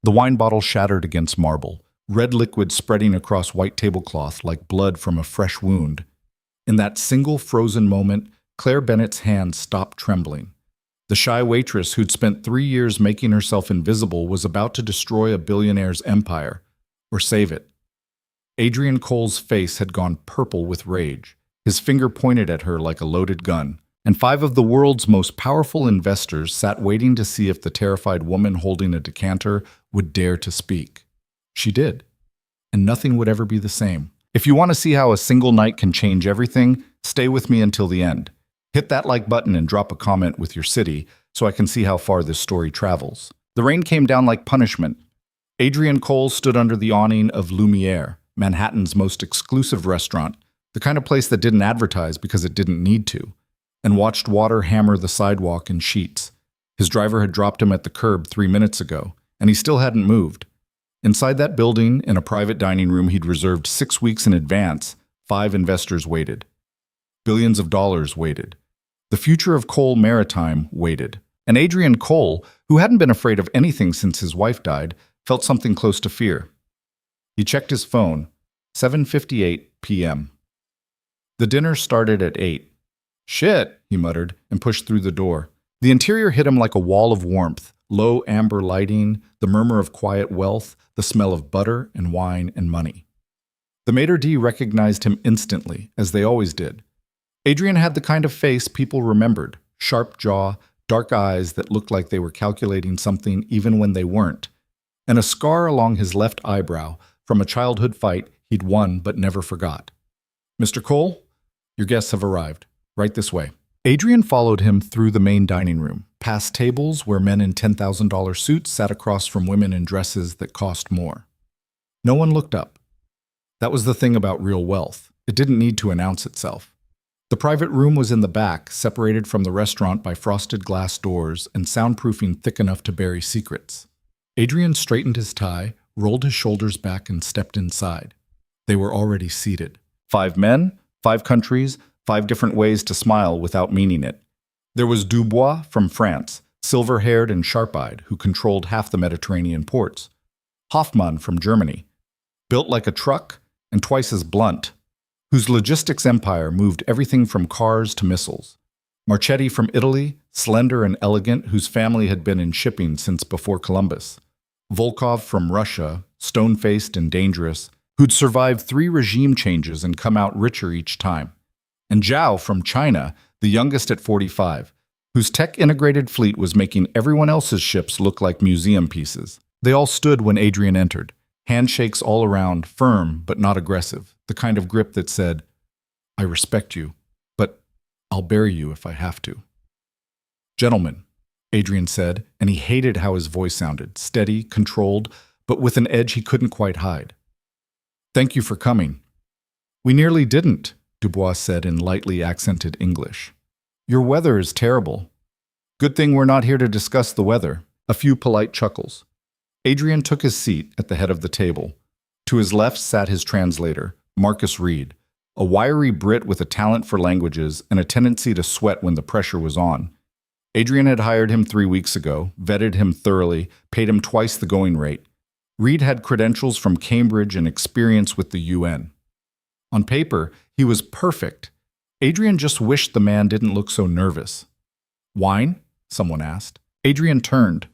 The wine bottle shattered against marble, red liquid spreading across white tablecloth like blood from a fresh wound. In that single frozen moment, Claire Bennett's hands stopped trembling. The shy waitress who'd spent 3 years making herself invisible was about to destroy a billionaire's empire, or save it. Adrian Cole's face had gone purple with rage. His finger pointed at her like a loaded gun, and 5 of the world's most powerful investors sat waiting to see if the terrified woman holding a decanter would dare to speak. She did, and nothing would ever be the same. If you want to see how a single night can change everything, stay with me until the end. Hit that like button and drop a comment with your city so I can see how far this story travels. The rain came down like punishment. Adrian Cole stood under the awning of Lumiere, Manhattan's most exclusive restaurant, the kind of place that didn't advertise because it didn't need to, and watched water hammer the sidewalk in sheets. His driver had dropped him at the curb 3 minutes ago, and he still hadn't moved. Inside that building, in a private dining room he'd reserved 6 weeks in advance, 5 investors waited. Billions of dollars waited. The future of Cole Maritime waited. And Adrian Cole, who hadn't been afraid of anything since his wife died, felt something close to fear. He checked his phone. 7:58 p.m. The dinner started at 8. "Shit," he muttered, and pushed through the door. The interior hit him like a wall of warmth, low amber lighting, the murmur of quiet wealth, the smell of butter and wine and money. The maitre d' recognized him instantly, as they always did. Adrian had the kind of face people remembered, sharp jaw, dark eyes that looked like they were calculating something even when they weren't, and a scar along his left eyebrow from a childhood fight he'd won but never forgot. "Mr. Cole, your guests have arrived. Right this way." Adrian followed him through the main dining room, past tables where men in $10,000 suits sat across from women in dresses that cost more. No one looked up. That was the thing about real wealth. It didn't need to announce itself. The private room was in the back, separated from the restaurant by frosted glass doors and soundproofing thick enough to bury secrets. Adrian straightened his tie, rolled his shoulders back, and stepped inside. They were already seated. 5 men, 5 countries, 5 different ways to smile without meaning it. There was Dubois from France, silver-haired and sharp-eyed, who controlled half the Mediterranean ports. Hoffmann from Germany, built like a truck and twice as blunt, whose logistics empire moved everything from cars to missiles. Marchetti from Italy, slender and elegant, whose family had been in shipping since before Columbus. Volkov from Russia, stone-faced and dangerous, who'd survived 3 regime changes and come out richer each time. And Zhao from China, the youngest at 45, whose tech-integrated fleet was making everyone else's ships look like museum pieces. They all stood when Adrian entered, handshakes all around, firm but not aggressive, the kind of grip that said, "I respect you, but I'll bury you if I have to." "Gentlemen," Adrian said, and he hated how his voice sounded, steady, controlled, but with an edge he couldn't quite hide. "Thank you for coming." "We nearly didn't," Dubois said in lightly accented English. "Your weather is terrible." "Good thing we're not here to discuss the weather." A few polite chuckles. Adrian took his seat at the head of the table. To his left sat his translator, Marcus Reed, a wiry Brit with a talent for languages and a tendency to sweat when the pressure was on. Adrian had hired him 3 weeks ago, vetted him thoroughly, paid him twice the going rate. Reed had credentials from Cambridge and experience with the UN. On paper, he was perfect. Adrian just wished the man didn't look so nervous. "Wine?" someone asked. Adrian turned.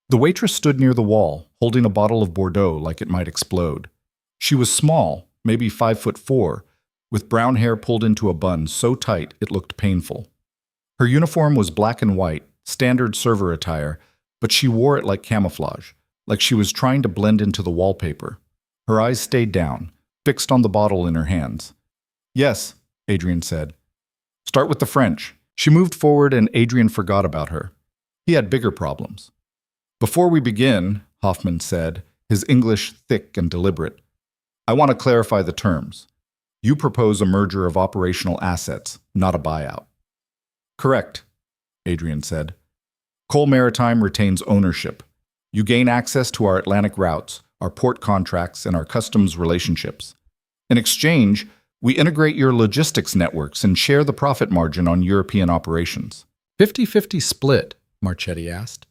The waitress stood near the wall, holding a bottle of Bordeaux like it might explode. She was small, maybe 5'4", with brown hair pulled into a bun so tight it looked painful. Her uniform was black and white, standard server attire, but she wore it like camouflage, like she was trying to blend into the wallpaper. Her eyes stayed down, fixed on the bottle in her hands. "Yes," Adrian said. "Start with the French." She moved forward and Adrian forgot about her. He had bigger problems. "Before we begin," Hoffmann said, his English thick and deliberate, "I want to clarify the terms. You propose a merger of operational assets, not a buyout." "Correct," Adrian said. "Cole Maritime retains ownership. You gain access to our Atlantic routes, our port contracts, and our customs relationships. In exchange, we integrate your logistics networks and share the profit margin on European operations." 50-50 split, Marchetti asked.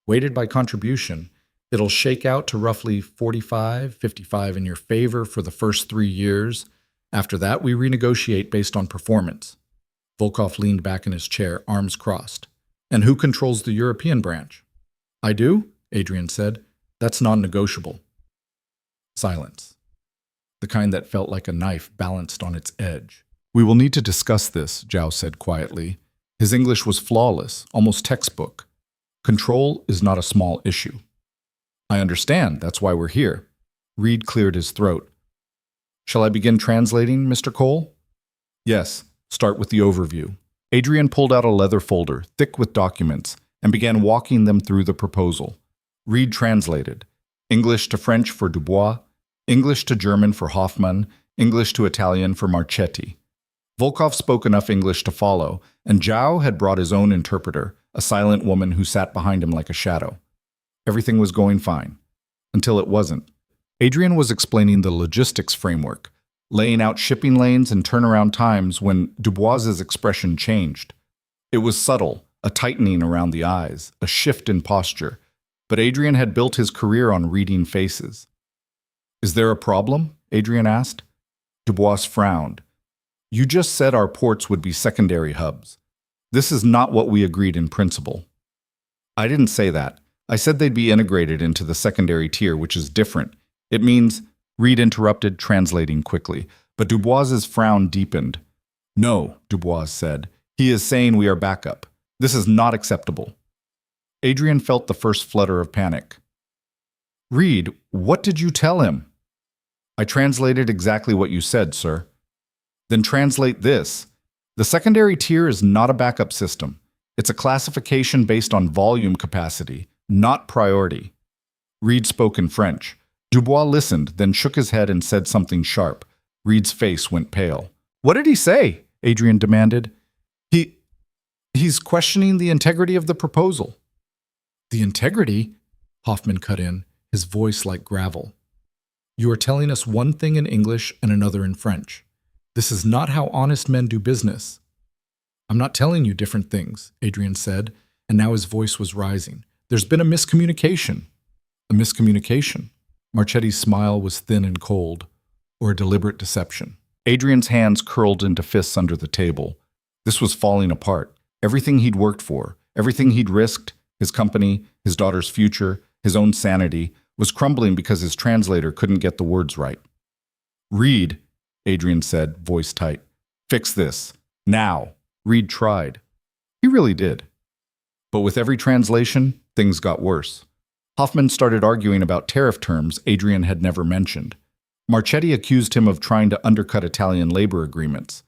"Weighted by contribution." It'll shake out to roughly 45, 55 in your favor for the first 3 years. After that, we renegotiate based on performance. Volkov leaned back in his chair, arms crossed. And who controls the European branch? I do, Adrian said. That's non-negotiable. Silence. The kind that felt like a knife balanced on its edge. We will need to discuss this, Zhao said quietly. His English was flawless, almost textbook. Control is not a small issue. I understand, that's why we're here. Reed cleared his throat. Shall I begin translating, Mr. Cole? Yes, start with the overview. Adrian pulled out a leather folder, thick with documents, and began walking them through the proposal. Reed translated. English to French for Dubois, English to German for Hoffmann, English to Italian for Marchetti. Volkov spoke enough English to follow, and Zhao had brought his own interpreter, a silent woman who sat behind him like a shadow. Everything was going fine. Until it wasn't. Adrian was explaining the logistics framework, laying out shipping lanes and turnaround times when Dubois's expression changed. It was subtle, a tightening around the eyes, a shift in posture, but Adrian had built his career on reading faces. Is there a problem? Adrian asked. Dubois frowned. You just said our ports would be secondary hubs. This is not what we agreed in principle. I didn't say that. I said they'd be integrated into the secondary tier, which is different. It means, Reed interrupted, translating quickly, but Dubois's frown deepened. No, Dubois said. He is saying we are backup. This is not acceptable. Adrian felt the first flutter of panic. Reed, what did you tell him? I translated exactly what you said, sir. Then translate this. The secondary tier is not a backup system. It's a classification based on volume capacity, not priority. Reed spoke in French. Dubois listened, then shook his head and said something sharp. Reed's face went pale. What did he say? Adrian demanded. He's questioning the integrity of the proposal. The integrity? Hoffmann cut in, his voice like gravel. You are telling us one thing in English and another in French. This is not how honest men do business. I'm not telling you different things, Adrian said, and now his voice was rising. There's been a miscommunication. A miscommunication? Marchetti's smile was thin and cold, or a deliberate deception. Adrian's hands curled into fists under the table. This was falling apart. Everything he'd worked for, everything he'd risked, his company, his daughter's future, his own sanity, was crumbling because his translator couldn't get the words right. Reed, Adrian said, voice tight. Fix this. Now. Reed tried. He really did. But with every translation, things got worse. Hoffmann started arguing about tariff terms Adrian had never mentioned. Marchetti accused him of trying to undercut Italian labor agreements.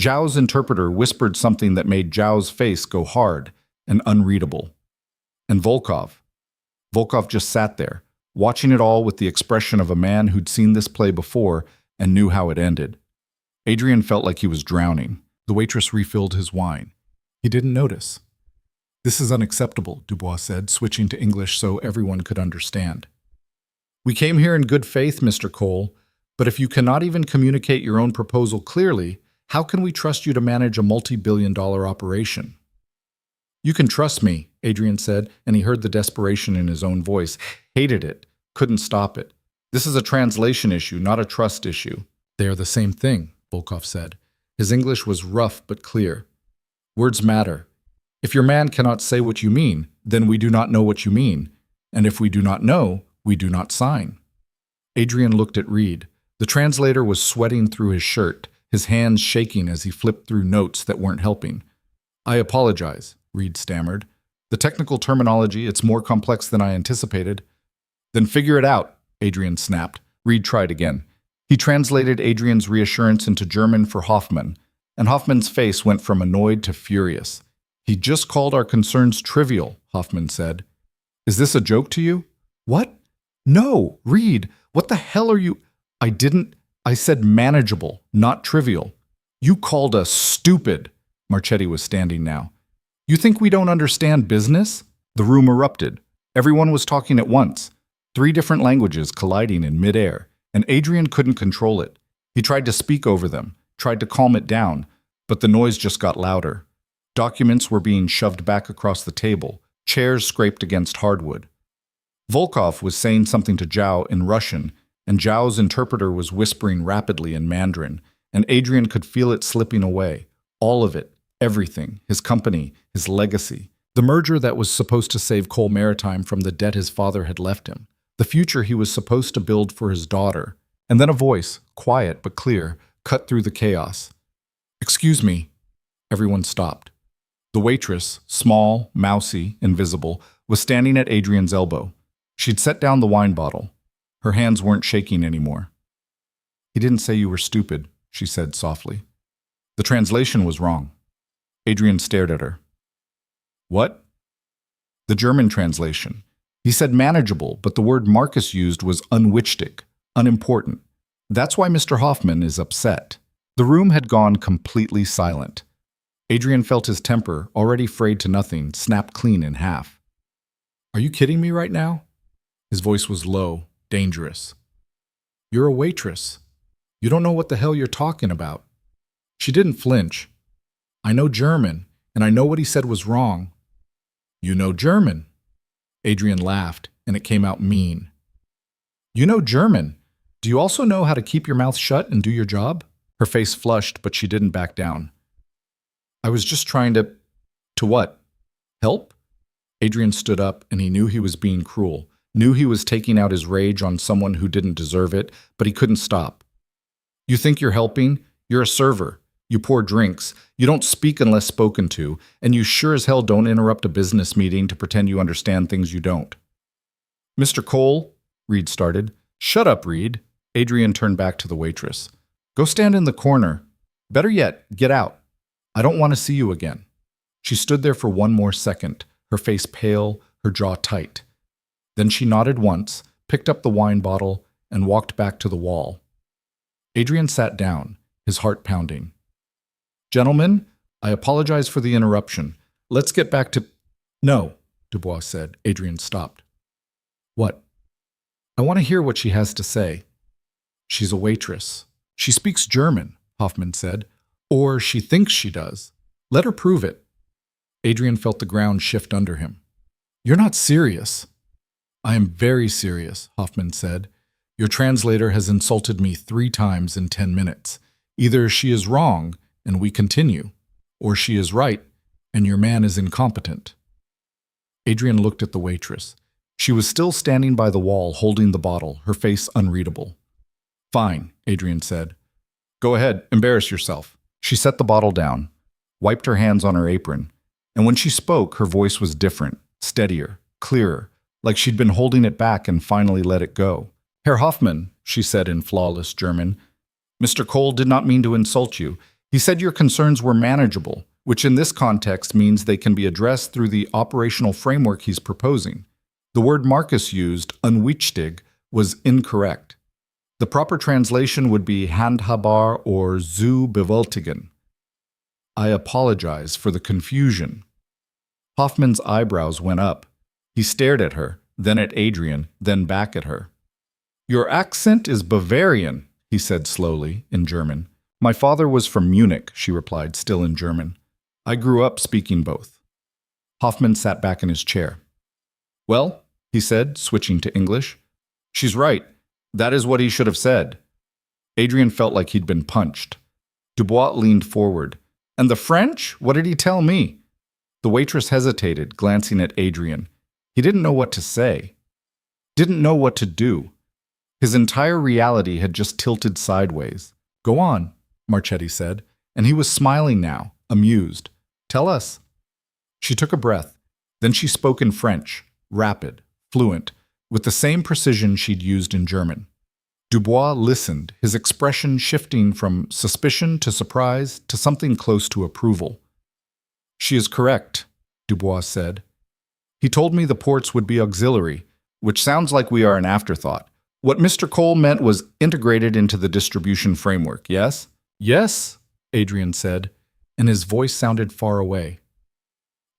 Zhao's interpreter whispered something that made Zhao's face go hard and unreadable. And Volkov just sat there, watching it all with the expression of a man who'd seen this play before and knew how it ended. Adrian felt like he was drowning. The waitress refilled his wine. He didn't notice. This is unacceptable, Dubois said, switching to English so everyone could understand. We came here in good faith, Mr. Cole, but if you cannot even communicate your own proposal clearly, how can we trust you to manage a multi-billion-dollar operation? You can trust me, Adrian said, and he heard the desperation in his own voice. Hated it. Couldn't stop it. This is a translation issue, not a trust issue. They are the same thing, Volkov said. His English was rough but clear. Words matter. If your man cannot say what you mean, then we do not know what you mean. And if we do not know, we do not sign. Adrian looked at Reed. The translator was sweating through his shirt, his hands shaking as he flipped through notes that weren't helping. I apologize, Reed stammered. The technical terminology, it's more complex than I anticipated. Then figure it out, Adrian snapped. Reed tried again. He translated Adrian's reassurance into German for Hoffmann, and Hoffmann's face went from annoyed to furious. He just called our concerns trivial, Hoffmann said. Is this a joke to you? What? No, Reed, what the hell are you? I said manageable, not trivial. You called us stupid. Marchetti was standing now. You think we don't understand business? The room erupted. Everyone was talking at once. 3 different languages colliding in midair, and Adrian couldn't control it. He tried to speak over them, tried to calm it down, but the noise just got louder. Documents were being shoved back across the table, chairs scraped against hardwood. Volkov was saying something to Zhao in Russian, and Zhao's interpreter was whispering rapidly in Mandarin, and Adrian could feel it slipping away. All of it, everything, his company, his legacy. The merger that was supposed to save Cole Maritime from the debt his father had left him. The future he was supposed to build for his daughter. And then a voice, quiet but clear, cut through the chaos. "Excuse me." Everyone stopped. The waitress, small, mousy, invisible, was standing at Adrian's elbow. She'd set down the wine bottle. Her hands weren't shaking anymore. "He didn't say you were stupid," she said softly. "The translation was wrong." Adrian stared at her. "What?" "The German translation. He said manageable, but the word Marcus used was unwichtig, unimportant. That's why Mr. Hoffman is upset." The room had gone completely silent. Adrian felt his temper, already frayed to nothing, snap clean in half. "Are you kidding me right now?" His voice was low, dangerous. "You're a waitress. You don't know what the hell you're talking about." She didn't flinch. "I know German, and I know what he said was wrong." "You know German?" Adrian laughed, and it came out mean. "You know German. Do you also know how to keep your mouth shut and do your job?" Her face flushed, but she didn't back down. "I was just trying to... To what? Help?" Adrian stood up, and he knew he was being cruel, knew he was taking out his rage on someone who didn't deserve it, but he couldn't stop. "You think you're helping? You're a server. You pour drinks. You don't speak unless spoken to, and you sure as hell don't interrupt a business meeting to pretend you understand things you don't." "Mr. Cole," Reed started. "Shut up, Reed." Adrian turned back to the waitress. "Go stand in the corner. Better yet, get out. I don't want to see you again." She stood there for one more second, her face pale, her jaw tight. Then she nodded once, picked up the wine bottle, and walked back to the wall. Adrian sat down, his heart pounding. "Gentlemen, I apologize for the interruption. Let's get back to—" "No," Dubois said. Adrian stopped. "What?" "I want to hear what she has to say." "She's a waitress. She speaks German," Hoffman said. "Or she thinks she does. Let her prove it." Adrian felt the ground shift under him. "You're not serious." "I am very serious," Hoffman said. "Your translator has insulted me 3 times in 10 minutes. Either she is wrong, and we continue, or she is right, and your man is incompetent." Adrian looked at the waitress. She was still standing by the wall, holding the bottle, her face unreadable. "Fine," Adrian said. "Go ahead, embarrass yourself." She set the bottle down, wiped her hands on her apron, and when she spoke, her voice was different, steadier, clearer, like she'd been holding it back and finally let it go. "Herr Hoffman," she said in flawless German, "Mr. Cole did not mean to insult you. He said your concerns were manageable, which in this context means they can be addressed through the operational framework he's proposing. The word Marcus used, unwichtig, was incorrect. The proper translation would be handhabbar or zu bewältigen. I apologize for the confusion." Hoffman's eyebrows went up. He stared at her, then at Adrian, then back at her. "Your accent is Bavarian," he said slowly, in German. "My father was from Munich," she replied, still in German. "I grew up speaking both." Hoffman sat back in his chair. "Well," he said, switching to English, "she's right. That is what he should have said." Adrian felt like he'd been punched. Dubois leaned forward. "And the French? What did he tell me?" The waitress hesitated, glancing at Adrian. He didn't know what to say. Didn't know what to do. His entire reality had just tilted sideways. "Go on," Marchetti said, and he was smiling now, amused. "Tell us." She took a breath. Then she spoke in French, rapid, fluent, with the same precision she'd used in German. Dubois listened, his expression shifting from suspicion to surprise to something close to approval. "She is correct," Dubois said. "He told me the ports would be auxiliary, which sounds like we are an afterthought. What Mr. Cole meant was integrated into the distribution framework, yes?" "Yes," Adrian said, and his voice sounded far away.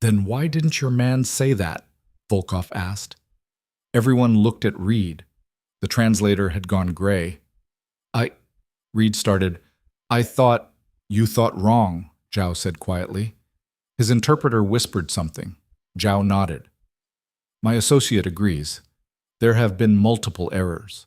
"Then why didn't your man say that?" Volkov asked. Everyone looked at Reed. The translator had gone gray. Reed started. You thought wrong," Zhao said quietly. His interpreter whispered something. Zhao nodded. "My associate agrees. There have been multiple errors.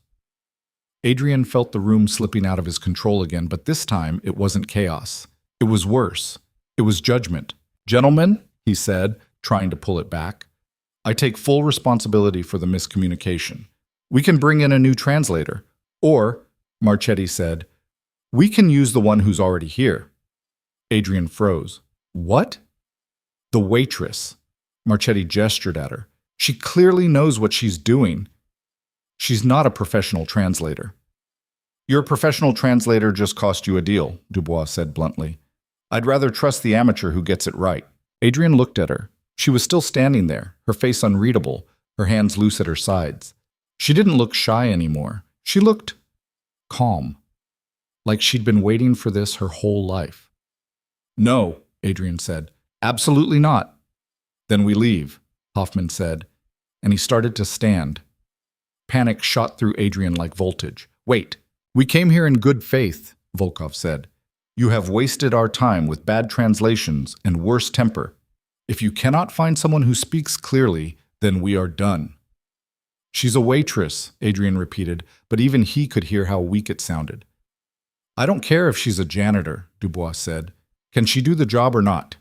Adrian felt the room slipping out of his control again, but this time it wasn't chaos. It was worse. It was judgment. "Gentlemen," he said, trying to pull it back, "I take full responsibility for the miscommunication. We can bring in a new translator. Or," Marchetti said, "we can use the one who's already here." Adrian froze. "What?" "The waitress." Marchetti gestured at her. "She clearly knows what she's doing. She's not a professional translator." "Your professional translator just cost you a deal," Dubois said bluntly. "I'd rather trust the amateur who gets it right." Adrian looked at her. She was still standing there, her face unreadable, her hands loose at her sides. She didn't look shy anymore. She looked calm, like she'd been waiting for this her whole life. "No," Adrian said. "Absolutely not." "Then we leave," Hoffman said, and he started to stand. Panic shot through Adrian like voltage. "Wait, we came here in good faith," Volkov said. "You have wasted our time with bad translations and worse temper. If you cannot find someone who speaks clearly, then we are done." "She's a waitress," Adrian repeated, but even he could hear how weak it sounded. "I don't care if she's a janitor," Dubois said. "Can she do the job or not?"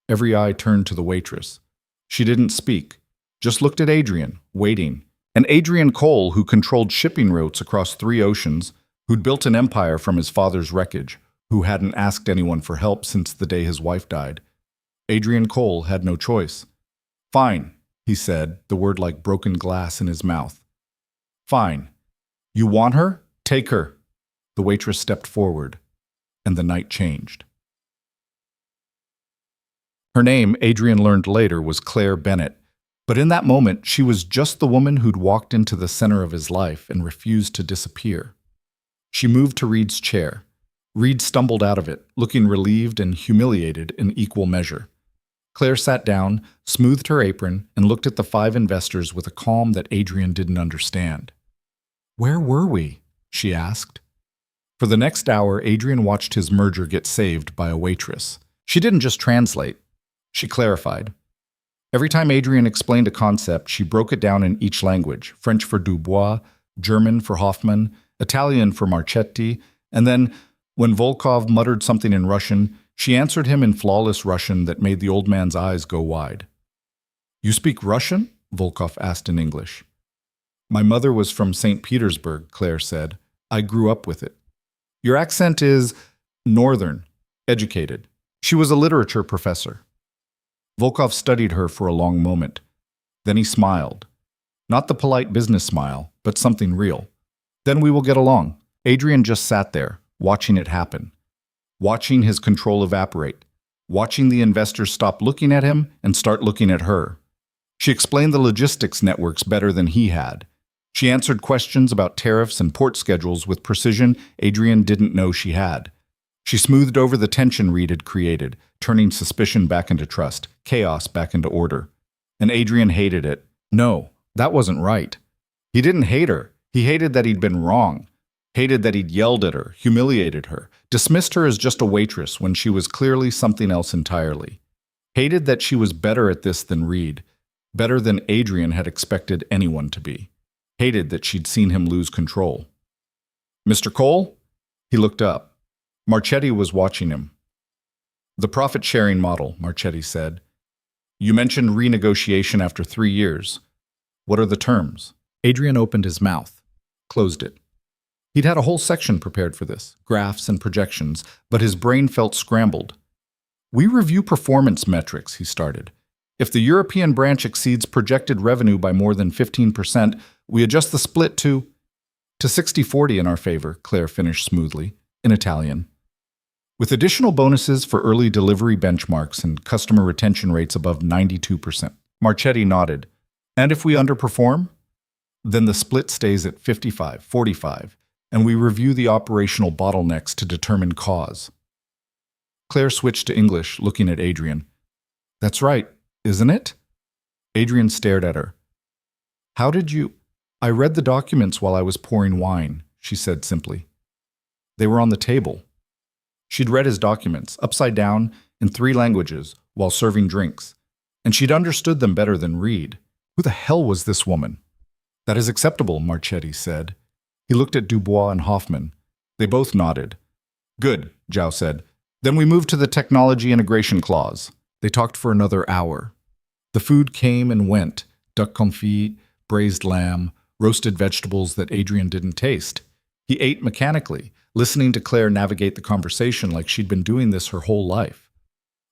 Every eye turned to the waitress. She didn't speak, just looked at Adrian, waiting. And Adrian Cole, who controlled shipping routes across 3 oceans, who'd built an empire from his father's wreckage, who hadn't asked anyone for help since the day his wife died. Adrian Cole had no choice. "Fine," he said, the word like broken glass in his mouth. "Fine. You want her? Take her." The waitress stepped forward, and the night changed. Her name, Adrian learned later, was Claire Bennett, but in that moment she was just the woman who'd walked into the center of his life and refused to disappear. She moved to Reed's chair. Reed stumbled out of it, looking relieved and humiliated in equal measure. Claire sat down, smoothed her apron, and looked at the 5 investors with a calm that Adrian didn't understand. "Where were we?" she asked. For the next hour, Adrian watched his merger get saved by a waitress. She didn't just translate. She clarified. Every time Adrian explained a concept, she broke it down in each language, French for Dubois, German for Hoffman, Italian for Marchetti, and then, when Volkov muttered something in Russian, she answered him in flawless Russian that made the old man's eyes go wide. "You speak Russian?" Volkov asked in English. "My mother was from St. Petersburg," Claire said. "I grew up with it." "Your accent is northern, educated." She was a literature professor. Volkov studied her for a long moment. Then he smiled. Not the polite business smile, but something real. "Then we will get along." Adrian just sat there, watching it happen. Watching his control evaporate. Watching the investors stop looking at him and start looking at her. She explained the logistics networks better than he had. She answered questions about tariffs and port schedules with precision Adrian didn't know she had. She smoothed over the tension Reed had created, turning suspicion back into trust, chaos back into order. And Adrian hated it. No, that wasn't right. He didn't hate her. He hated that he'd been wrong. Hated that he'd yelled at her, humiliated her, dismissed her as just a waitress when she was clearly something else entirely. Hated that she was better at this than Reed, better than Adrian had expected anyone to be. Hated that she'd seen him lose control. "Mr. Cole?" He looked up. Marchetti was watching him. "The profit-sharing model," Marchetti said. "You mentioned renegotiation after 3 years. What are the terms?" Adrian opened his mouth, closed it. He'd had a whole section prepared for this, graphs and projections, but his brain felt scrambled. "We review performance metrics," he started. "If the European branch exceeds projected revenue by more than 15%, we adjust the split to 60-40 in our favor," Claire finished smoothly, in Italian. "With additional bonuses for early delivery benchmarks and customer retention rates above 92%. Marchetti nodded. "And if we underperform?" "Then the split stays at 55-45, and we review the operational bottlenecks to determine cause." Claire switched to English, looking at Adrian. "That's right, isn't it?" Adrian stared at her. "How did you—" "I read the documents while I was pouring wine," she said simply. They were on the table. She'd read his documents, upside down, in 3 languages, while serving drinks, and she'd understood them better than Reed. Who the hell was this woman? That is acceptable, Marchetti said. He looked at Dubois and Hoffman. They both nodded. Good, Zhao said. Then we moved to the technology integration clause. They talked for another hour. The food came and went, duck confit, braised lamb, roasted vegetables that Adrian didn't taste. He ate mechanically, listening to Claire navigate the conversation like she'd been doing this her whole life.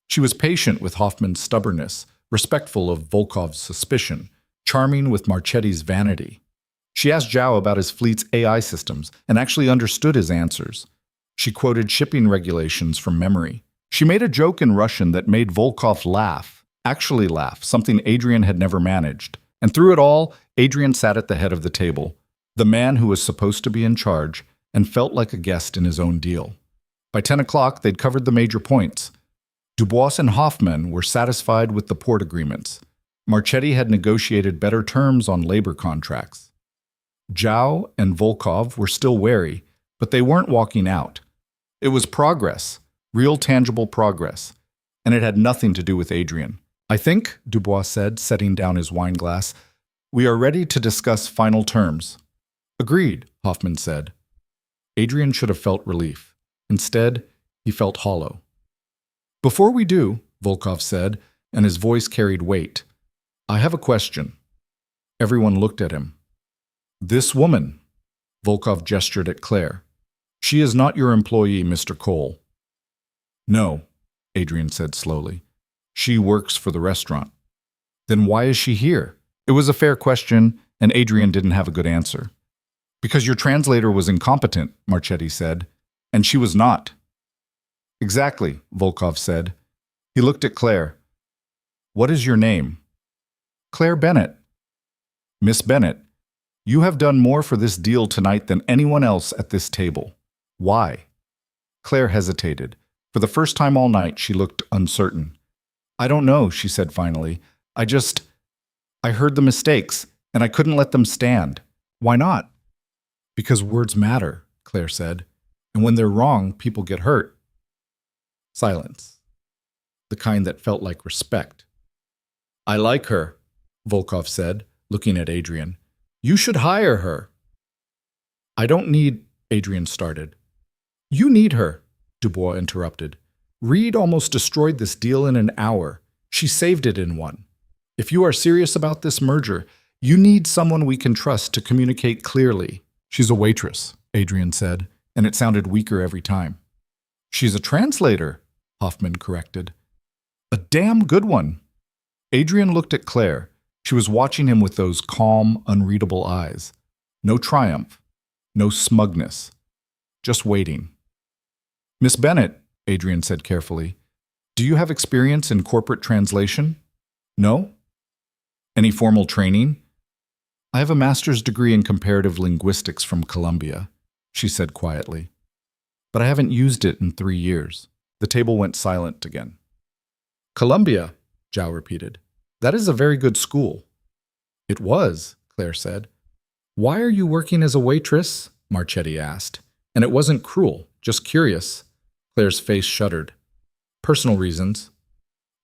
She was patient with Hoffman's stubbornness, respectful of Volkov's suspicion, charming with Marchetti's vanity. She asked Zhao about his fleet's AI systems and actually understood his answers. She quoted shipping regulations from memory. She made a joke in Russian that made Volkov laugh, actually laugh, something Adrian had never managed. And through it all, Adrian sat at the head of the table, the man who was supposed to be in charge, and felt like a guest in his own deal. By 10 o'clock, they'd covered the major points. Dubois and Hoffman were satisfied with the port agreements. Marchetti had negotiated better terms on labor contracts. Zhao and Volkov were still wary, but they weren't walking out. It was progress, real tangible progress, and it had nothing to do with Adrian. I think, Dubois said, setting down his wine glass, we are ready to discuss final terms. Agreed, Hoffman said. Adrian should have felt relief. Instead, he felt hollow. Before we do, Volkov said, and his voice carried weight, I have a question. Everyone looked at him. This woman, Volkov gestured at Claire. She is not your employee, Mr. Cole. No, Adrian said slowly. She works for the restaurant. Then why is she here? It was a fair question, and Adrian didn't have a good answer. Because your translator was incompetent, Marchetti said, and she was not. Exactly, Volkov said. He looked at Claire. What is your name? Claire Bennett. Miss Bennett, you have done more for this deal tonight than anyone else at this table. Why? Claire hesitated. For the first time all night, she looked uncertain. I don't know, she said finally. I heard the mistakes, and I couldn't let them stand. Why not? Because words matter, Claire said. And when they're wrong, people get hurt. Silence. The kind that felt like respect. I like her, Volkov said, looking at Adrian. You should hire her. I don't need, Adrian started. You need her, Dubois interrupted. Reed almost destroyed this deal in an hour. She saved it in one. If you are serious about this merger, you need someone we can trust to communicate clearly. She's a waitress, Adrian said, and it sounded weaker every time. She's a translator, Hoffman corrected. A damn good one. Adrian looked at Claire. She was watching him with those calm, unreadable eyes. No triumph, no smugness, just waiting. Miss Bennett, Adrian said carefully, do you have experience in corporate translation? No? Any formal training? I have a master's degree in comparative linguistics from Columbia, she said quietly. But I haven't used it in 3 years. The table went silent again. Columbia, Zhao repeated. That is a very good school. It was, Claire said. Why are you working as a waitress? Marchetti asked. And it wasn't cruel, just curious. Claire's face shuddered. Personal reasons.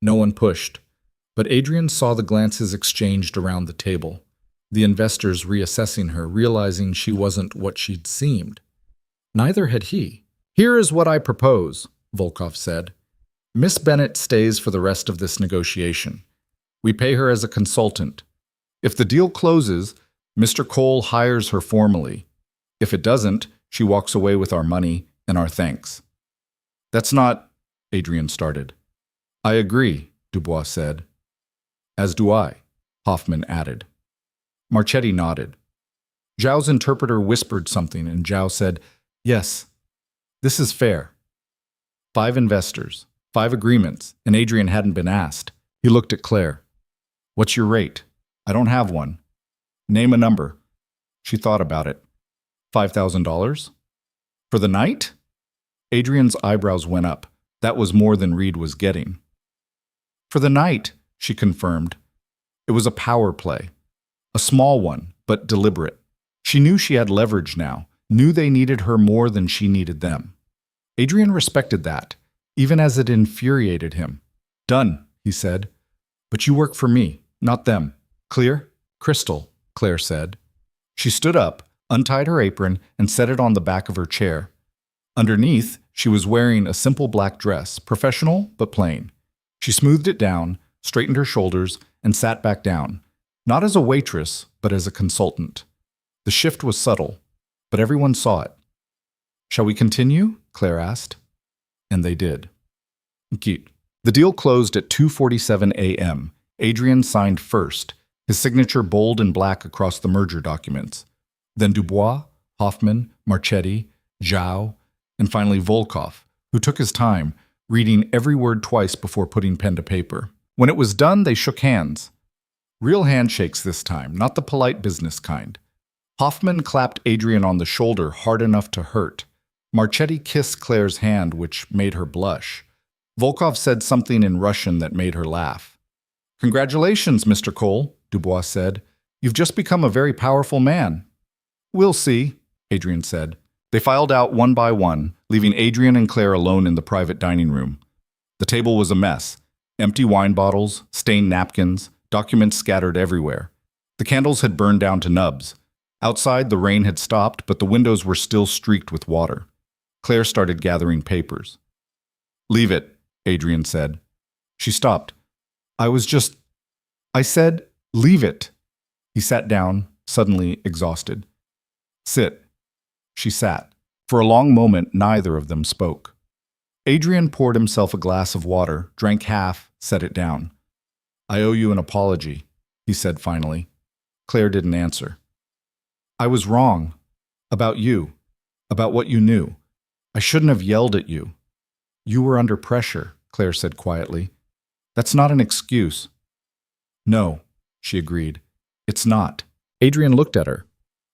No one pushed. But Adrian saw the glances exchanged around the table. The investors reassessing her, realizing she wasn't what she'd seemed. Neither had he. Here is what I propose, Volkov said. Miss Bennett stays for the rest of this negotiation. We pay her as a consultant. If the deal closes, Mr. Cole hires her formally. If it doesn't, she walks away with our money and our thanks. That's not, Adrian started. I agree, Dubois said. As do I, Hoffman added. Marchetti nodded. Zhao's interpreter whispered something, and Zhao said, Yes, this is fair. 5 investors, 5 agreements, and Adrian hadn't been asked. He looked at Claire. What's your rate? I don't have one. Name a number. She thought about it. $5,000? For the night? Adrian's eyebrows went up. That was more than Reed was getting. For the night, she confirmed. It was a power play. A small one, but deliberate. She knew she had leverage now, knew they needed her more than she needed them. Adrian respected that, even as it infuriated him. Done, he said. But you work for me, not them. Clear? Crystal, Claire said. She stood up, untied her apron, and set it on the back of her chair. Underneath, she was wearing a simple black dress, professional but plain. She smoothed it down, straightened her shoulders, and sat back down, not as a waitress, but as a consultant. The shift was subtle, but everyone saw it. "Shall we continue?" Claire asked. And they did. Cute. The deal closed at 2:47 a.m. Adrian signed first, his signature bold in black across the merger documents. Then Dubois, Hoffman, Marchetti, Zhao, and finally Volkov, who took his time, reading every word twice before putting pen to paper. When it was done, they shook hands. Real handshakes this time, not the polite business kind. Hoffman clapped Adrian on the shoulder hard enough to hurt. Marchetti kissed Claire's hand, which made her blush. Volkov said something in Russian that made her laugh. "Congratulations, Mr. Cole," Dubois said. "You've just become a very powerful man." "We'll see," Adrian said. They filed out one by one, leaving Adrian and Claire alone in the private dining room. The table was a mess. Empty wine bottles, stained napkins, documents scattered everywhere. The candles had burned down to nubs. Outside, the rain had stopped, but the windows were still streaked with water. Claire started gathering papers. "Leave it," Adrian said. She stopped. I said, leave it." He sat down, suddenly exhausted. "Sit." She sat. For a long moment, neither of them spoke. Adrian poured himself a glass of water, drank half, set it down. "I owe you an apology," he said finally. Claire didn't answer. "I was wrong. About you. About what you knew. I shouldn't have yelled at you." "You were under pressure," Claire said quietly. "That's not an excuse." "No," she agreed. "It's not." Adrian looked at her.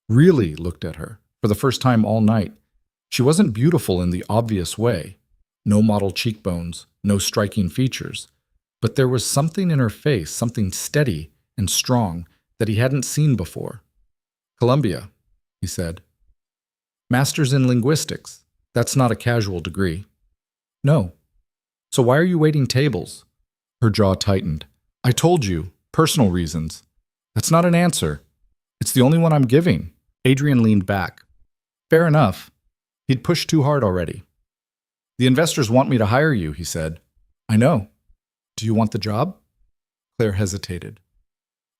Really looked at her, for the first time all night. She wasn't beautiful in the obvious way. No model cheekbones, no striking features. But there was something in her face, something steady and strong that he hadn't seen before. "Columbia," he said. "Master's in linguistics. That's not a casual degree." "No." "So why are you waiting tables?" Her jaw tightened. "I told you, personal reasons." "That's not an answer. It's the only one I'm giving." Adrian leaned back. "Fair enough." He'd pushed too hard already. "The investors want me to hire you," he said. "I know. Do you want the job?" Claire hesitated.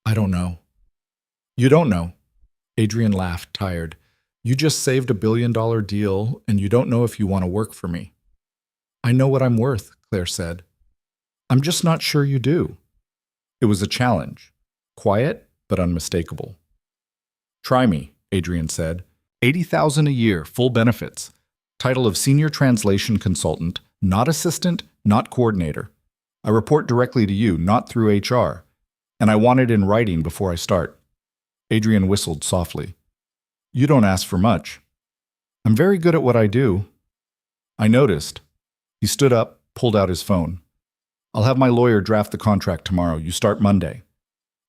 "I don't know." "You don't know." Adrian laughed, tired. "You just saved $1 billion deal, and you don't know if you want to work for me." "I know what I'm worth," Claire said. "I'm just not sure you do." It was a challenge. Quiet, but unmistakable. "Try me," Adrian said. $80,000 a year, full benefits. Title of Senior Translation Consultant, not assistant, not coordinator. I report directly to you, not through HR. And I want it in writing before I start. Adrian whistled softly. "You don't ask for much." "I'm very good at what I do." "I noticed." He stood up, pulled out his phone. "I'll have my lawyer draft the contract tomorrow. You start Monday."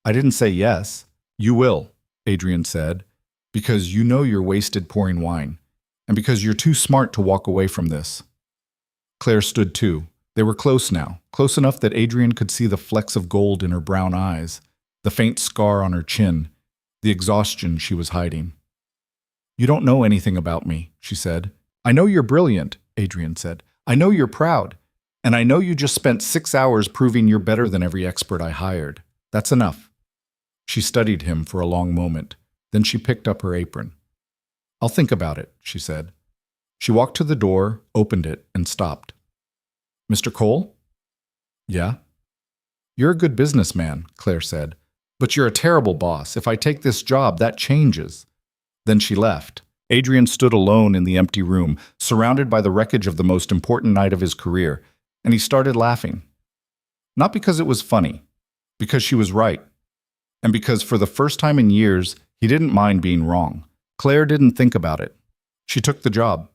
"I didn't say yes." "You will," Adrian said, "because you know you're wasted pouring wine, and because you're too smart to walk away from this." Claire stood too. They were close now, close enough that Adrian could see the flecks of gold in her brown eyes, the faint scar on her chin, the exhaustion she was hiding. "You don't know anything about me," she said. "I know you're brilliant," Adrian said. "I know you're proud. And I know you just spent 6 hours proving you're better than every expert I hired. That's enough." She studied him for a long moment. Then she picked up her apron. "I'll think about it," she said. She walked to the door, opened it, and stopped. "Mr. Cole?" "Yeah?" "You're a good businessman," Claire said. "But you're a terrible boss. If I take this job, that changes." Then she left. Adrian stood alone in the empty room, surrounded by the wreckage of the most important night of his career, and he started laughing. Not because it was funny, because she was right. And because for the first time in years, he didn't mind being wrong. Claire didn't think about it. She took the job.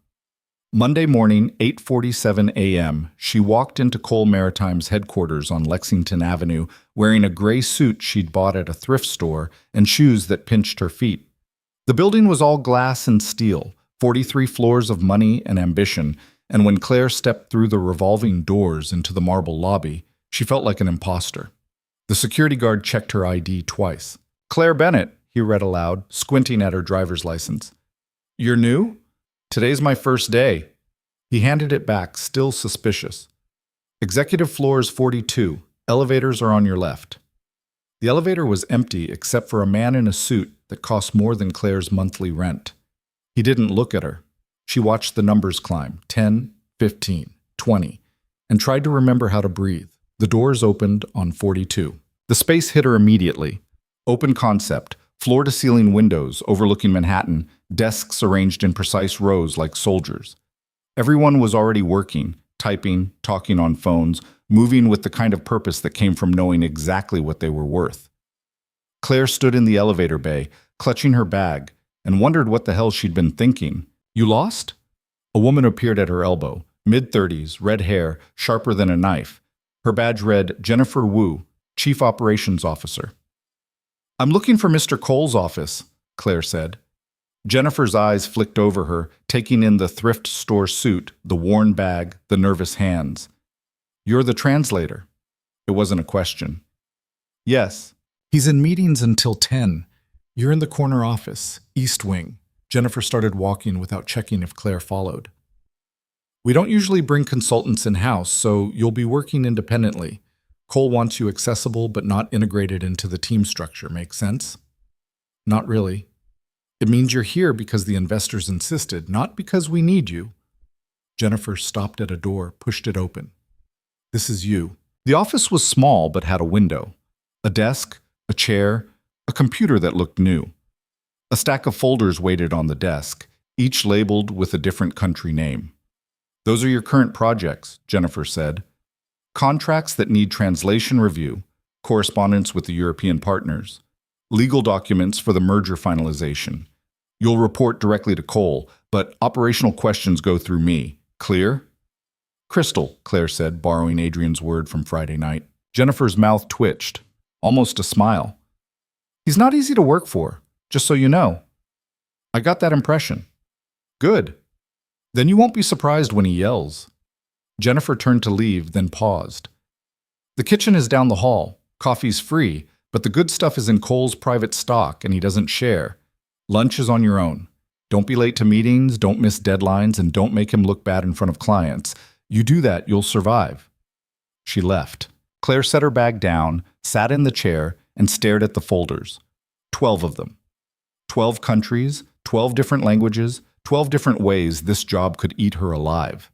Monday morning, 8:47 a.m., she walked into Cole Maritime's headquarters on Lexington Avenue wearing a gray suit she'd bought at a thrift store and shoes that pinched her feet. The building was all glass and steel, 43 floors of money and ambition, and when Claire stepped through the revolving doors into the marble lobby, she felt like an imposter. The security guard checked her ID twice. "Claire Bennett," he read aloud, squinting at her driver's license. You're new? Today's my first day. He handed it back, still suspicious. Executive floor is 42. Elevators are on your left. The elevator was empty except for a man in a suit that cost more than Claire's monthly rent. He didn't look at her. She watched the numbers climb, 10, 15, 20, and tried to remember how to breathe. The doors opened on 42. The space hit her immediately. Open concept, floor-to-ceiling windows overlooking Manhattan, desks arranged in precise rows like soldiers. Everyone was already working, typing, talking on phones, moving with the kind of purpose that came from knowing exactly what they were worth. Claire stood in the elevator bay, clutching her bag, and wondered what the hell she'd been thinking. You lost? A woman appeared at her elbow, mid-30s, red hair, sharper than a knife. Her badge read, Jennifer Wu, Chief Operations Officer. I'm looking for Mr. Cole's office, Claire said. Jennifer's eyes flicked over her, taking in the thrift store suit, the worn bag, the nervous hands. You're the translator. It wasn't a question. Yes. He's in meetings until 10. You're in the corner office, East Wing. Jennifer started walking without checking if Claire followed. We don't usually bring consultants in-house, so you'll be working independently. Cole wants you accessible but not integrated into the team structure. Make sense? Not really. It means you're here because the investors insisted, not because we need you. Jennifer stopped at a door, pushed it open. This is you. The office was small but had a window. A desk, a chair, a computer that looked new. A stack of folders waited on the desk, each labeled with a different country name. Those are your current projects, Jennifer said. Contracts that need translation review, correspondence with the European partners, legal documents for the merger finalization. You'll report directly to Cole, but operational questions go through me. Clear? Crystal, Claire said, borrowing Adrian's word from Friday night. Jennifer's mouth twitched, almost a smile. He's not easy to work for, just so you know. I got that impression. Good. Then you won't be surprised when he yells. Jennifer turned to leave, then paused. The kitchen is down the hall. Coffee's free, but the good stuff is in Cole's private stock and he doesn't share. Lunch is on your own. Don't be late to meetings, don't miss deadlines, and don't make him look bad in front of clients. You do that, you'll survive. She left. Claire set her bag down, sat in the chair, and stared at the folders. 12 of them. 12 countries, 12 different languages, 12 different ways this job could eat her alive.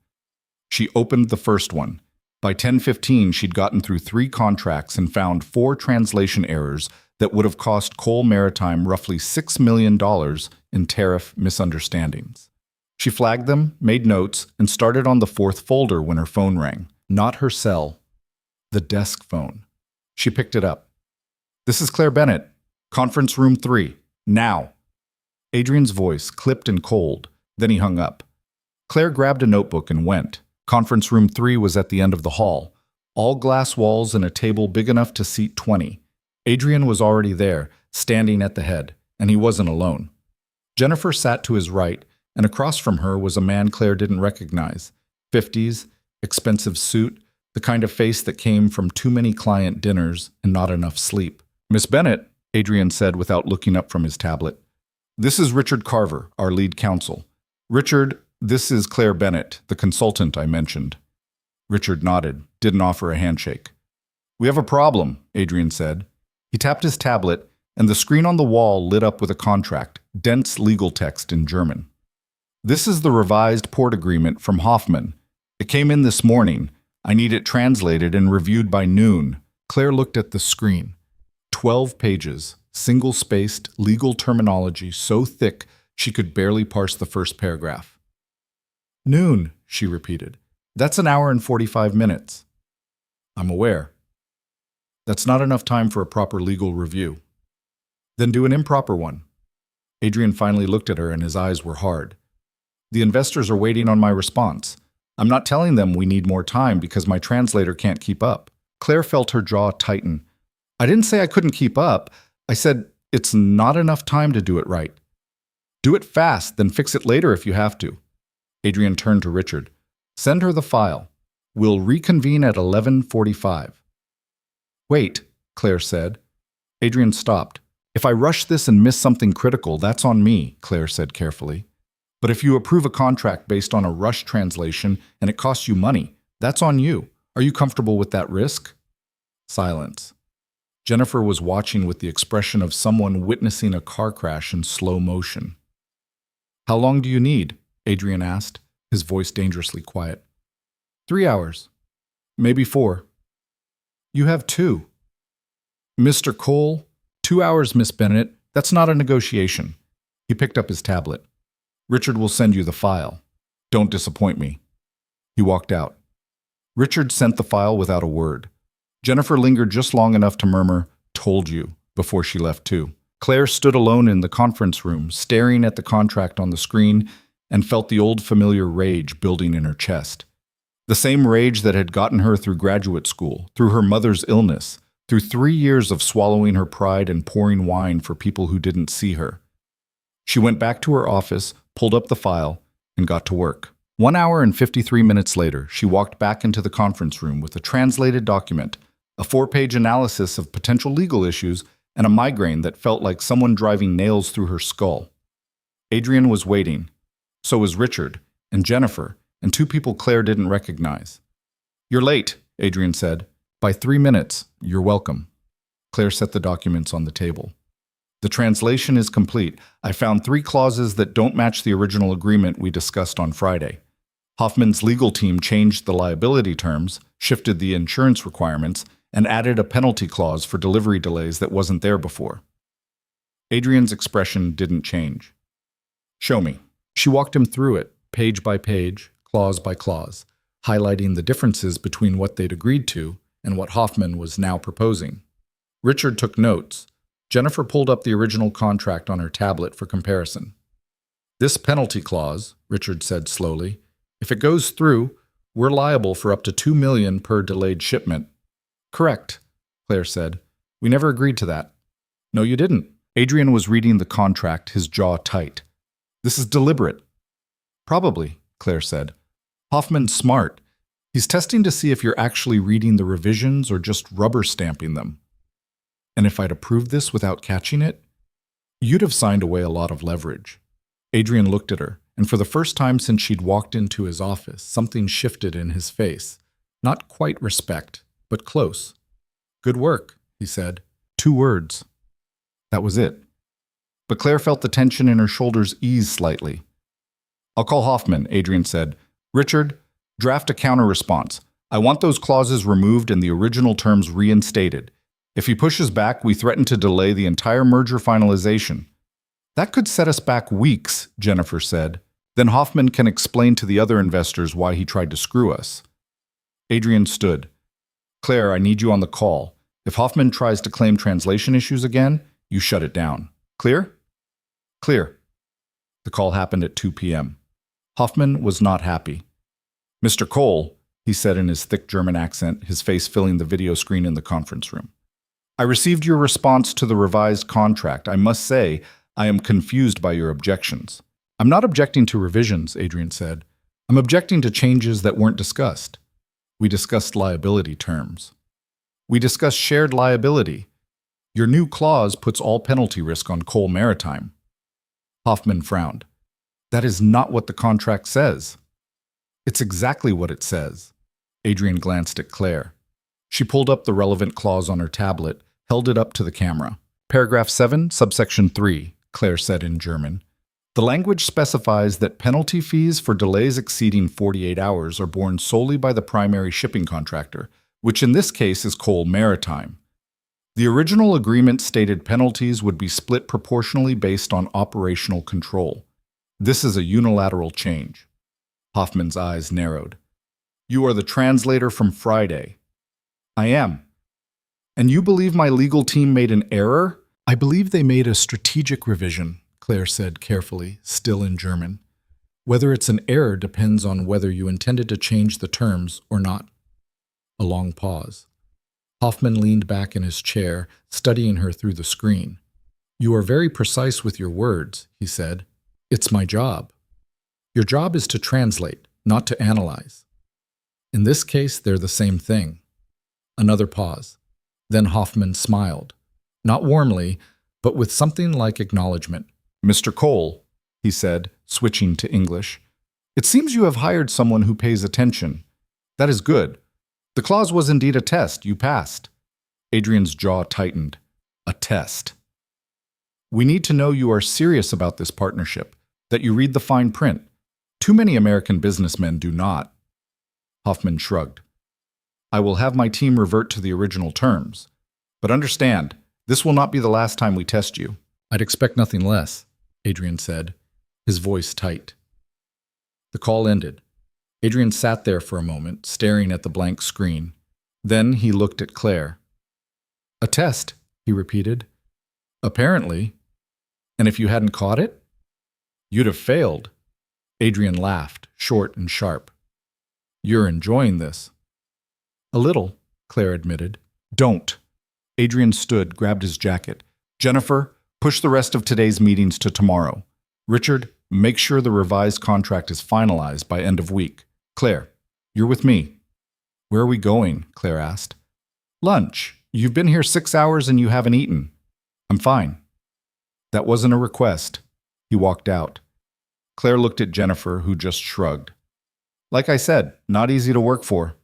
She opened the first one. By 10:15, she'd gotten through 3 contracts and found 4 translation errors that would have cost Cole Maritime roughly $6 million in tariff misunderstandings. She flagged them, made notes, and started on the 4th folder when her phone rang. Not her cell. The desk phone. She picked it up. This is Claire Bennett. Conference room 3. Now. Adrian's voice clipped and cold. Then he hung up. Claire grabbed a notebook and went. Conference room 3 was at the end of the hall. All glass walls and a table big enough to seat 20. Adrian was already there, standing at the head, and he wasn't alone. Jennifer sat to his right, and across from her was a man Claire didn't recognize. 50s, expensive suit, the kind of face that came from too many client dinners and not enough sleep. Miss Bennett, Adrian said without looking up from his tablet. This is Richard Carver, our lead counsel. Richard, this is Claire Bennett, the consultant I mentioned. Richard nodded, didn't offer a handshake. We have a problem, Adrian said. He tapped his tablet, and the screen on the wall lit up with a contract, dense legal text in German. This is the revised port agreement from Hoffman. It came in this morning. I need it translated and reviewed by noon. Claire looked at the screen. 12 pages, single-spaced legal terminology so thick she could barely parse the first paragraph. Noon, she repeated. That's an hour and 45 minutes. I'm aware. That's not enough time for a proper legal review. Then do an improper one. Adrian finally looked at her and his eyes were hard. The investors are waiting on my response. I'm not telling them we need more time because my translator can't keep up. Claire felt her jaw tighten. I didn't say I couldn't keep up. I said it's not enough time to do it right. Do it fast, then fix it later if you have to. Adrian turned to Richard. Send her the file. We'll reconvene at 11:45. Wait, Claire said. Adrian stopped. If I rush this and miss something critical, that's on me, Claire said carefully. But if you approve a contract based on a rush translation and it costs you money, that's on you. Are you comfortable with that risk? Silence. Jennifer was watching with the expression of someone witnessing a car crash in slow motion. How long do you need? Adrian asked, his voice dangerously quiet. 3 hours. Maybe 4. You have 2. Mr. Cole, 2 hours, Miss Bennett. That's not a negotiation. He picked up his tablet. Richard will send you the file. Don't disappoint me. He walked out. Richard sent the file without a word. Jennifer lingered just long enough to murmur, "Told you," before she left too. Claire stood alone in the conference room, staring at the contract on the screen, and felt the old familiar rage building in her chest. The same rage that had gotten her through graduate school, through her mother's illness, through 3 years of swallowing her pride and pouring wine for people who didn't see her. She went back to her office, pulled up the file, and got to work. 1 hour and 53 minutes later, she walked back into the conference room with a translated document, a 4-page analysis of potential legal issues, and a migraine that felt like someone driving nails through her skull. Adrian was waiting. So was Richard, and Jennifer, and 2 people Claire didn't recognize. "You're late," Adrian said. "By 3 minutes, you're welcome." Claire set the documents on the table. "The translation is complete. I found 3 clauses that don't match the original agreement we discussed on Friday. Hoffman's legal team changed the liability terms, shifted the insurance requirements, and added a penalty clause for delivery delays that wasn't there before." Adrian's expression didn't change. "Show me." She walked him through it, page by page, clause by clause, highlighting the differences between what they'd agreed to and what Hoffman was now proposing. Richard took notes. Jennifer pulled up the original contract on her tablet for comparison. "This penalty clause," Richard said slowly, "if it goes through, we're liable for up to $2 million per delayed shipment." "Correct," Claire said. "We never agreed to that." "No, you didn't." Adrian was reading the contract, his jaw tight. "This is deliberate." "Probably," Claire said. "Hoffman's smart. He's testing to see if you're actually reading the revisions or just rubber stamping them." "And if I'd approved this without catching it, you'd have signed away a lot of leverage." Adrian looked at her, and for the first time since she'd walked into his office, something shifted in his face. Not quite respect, but close. "Good work," he said. 2 words. That was it. But Claire felt the tension in her shoulders ease slightly. "I'll call Hoffman," Adrian said. "Richard, draft a counter-response. I want those clauses removed and the original terms reinstated. If he pushes back, we threaten to delay the entire merger finalization." "That could set us back weeks," Jennifer said. "Then Hoffman can explain to the other investors why he tried to screw us." Adrian stood. "Claire, I need you on the call. If Hoffman tries to claim translation issues again, you shut it down. Clear?" "Clear." The call happened at 2 p.m. Hoffman was not happy. "Mr. Cole," he said in his thick German accent, his face filling the video screen in the conference room. "I received your response to the revised contract. I must say, I am confused by your objections." "I'm not objecting to revisions," Adrian said. "I'm objecting to changes that weren't discussed. We discussed liability terms. We discussed shared liability. Your new clause puts all penalty risk on Cole Maritime." Hoffman frowned. "That is not what the contract says." "It's exactly what it says." Adrian glanced at Claire. She pulled up the relevant clause on her tablet, held it up to the camera. "Paragraph 7, subsection 3, Claire said in German. "The language specifies that penalty fees for delays exceeding 48 hours are borne solely by the primary shipping contractor, which in this case is Cole Maritime. The original agreement stated penalties would be split proportionally based on operational control. This is a unilateral change." Hoffman's eyes narrowed. "You are the translator from Friday." "I am." "And you believe my legal team made an error?" "I believe they made a strategic revision," Claire said carefully, still in German. "Whether it's an error depends on whether you intended to change the terms or not." A long pause. Hoffman leaned back in his chair, studying her through the screen. "You are very precise with your words," he said. "It's my job. Your job is to translate, not to analyze. In this case, they're the same thing." Another pause. Then Hoffman smiled. Not warmly, but with something like acknowledgement. "Mr. Cole," he said, switching to English, "it seems you have hired someone who pays attention. That is good. The clause was indeed a test. You passed." Adrian's jaw tightened. A test. "We need to know you are serious about this partnership, that you read the fine print. Too many American businessmen do not." Hoffman shrugged. "I will have my team revert to the original terms. But understand, this will not be the last time we test you." "I'd expect nothing less," Adrian said, his voice tight. The call ended. Adrian sat there for a moment, staring at the blank screen. Then he looked at Claire. "A test," he repeated. "Apparently. And if you hadn't caught it, you'd have failed." Adrian laughed, short and sharp. "You're enjoying this." "A little," Claire admitted. "Don't." Adrian stood, grabbed his jacket. "Jennifer, push the rest of today's meetings to tomorrow. Richard, make sure the revised contract is finalized by end of week. Claire, you're with me." "Where are we going?" Claire asked. "Lunch. You've been here 6 hours and you haven't eaten." "I'm fine." "That wasn't a request." He walked out. Claire looked at Jennifer, who just shrugged. "Like I said, not easy to work for."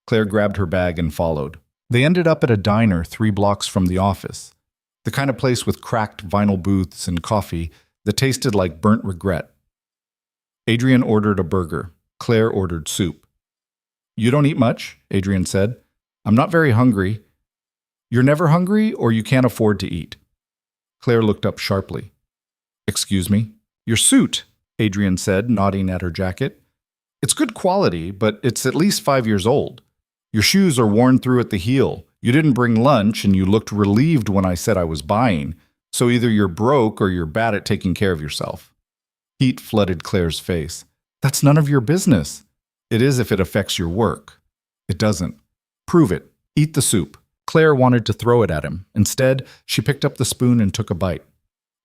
Claire grabbed her bag and followed. They ended up at a diner 3 blocks from the office, the kind of place with cracked vinyl booths and coffee that tasted like burnt regret. Adrian ordered a burger. Claire ordered soup. "You don't eat much," Adrian said. "I'm not very hungry." "You're never hungry, or you can't afford to eat." Claire looked up sharply. "Excuse me?" "Your suit," Adrian said, nodding at her jacket. "It's good quality, but it's at least 5 years old. Your shoes are worn through at the heel. You didn't bring lunch, and you looked relieved when I said I was buying, so either you're broke or you're bad at taking care of yourself." Heat flooded Claire's face. "That's none of your business." "It is if it affects your work." "It doesn't." "Prove it. Eat the soup." Claire wanted to throw it at him. Instead, she picked up the spoon and took a bite.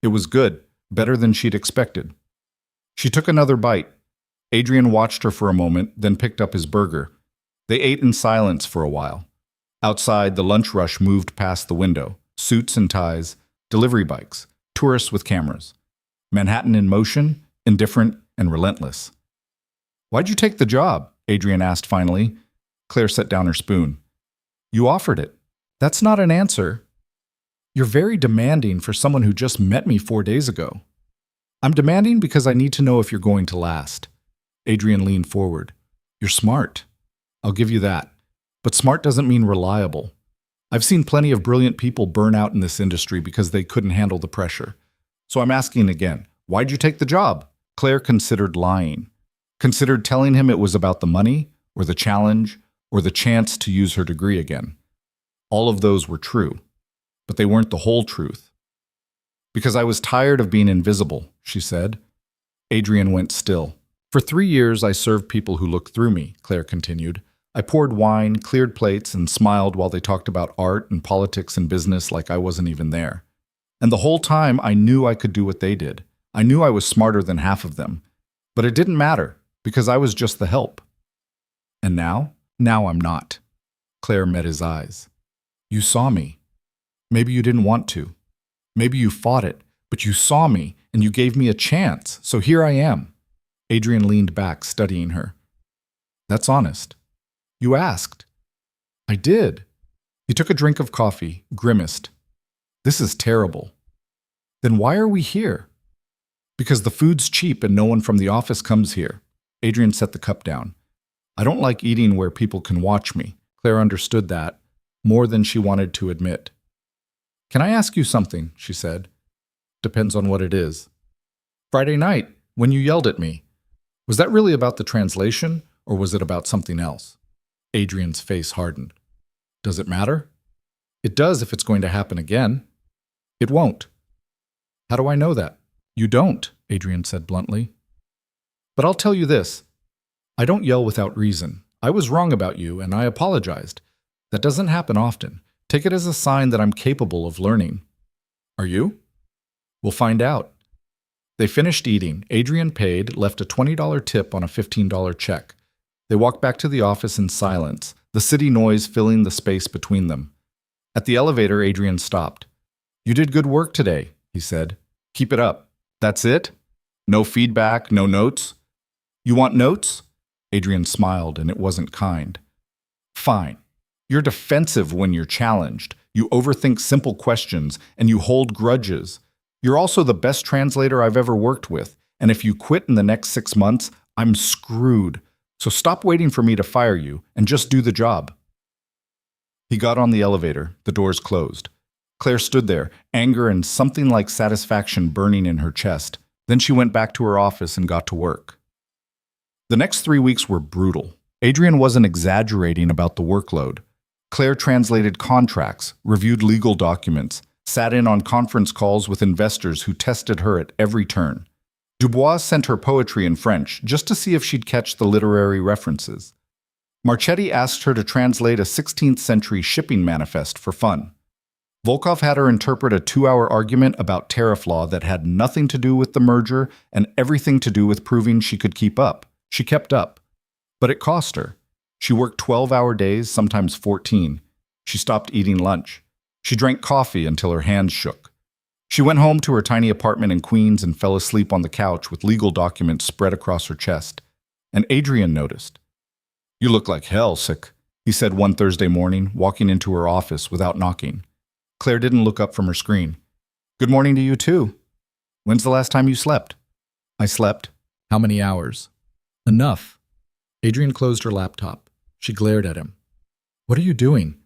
It was good, better than she'd expected. She took another bite. Adrian watched her for a moment, then picked up his burger. They ate in silence for a while. Outside, the lunch rush moved past the window. Suits and ties, delivery bikes, tourists with cameras. Manhattan in motion, indifferent and relentless. "Why'd you take the job?" Adrian asked finally. Claire set down her spoon. "You offered it." "That's not an answer." "You're very demanding for someone who just met me 4 days ago." "I'm demanding because I need to know if you're going to last." Adrian leaned forward. "You're smart. I'll give you that. But smart doesn't mean reliable. I've seen plenty of brilliant people burn out in this industry because they couldn't handle the pressure. So I'm asking again, why'd you take the job?" Claire considered lying. Considered telling him it was about the money, or the challenge, or the chance to use her degree again. All of those were true, but they weren't the whole truth. "Because I was tired of being invisible," she said. Adrian went still. "For 3 years I served people who looked through me," Claire continued. "I poured wine, cleared plates, and smiled while they talked about art and politics and business like I wasn't even there. And the whole time I knew I could do what they did. I knew I was smarter than half of them. But it didn't matter, because I was just the help. And now? Now I'm not." Claire met his eyes. "You saw me. Maybe you didn't want to. Maybe you fought it, but you saw me, and you gave me a chance, so here I am." Adrian leaned back, studying her. "That's honest. You asked." "I did." He took a drink of coffee, grimaced. "This is terrible." "Then why are we here?" "Because the food's cheap and no one from the office comes here." Adrian set the cup down. "I don't like eating where people can watch me." Claire understood that, more than she wanted to admit. "Can I ask you something?" she said. "Depends on what it is." "Friday night, when you yelled at me, was that really about the translation, or was it about something else?" Adrian's face hardened. "Does it matter?" "It does if it's going to happen again." "It won't." "How do I know that?" "You don't," Adrian said bluntly. "But I'll tell you this. I don't yell without reason. I was wrong about you, and I apologized. That doesn't happen often. Take it as a sign that I'm capable of learning." "Are you?" "We'll find out." They finished eating. Adrian paid, left a $20 tip on a $15 check. They walked back to the office in silence, the city noise filling the space between them. At the elevator, Adrian stopped. You did good work today, he said. Keep it up. That's it? No feedback, no notes? You want notes? Adrian smiled, and it wasn't kind. Fine. You're defensive when you're challenged. You overthink simple questions, and you hold grudges. You're also the best translator I've ever worked with, and if you quit in the next 6 months, I'm screwed. So stop waiting for me to fire you, and just do the job. He got on the elevator. The doors closed. Claire stood there, anger and something like satisfaction burning in her chest. Then she went back to her office and got to work. The next 3 weeks were brutal. Adrian wasn't exaggerating about the workload. Claire translated contracts, reviewed legal documents, sat in on conference calls with investors who tested her at every turn. Dubois sent her poetry in French just to see if she'd catch the literary references. Marchetti asked her to translate a 16th century shipping manifest for fun. Volkov had her interpret a 2-hour argument about tariff law that had nothing to do with the merger and everything to do with proving she could keep up. She kept up. But it cost her. She worked 12-hour days, sometimes 14. She stopped eating lunch. She drank coffee until her hands shook. She went home to her tiny apartment in Queens and fell asleep on the couch with legal documents spread across her chest. And Adrian noticed. You look like hell, sick, he said one Thursday morning, walking into her office without knocking. Claire didn't look up from her screen. Good morning to you, too. When's the last time you slept? I slept. How many hours? Enough. Adrian closed her laptop. She glared at him. What are you doing?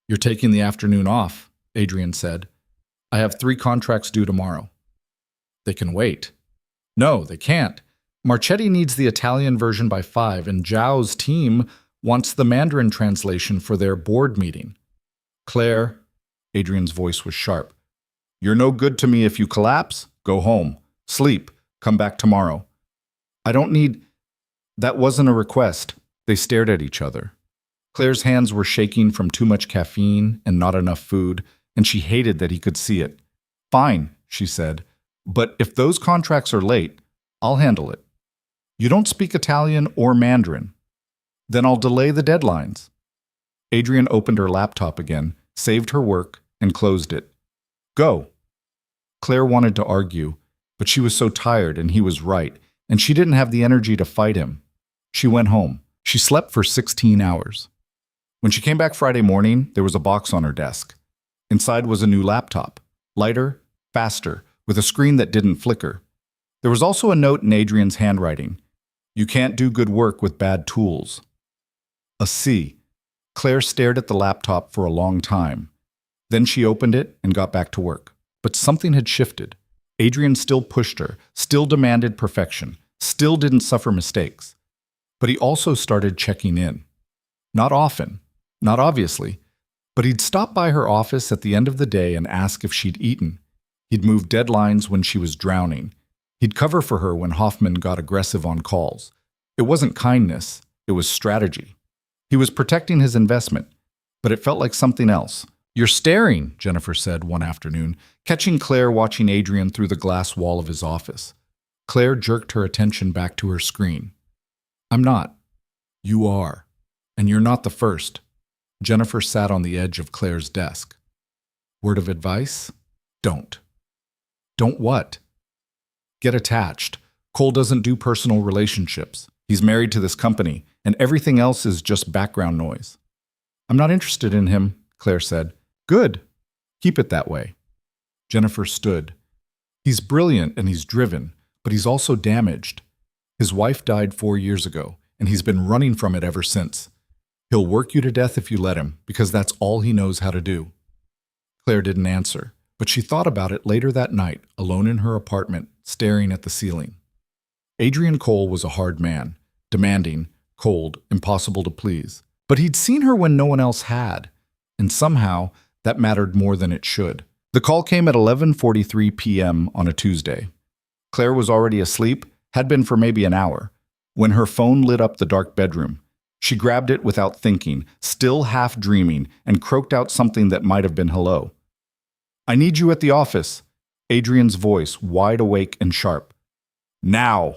You're taking the afternoon off, Adrian said. I have 3 contracts due tomorrow. They can wait. No, they can't. Marchetti needs the Italian version by 5, and Zhao's team wants the Mandarin translation for their board meeting. Claire, Adrian's voice was sharp. You're no good to me if you collapse. Go home. Sleep. Come back tomorrow. I don't need... That wasn't a request. They stared at each other. Claire's hands were shaking from too much caffeine and not enough food, and she hated that he could see it. Fine, she said, but if those contracts are late, I'll handle it. You don't speak Italian or Mandarin. Then I'll delay the deadlines. Adrian opened her laptop again, saved her work, and closed it. Go. Claire wanted to argue, but she was so tired and he was right, and she didn't have the energy to fight him. She went home. She slept for 16 hours. When she came back Friday morning, there was a box on her desk. Inside was a new laptop, lighter, faster, with a screen that didn't flicker. There was also a note in Adrian's handwriting. You can't do good work with bad tools. A C. Claire stared at the laptop for a long time. Then she opened it and got back to work. But something had shifted. Adrian still pushed her, still demanded perfection, still didn't suffer mistakes. But he also started checking in. Not often, not obviously, but he'd stop by her office at the end of the day and ask if she'd eaten. He'd move deadlines when she was drowning. He'd cover for her when Hoffman got aggressive on calls. It wasn't kindness, it was strategy. He was protecting his investment, but it felt like something else. You're staring, Jennifer said one afternoon, catching Claire watching Adrian through the glass wall of his office. Claire jerked her attention back to her screen. I'm not. You are. And you're not the first. Jennifer sat on the edge of Claire's desk. Word of advice? Don't. Don't what? Get attached. Cole doesn't do personal relationships. He's married to this company, and everything else is just background noise. I'm not interested in him, Claire said. Good. Keep it that way. Jennifer stood. He's brilliant and he's driven, but he's also damaged. His wife died 4 years ago, and he's been running from it ever since. He'll work you to death if you let him, because that's all he knows how to do. Claire didn't answer, but she thought about it later that night, alone in her apartment, staring at the ceiling. Adrian Cole was a hard man, demanding, cold, impossible to please. But he'd seen her when no one else had, and somehow that mattered more than it should. The call came at 11:43 p.m. on a Tuesday. Claire was already asleep, had been for maybe an hour, when her phone lit up the dark bedroom. She grabbed it without thinking, still half dreaming, and croaked out something that might have been hello. I need you at the office. Adrian's voice, wide awake and sharp. Now!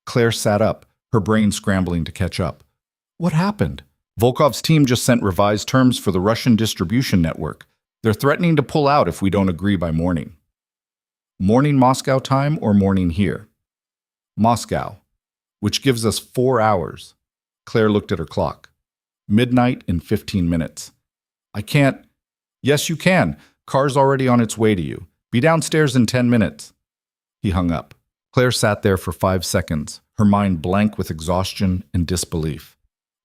Claire sat up, her brain scrambling to catch up. What happened? Volkov's team just sent revised terms for the Russian distribution network. They're threatening to pull out if we don't agree by morning. Morning Moscow time or morning here? Moscow, which gives us 4 hours. Claire looked at her clock. Midnight in 15 minutes. I can't. Yes, you can. Car's already on its way to you. Be downstairs in 10 minutes. He hung up. Claire sat there for 5 seconds, her mind blank with exhaustion and disbelief.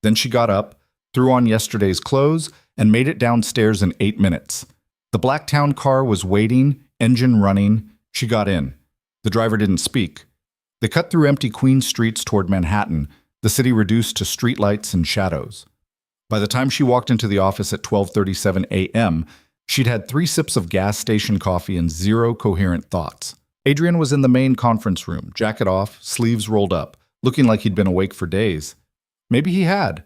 Then she got up, threw on yesterday's clothes, and made it downstairs in 8 minutes. The Blacktown car was waiting, engine running. She got in. The driver didn't speak. They cut through empty Queen streets toward Manhattan, the city reduced to streetlights and shadows. By the time she walked into the office at 12:37 a.m., she'd had 3 sips of gas station coffee and 0 coherent thoughts. Adrian was in the main conference room, jacket off, sleeves rolled up, looking like he'd been awake for days. Maybe he had.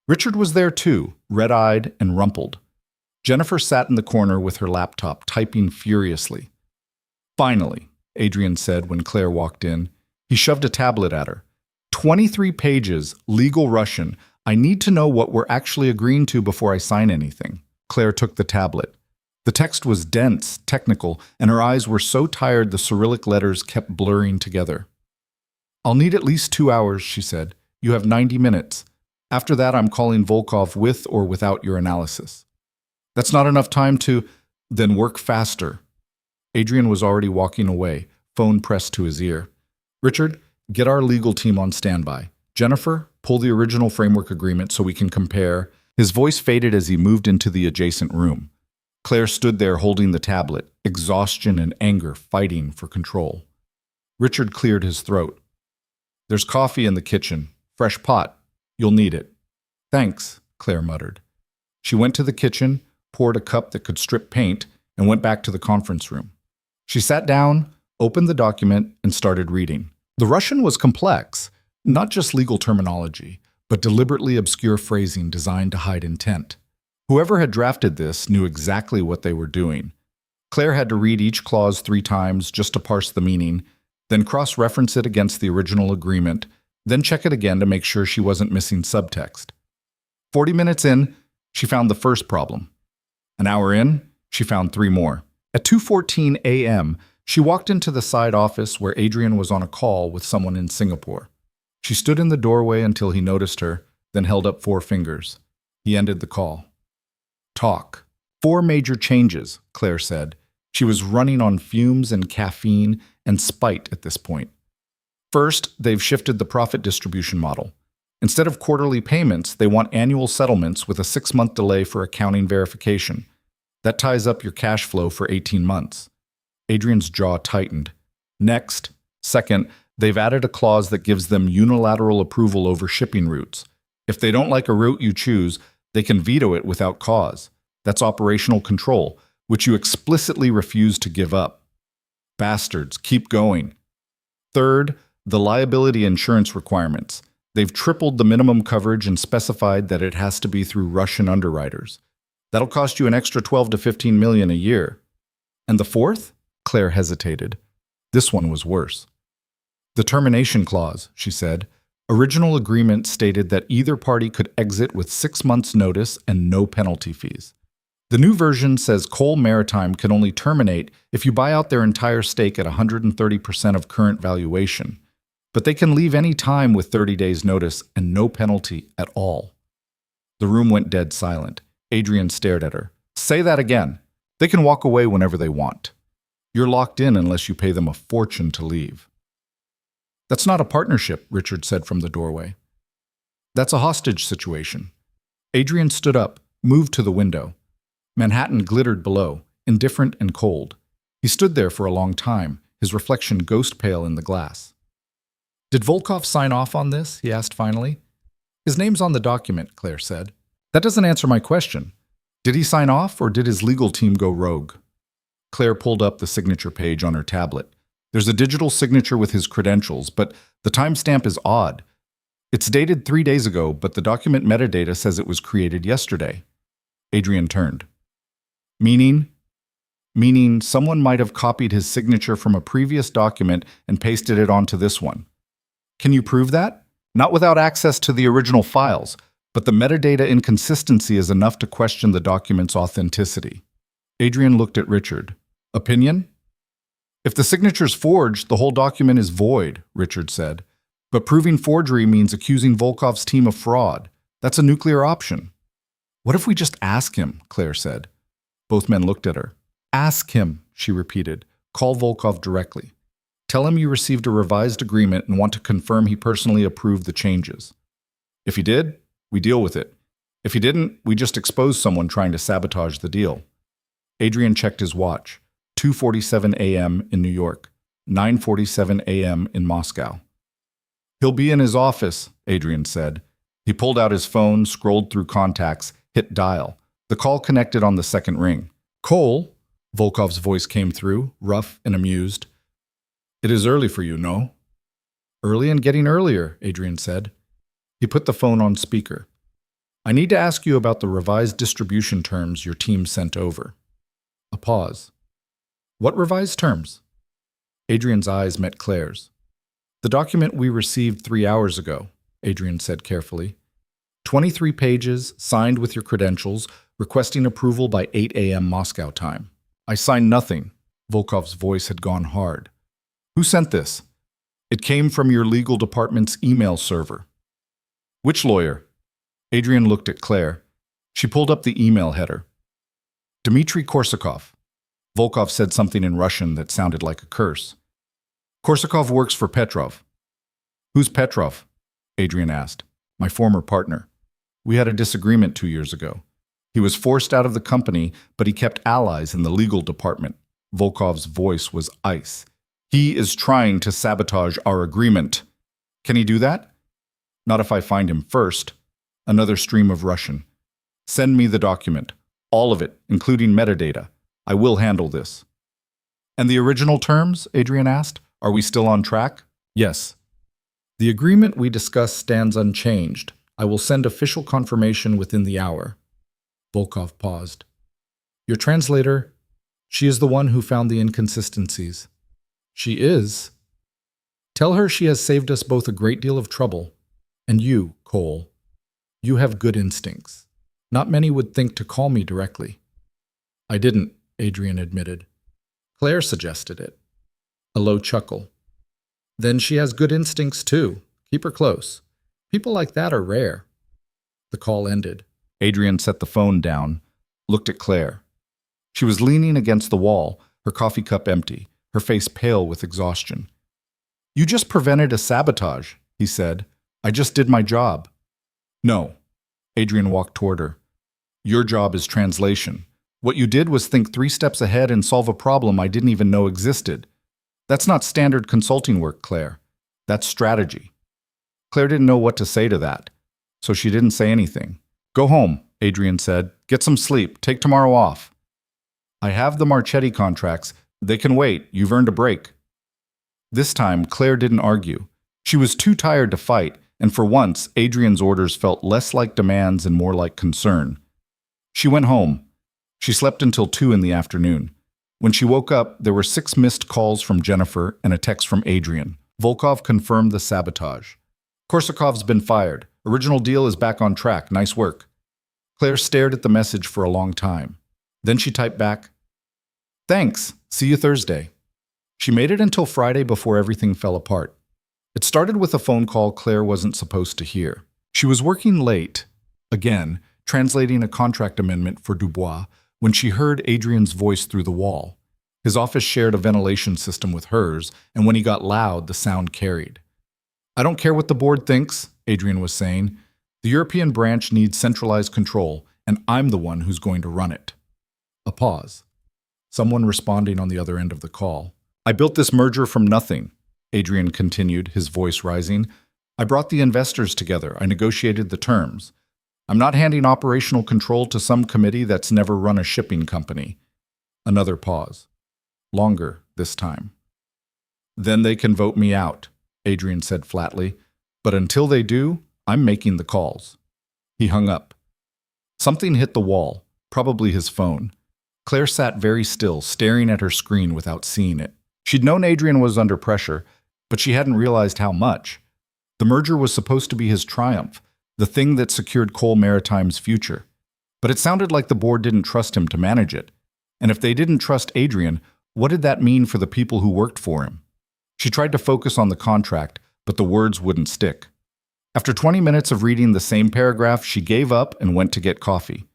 Richard was there too, red-eyed and rumpled. Jennifer sat in the corner with her laptop, typing furiously. Finally, Adrian said when Claire walked in. He shoved a tablet at her. 23 pages, legal Russian. I need to know what we're actually agreeing to before I sign anything. Claire took the tablet. The text was dense, technical, and her eyes were so tired the Cyrillic letters kept blurring together. I'll need at least 2 hours, she said. You have 90 minutes. After that, I'm calling Volkov with or without your analysis. That's not enough time to... Then work faster. Adrian was already walking away, phone pressed to his ear. Richard, get our legal team on standby. Jennifer, pull the original framework agreement so we can compare. His voice faded as he moved into the adjacent room. Claire stood there holding the tablet, exhaustion and anger fighting for control. Richard cleared his throat. There's coffee in the kitchen. Fresh pot. You'll need it. Thanks, Claire muttered. She went to the kitchen, poured a cup that could strip paint, and went back to the conference room. She sat down, opened the document, and started reading. The Russian was complex, not just legal terminology, but deliberately obscure phrasing designed to hide intent. Whoever had drafted this knew exactly what they were doing. Claire had to read each clause 3 times just to parse the meaning, then cross-reference it against the original agreement, then check it again to make sure she wasn't missing subtext. 40 minutes in, she found the first problem. An hour in, she found 3 more. At 2:14 a.m., she walked into the side office where Adrian was on a call with someone in Singapore. She stood in the doorway until he noticed her, then held up 4 fingers. He ended the call. Talk. 4 major changes, Claire said. She was running on fumes and caffeine and spite at this point. First, they've shifted the profit distribution model. Instead of quarterly payments, they want annual settlements with a 6-month delay for accounting verification. That ties up your cash flow for 18 months. Adrian's jaw tightened. Next, second, they've added a clause that gives them unilateral approval over shipping routes. If they don't like a route you choose, they can veto it without cause. That's operational control, which you explicitly refuse to give up. Bastards, keep going. Third, the liability insurance requirements. They've tripled the minimum coverage and specified that it has to be through Russian underwriters. That'll cost you an extra 12 to 15 million a year. And the fourth? Claire hesitated. This one was worse. The termination clause, she said. Original agreement stated that either party could exit with 6 months' notice and no penalty fees. The new version says Cole Maritime can only terminate if you buy out their entire stake at 130% of current valuation. But they can leave any time with 30 days' notice and no penalty at all. The room went dead silent. Adrian stared at her. Say that again. They can walk away whenever they want. You're locked in unless you pay them a fortune to leave. That's not a partnership, Richard said from the doorway. That's a hostage situation. Adrian stood up, moved to the window. Manhattan glittered below, indifferent and cold. He stood there for a long time, his reflection ghost pale in the glass. Did Volkov sign off on this? He asked finally. His name's on the document, Claire said. That doesn't answer my question. Did he sign off or did his legal team go rogue? Claire pulled up the signature page on her tablet. There's a digital signature with his credentials, but the timestamp is odd. It's dated 3 days ago, but the document metadata says it was created yesterday. Adrian turned. Meaning someone might have copied his signature from a previous document and pasted it onto this one. Can you prove that? Not without access to the original files, but the metadata inconsistency is enough to question the document's authenticity. Adrian looked at Richard. Opinion? If the signature's forged, the whole document is void, Richard said. But proving forgery means accusing Volkov's team of fraud. That's a nuclear option. What if we just ask him? Claire said. Both men looked at her. Ask him, she repeated. Call Volkov directly. Tell him you received a revised agreement and want to confirm he personally approved the changes. If he did, we deal with it. If he didn't, we just expose someone trying to sabotage the deal. Adrian checked his watch. 2:47 a.m. in New York, 9:47 a.m. in Moscow. He'll be in his office, Adrian said. He pulled out his phone, scrolled through contacts, hit dial. The call connected on the second ring. Cole, Volkov's voice came through, rough and amused. It is early for you, no? Early and getting earlier, Adrian said. He put the phone on speaker. I need to ask you about the revised distribution terms your team sent over. A pause. What revised terms? Adrian's eyes met Claire's. The document we received 3 hours ago, Adrian said carefully. 23 pages, signed with your credentials, requesting approval by 8 a.m. Moscow time. I signed nothing. Volkov's voice had gone hard. Who sent this? It came from your legal department's email server. Which lawyer? Adrian looked at Claire. She pulled up the email header. Dmitry Korsakov. Volkov said something in Russian that sounded like a curse. Korsakov works for Petrov. Who's Petrov? Adrian asked. My former partner. We had a disagreement 2 years ago. He was forced out of the company, but he kept allies in the legal department. Volkov's voice was ice. He is trying to sabotage our agreement. Can he do that? Not if I find him first. Another stream of Russian. Send me the document. All of it, including metadata. I will handle this. And the original terms? Adrian asked. Are we still on track? Yes. The agreement we discussed stands unchanged. I will send official confirmation within the hour. Volkov paused. Your translator, she is the one who found the inconsistencies. She is. Tell her she has saved us both a great deal of trouble. And you, Cole, you have good instincts. Not many would think to call me directly. I didn't, Adrian admitted. Claire suggested it. A low chuckle. Then she has good instincts too. Keep her close. People like that are rare. The call ended. Adrian set the phone down, looked at Claire. She was leaning against the wall, her coffee cup empty, her face pale with exhaustion. You just prevented a sabotage, he said. I just did my job. No. Adrian walked toward her. Your job is translation. What you did was think 3 steps ahead and solve a problem I didn't even know existed. That's not standard consulting work, Claire. That's strategy. Claire didn't know what to say to that, so she didn't say anything. Go home, Adrian said. Get some sleep. Take tomorrow off. I have the Marchetti contracts. They can wait. You've earned a break. This time, Claire didn't argue. She was too tired to fight, and for once, Adrian's orders felt less like demands and more like concern. She went home. She slept until 2 in the afternoon. When she woke up, there were 6 missed calls from Jennifer and a text from Adrian. Volkov confirmed the sabotage. Korsakov's been fired. Original deal is back on track. Nice work. Claire stared at the message for a long time. Then she typed back, Thanks. See you Thursday. She made it until Friday before everything fell apart. It started with a phone call Claire wasn't supposed to hear. She was working late, again, translating a contract amendment for Dubois, when she heard Adrian's voice through the wall. His office shared a ventilation system with hers, and when he got loud, the sound carried. I don't care what the board thinks, Adrian was saying. The European branch needs centralized control, and I'm the one who's going to run it. A pause. Someone responding on the other end of the call. I built this merger from nothing, Adrian continued, his voice rising. I brought the investors together. I negotiated the terms. I'm not handing operational control to some committee that's never run a shipping company. Another pause. Longer this time. Then they can vote me out, Adrian said flatly. But until they do, I'm making the calls. He hung up. Something hit the wall, probably his phone. Claire sat very still, staring at her screen without seeing it. She'd known Adrian was under pressure, but she hadn't realized how much. The merger was supposed to be his triumph, the thing that secured Cole Maritime's future. But it sounded like the board didn't trust him to manage it. And if they didn't trust Adrian, what did that mean for the people who worked for him? She tried to focus on the contract, but the words wouldn't stick. After 20 minutes of reading the same paragraph, she gave up and went to get coffee.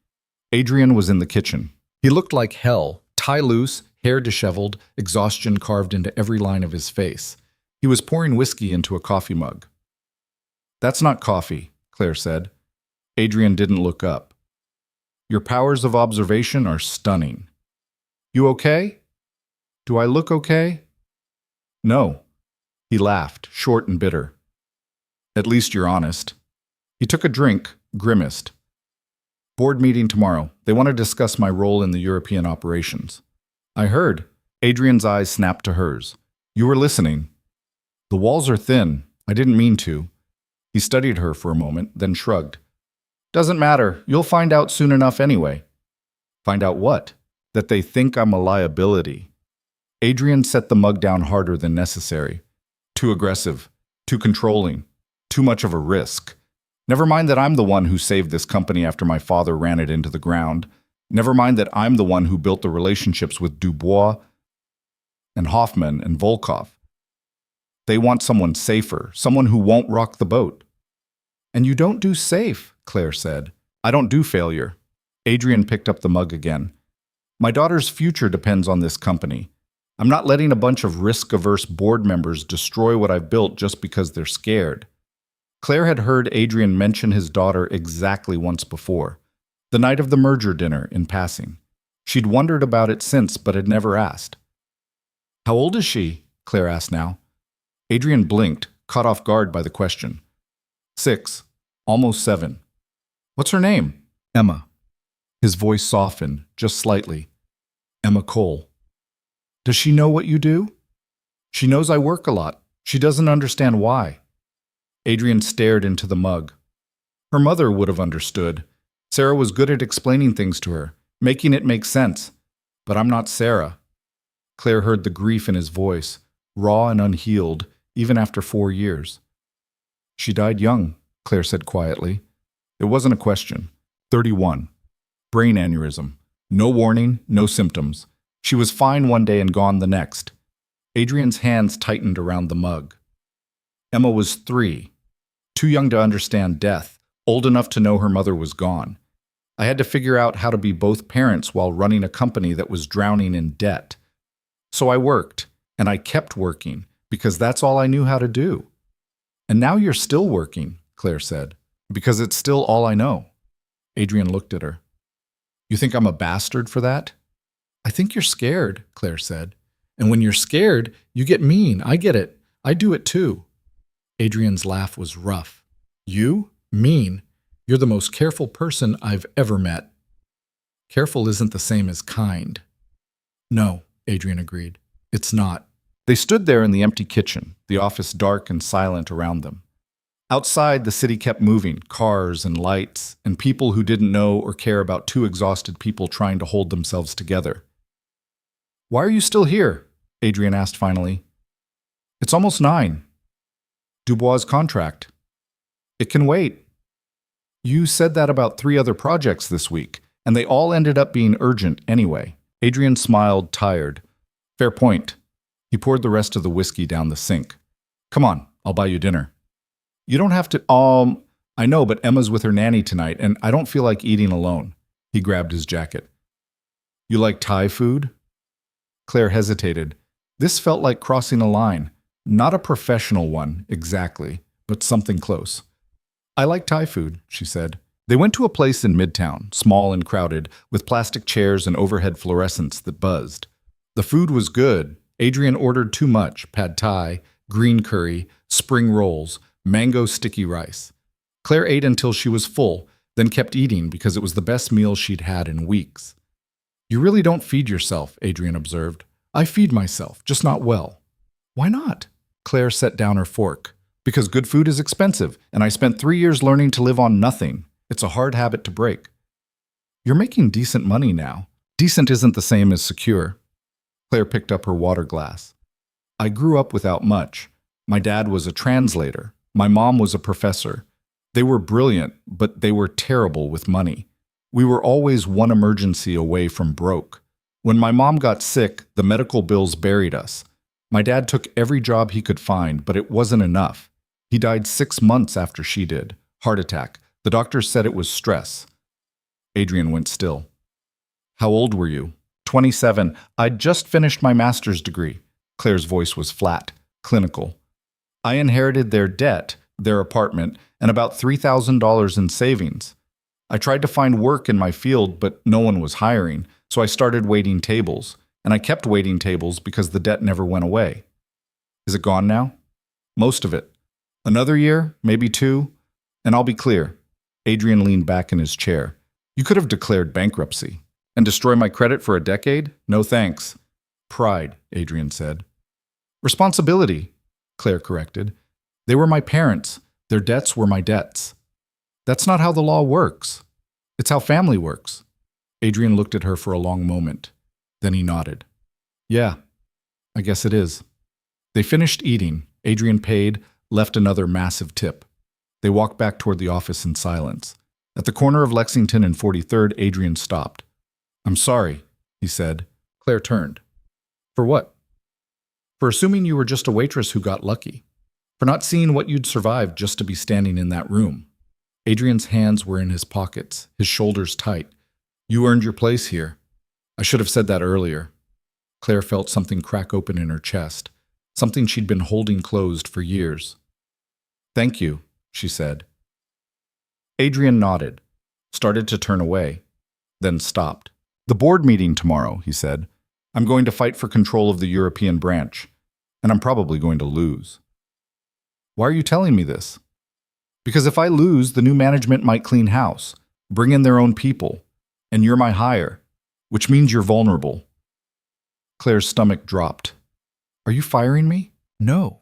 Adrian was in the kitchen. He looked like hell, tie loose, hair disheveled, exhaustion carved into every line of his face. He was pouring whiskey into a coffee mug. "That's not coffee," Claire said. Adrian didn't look up. "Your powers of observation are stunning. You okay? Do I look okay?" "No." He laughed, short and bitter. "At least you're honest." He took a drink, grimaced. "Board meeting tomorrow. They want to discuss my role in the European operations." "I heard." Adrian's eyes snapped to hers. "You were listening." "The walls are thin. I didn't mean to." He studied her for a moment, then shrugged. "Doesn't matter. You'll find out soon enough anyway." "Find out what?" "That they think I'm a liability." Adrian set the mug down harder than necessary. "Too aggressive. Too controlling. Too much of a risk. Never mind that I'm the one who saved this company after my father ran it into the ground. Never mind that I'm the one who built the relationships with Dubois and Hoffman and Volkov. They want someone safer, someone who won't rock the boat." "And you don't do safe," Claire said. "I don't do failure." Adrian picked up the mug again. "My daughter's future depends on this company. I'm not letting a bunch of risk-averse board members destroy what I've built just because they're scared." Claire had heard Adrian mention his daughter exactly once before, the night of the merger dinner in passing. She'd wondered about it since, but had never asked. "How old is she?" Claire asked now. Adrian blinked, caught off guard by the question. 6, almost 7. "What's her name?" "Emma." His voice softened, just slightly. "Emma Cole." "Does she know what you do?" "She knows I work a lot. She doesn't understand why." Adrian stared into the mug. Her mother would have understood. Sarah was good at explaining things to her, making it make sense. But I'm not Sarah. Claire heard the grief in his voice, raw and unhealed, even after 4 years. "She died young," Claire said quietly. It wasn't a question. 31. Brain aneurysm. No warning, no symptoms. She was fine one day and gone the next. Adrian's hands tightened around the mug. Emma was 3. Too young to understand death, old enough to know her mother was gone. I had to figure out how to be both parents while running a company that was drowning in debt. So I worked, and I kept working, because that's all I knew how to do. "And now you're still working," Claire said, "because it's still all I know." Adrian looked at her. "You think I'm a bastard for that?" "I think you're scared," Claire said. "And when you're scared, you get mean. I get it. I do it too." Adrian's laugh was rough. "You? Mean? You're the most careful person I've ever met." "Careful isn't the same as kind." "No," Adrian agreed. "It's not." They stood there in the empty kitchen, the office dark and silent around them. Outside, the city kept moving, cars and lights, and people who didn't know or care about 2 exhausted people trying to hold themselves together. "Why are you still here?" Adrian asked finally. "It's almost 9. Dubois' contract. It can wait." "You said that about 3 other projects this week, and they all ended up being urgent anyway." Adrian smiled, tired. "Fair point." He poured the rest of the whiskey down the sink. "Come on, I'll buy you dinner." "You don't have to, I know, but Emma's with her nanny tonight, and I don't feel like eating alone." He grabbed his jacket. "You like Thai food?" Claire hesitated. This felt like crossing a line. Not a professional one, exactly, but something close. "I like Thai food," she said. They went to a place in Midtown, small and crowded, with plastic chairs and overhead fluorescents that buzzed. The food was good. Adrian ordered too much: pad thai, green curry, spring rolls, mango sticky rice. Claire ate until she was full, then kept eating because it was the best meal she'd had in weeks. "You really don't feed yourself," Adrian observed. "I feed myself, just not well." "Why not?" Claire set down her fork. "Because good food is expensive, and I spent 3 years learning to live on nothing. It's a hard habit to break." "You're making decent money now." "Decent isn't the same as secure." Claire picked up her water glass. "I grew up without much. My dad was a translator. My mom was a professor. They were brilliant, but they were terrible with money. We were always one emergency away from broke. When my mom got sick, the medical bills buried us. My dad took every job he could find, but it wasn't enough. He died 6 months after she did. Heart attack. The doctors said it was stress. Adrian went still. How old were you? 27. I'd just finished my master's degree. Claire's voice was flat, clinical. I inherited their debt, their apartment, and about $3,000 in savings. I tried to find work in my field, but no one was hiring, so I started waiting tables. And I kept waiting tables because the debt never went away. Is it gone now? Most of it. Another year, maybe 2, and I'll be clear. Adrian leaned back in his chair. You could have declared bankruptcy. And destroy my credit for a decade? No thanks. Pride, Adrian said. Responsibility, Claire corrected. They were my parents. Their debts were my debts. That's not how the law works. It's how family works. Adrian looked at her for a long moment. Then he nodded. Yeah, I guess it is. They finished eating. Adrian paid, left another massive tip. They walked back toward the office in silence. At the corner of Lexington and 43rd, Adrian stopped. I'm sorry, he said. Claire turned. For what? For assuming you were just a waitress who got lucky. For not seeing what you'd survived just to be standing in that room. Adrian's hands were in his pockets, his shoulders tight. You earned your place here. I should have said that earlier. Claire felt something crack open in her chest, something she'd been holding closed for years. Thank you, she said. Adrian nodded, started to turn away, then stopped. The board meeting tomorrow, he said. I'm going to fight for control of the European branch, and I'm probably going to lose. Why are you telling me this? Because if I lose, the new management might clean house, bring in their own people, and you're my hire, which means you're vulnerable. Claire's stomach dropped. Are you firing me? No.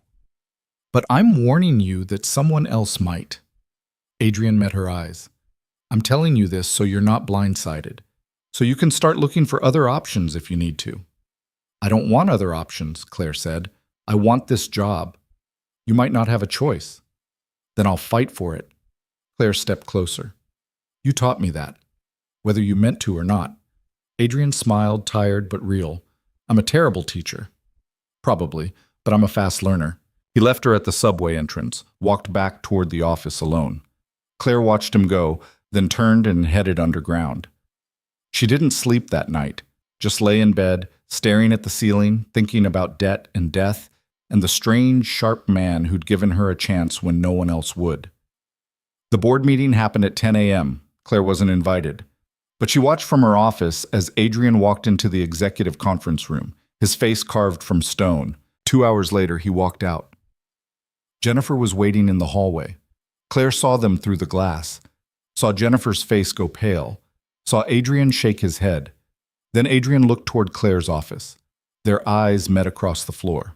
But I'm warning you that someone else might. Adrian met her eyes. I'm telling you this so you're not blindsided, so you can start looking for other options if you need to. I don't want other options, Claire said. I want this job. You might not have a choice. Then I'll fight for it. Claire stepped closer. You taught me that, whether you meant to or not. Adrian smiled, tired but real. I'm a terrible teacher. Probably, but I'm a fast learner. He left her at the subway entrance, walked back toward the office alone. Claire watched him go, then turned and headed underground. She didn't sleep that night, just lay in bed, staring at the ceiling, thinking about debt and death, and the strange, sharp man who'd given her a chance when no one else would. The board meeting happened at 10 a.m. Claire wasn't invited. But she watched from her office as Adrian walked into the executive conference room, his face carved from stone. 2 hours later, he walked out. Jennifer was waiting in the hallway. Claire saw them through the glass, saw Jennifer's face go pale, saw Adrian shake his head. Then Adrian looked toward Claire's office. Their eyes met across the floor.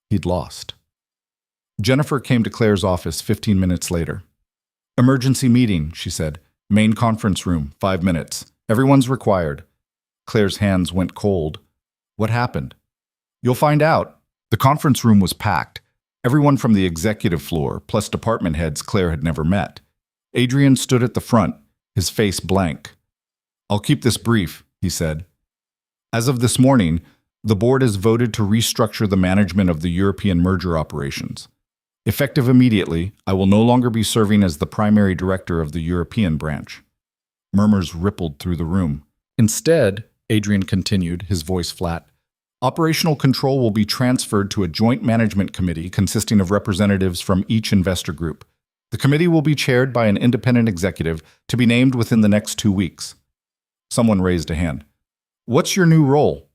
He'd lost. Jennifer came to Claire's office 15 minutes later. Emergency meeting, she said. Main conference room, 5 minutes. Everyone's required. Claire's hands went cold. What happened? You'll find out. The conference room was packed. Everyone from the executive floor, plus department heads Claire had never met. Adrian stood at the front, his face blank. I'll keep this brief, he said. As of this morning, the board has voted to restructure the management of the European merger operations. Effective immediately, I will no longer be serving as the primary director of the European branch. Murmurs rippled through the room. Instead, Adrian continued, his voice flat, operational control will be transferred to a joint management committee consisting of representatives from each investor group. The committee will be chaired by an independent executive to be named within the next 2 weeks. Someone raised a hand. What's your new role?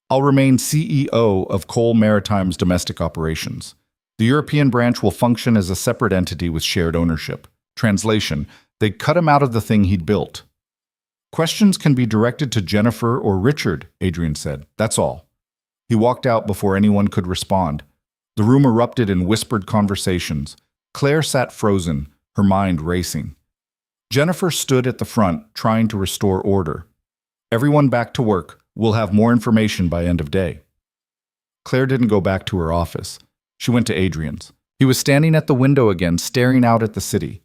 I'll remain CEO of Coal Maritime's domestic operations. The European branch will function as a separate entity with shared ownership. Translation, they cut him out of the thing he'd built. Questions can be directed to Jennifer or Richard, Adrian said. That's all. He walked out before anyone could respond. The room erupted in whispered conversations. Claire sat frozen, her mind racing. Jennifer stood at the front, trying to restore order. Everyone back to work. We'll have more information by end of day. Claire didn't go back to her office. She went to Adrian's. He was standing at the window again, staring out at the city.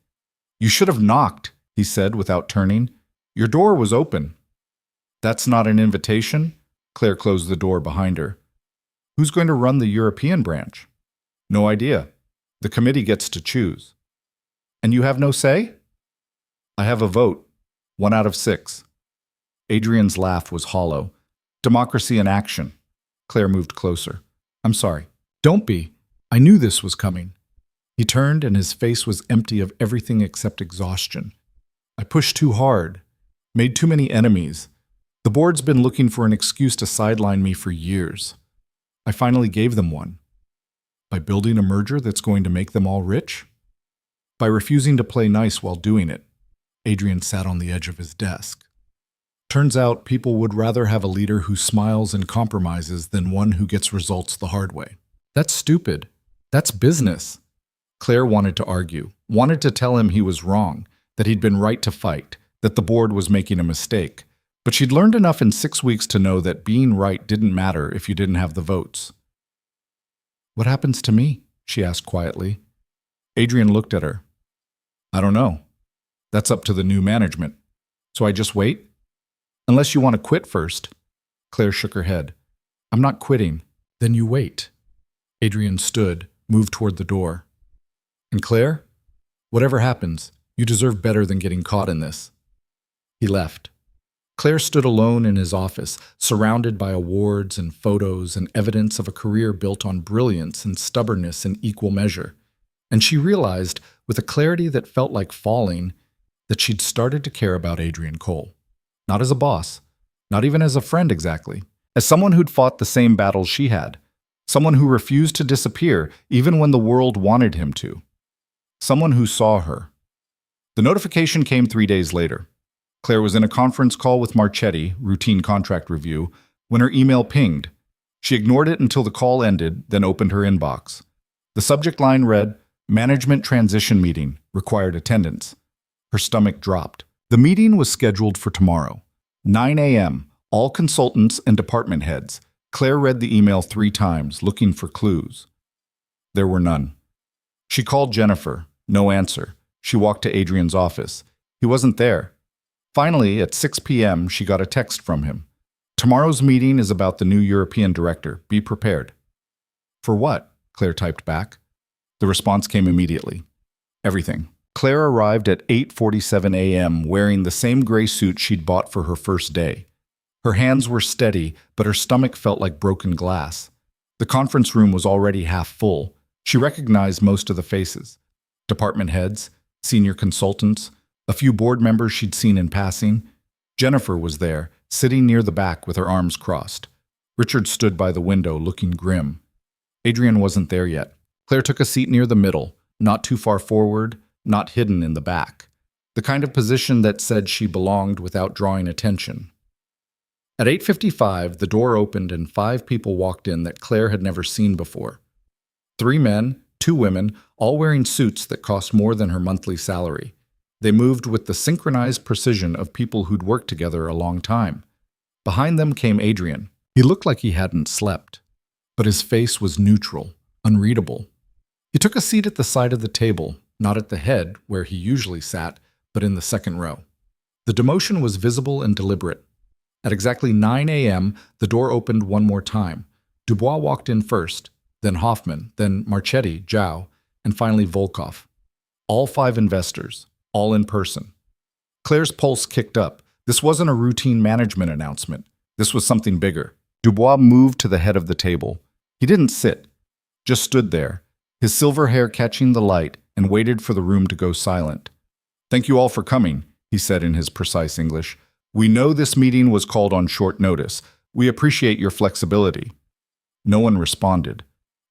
You should have knocked, he said without turning. Your door was open. That's not an invitation? Claire closed the door behind her. Who's going to run the European branch? No idea. The committee gets to choose. And you have no say? I have a vote. 1 out of 6. Adrian's laugh was hollow. Democracy in action. Claire moved closer. I'm sorry. Don't be. I knew this was coming. He turned and his face was empty of everything except exhaustion. I pushed too hard. Made too many enemies. The board's been looking for an excuse to sideline me for years. I finally gave them one. By building a merger that's going to make them all rich? By refusing to play nice while doing it. Adrian sat on the edge of his desk. Turns out people would rather have a leader who smiles and compromises than one who gets results the hard way. That's stupid. That's business. Claire wanted to argue, wanted to tell him he was wrong, that he'd been right to fight, that the board was making a mistake. But she'd learned enough in 6 weeks to know that being right didn't matter if you didn't have the votes. What happens to me? She asked quietly. Adrian looked at her. I don't know. That's up to the new management. So I just wait? Unless you want to quit first. Claire shook her head. I'm not quitting. Then you wait. Adrian stood, moved toward the door. And Claire, whatever happens, you deserve better than getting caught in this. He left. Claire stood alone in his office, surrounded by awards and photos and evidence of a career built on brilliance and stubbornness in equal measure. And she realized, with a clarity that felt like falling, that she'd started to care about Adrian Cole. Not as a boss, not even as a friend exactly, as someone who'd fought the same battles she had, someone who refused to disappear even when the world wanted him to, someone who saw her. The notification came 3 days later. Claire was in a conference call with Marchetti, routine contract review, when her email pinged. She ignored it until the call ended, then opened her inbox. The subject line read, Management Transition Meeting, required attendance. Her stomach dropped. The meeting was scheduled for tomorrow, 9 a.m., all consultants and department heads. Claire read the email 3 times, looking for clues. There were none. She called Jennifer. No answer. She walked to Adrian's office. He wasn't there. Finally, at 6 p.m., she got a text from him. Tomorrow's meeting is about the new European director. Be prepared. For what? Claire typed back. The response came immediately. Everything. Claire arrived at 8:47 a.m. wearing the same gray suit she'd bought for her first day. Her hands were steady, but her stomach felt like broken glass. The conference room was already half full. She recognized most of the faces. Department heads, senior consultants, a few board members she'd seen in passing. Jennifer was there, sitting near the back with her arms crossed. Richard stood by the window, looking grim. Adrian wasn't there yet. Claire took a seat near the middle, not too far forward, not hidden in the back. The kind of position that said she belonged without drawing attention. At 8:55, the door opened and 5 people walked in that Claire had never seen before. 3 men, 2 women, all wearing suits that cost more than her monthly salary. They moved with the synchronized precision of people who'd worked together a long time. Behind them came Adrian. He looked like he hadn't slept, but his face was neutral, unreadable. He took a seat at the side of the table, not at the head, where he usually sat, but in the second row. The demotion was visible and deliberate. At exactly 9 a.m., the door opened one more time. Dubois walked in first, then Hoffman, then Marchetti, Zhao, and finally Volkov. All 5 investors, all in person. Claire's pulse kicked up. This wasn't a routine management announcement. This was something bigger. Dubois moved to the head of the table. He didn't sit, just stood there, his silver hair catching the light, and waited for the room to go silent. Thank you all for coming, he said in his precise English. We know this meeting was called on short notice. We appreciate your flexibility. No one responded.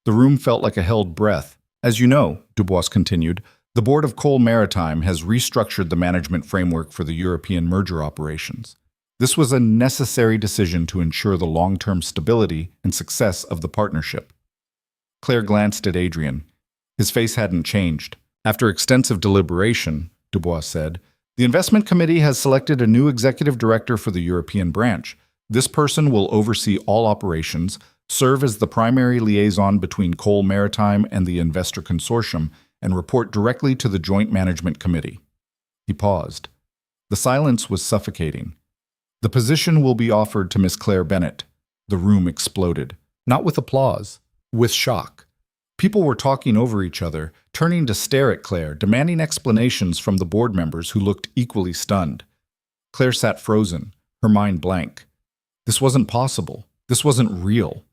The room felt like a held breath. As you know, Dubois continued, the Board of Coal Maritime has restructured the management framework for the European merger operations. This was a necessary decision to ensure the long-term stability and success of the partnership. Claire glanced at Adrian. His face hadn't changed. After extensive deliberation, Dubois said, the investment committee has selected a new executive director for the European branch. This person will oversee all operations, serve as the primary liaison between Coal Maritime and the investor consortium, and report directly to the joint management committee. He paused. The silence was suffocating. The position will be offered to Miss Claire Bennett. The room exploded. Not with applause, with shock. People were talking over each other, turning to stare at Claire, demanding explanations from the board members who looked equally stunned. Claire sat frozen, her mind blank. This wasn't possible. This wasn't real.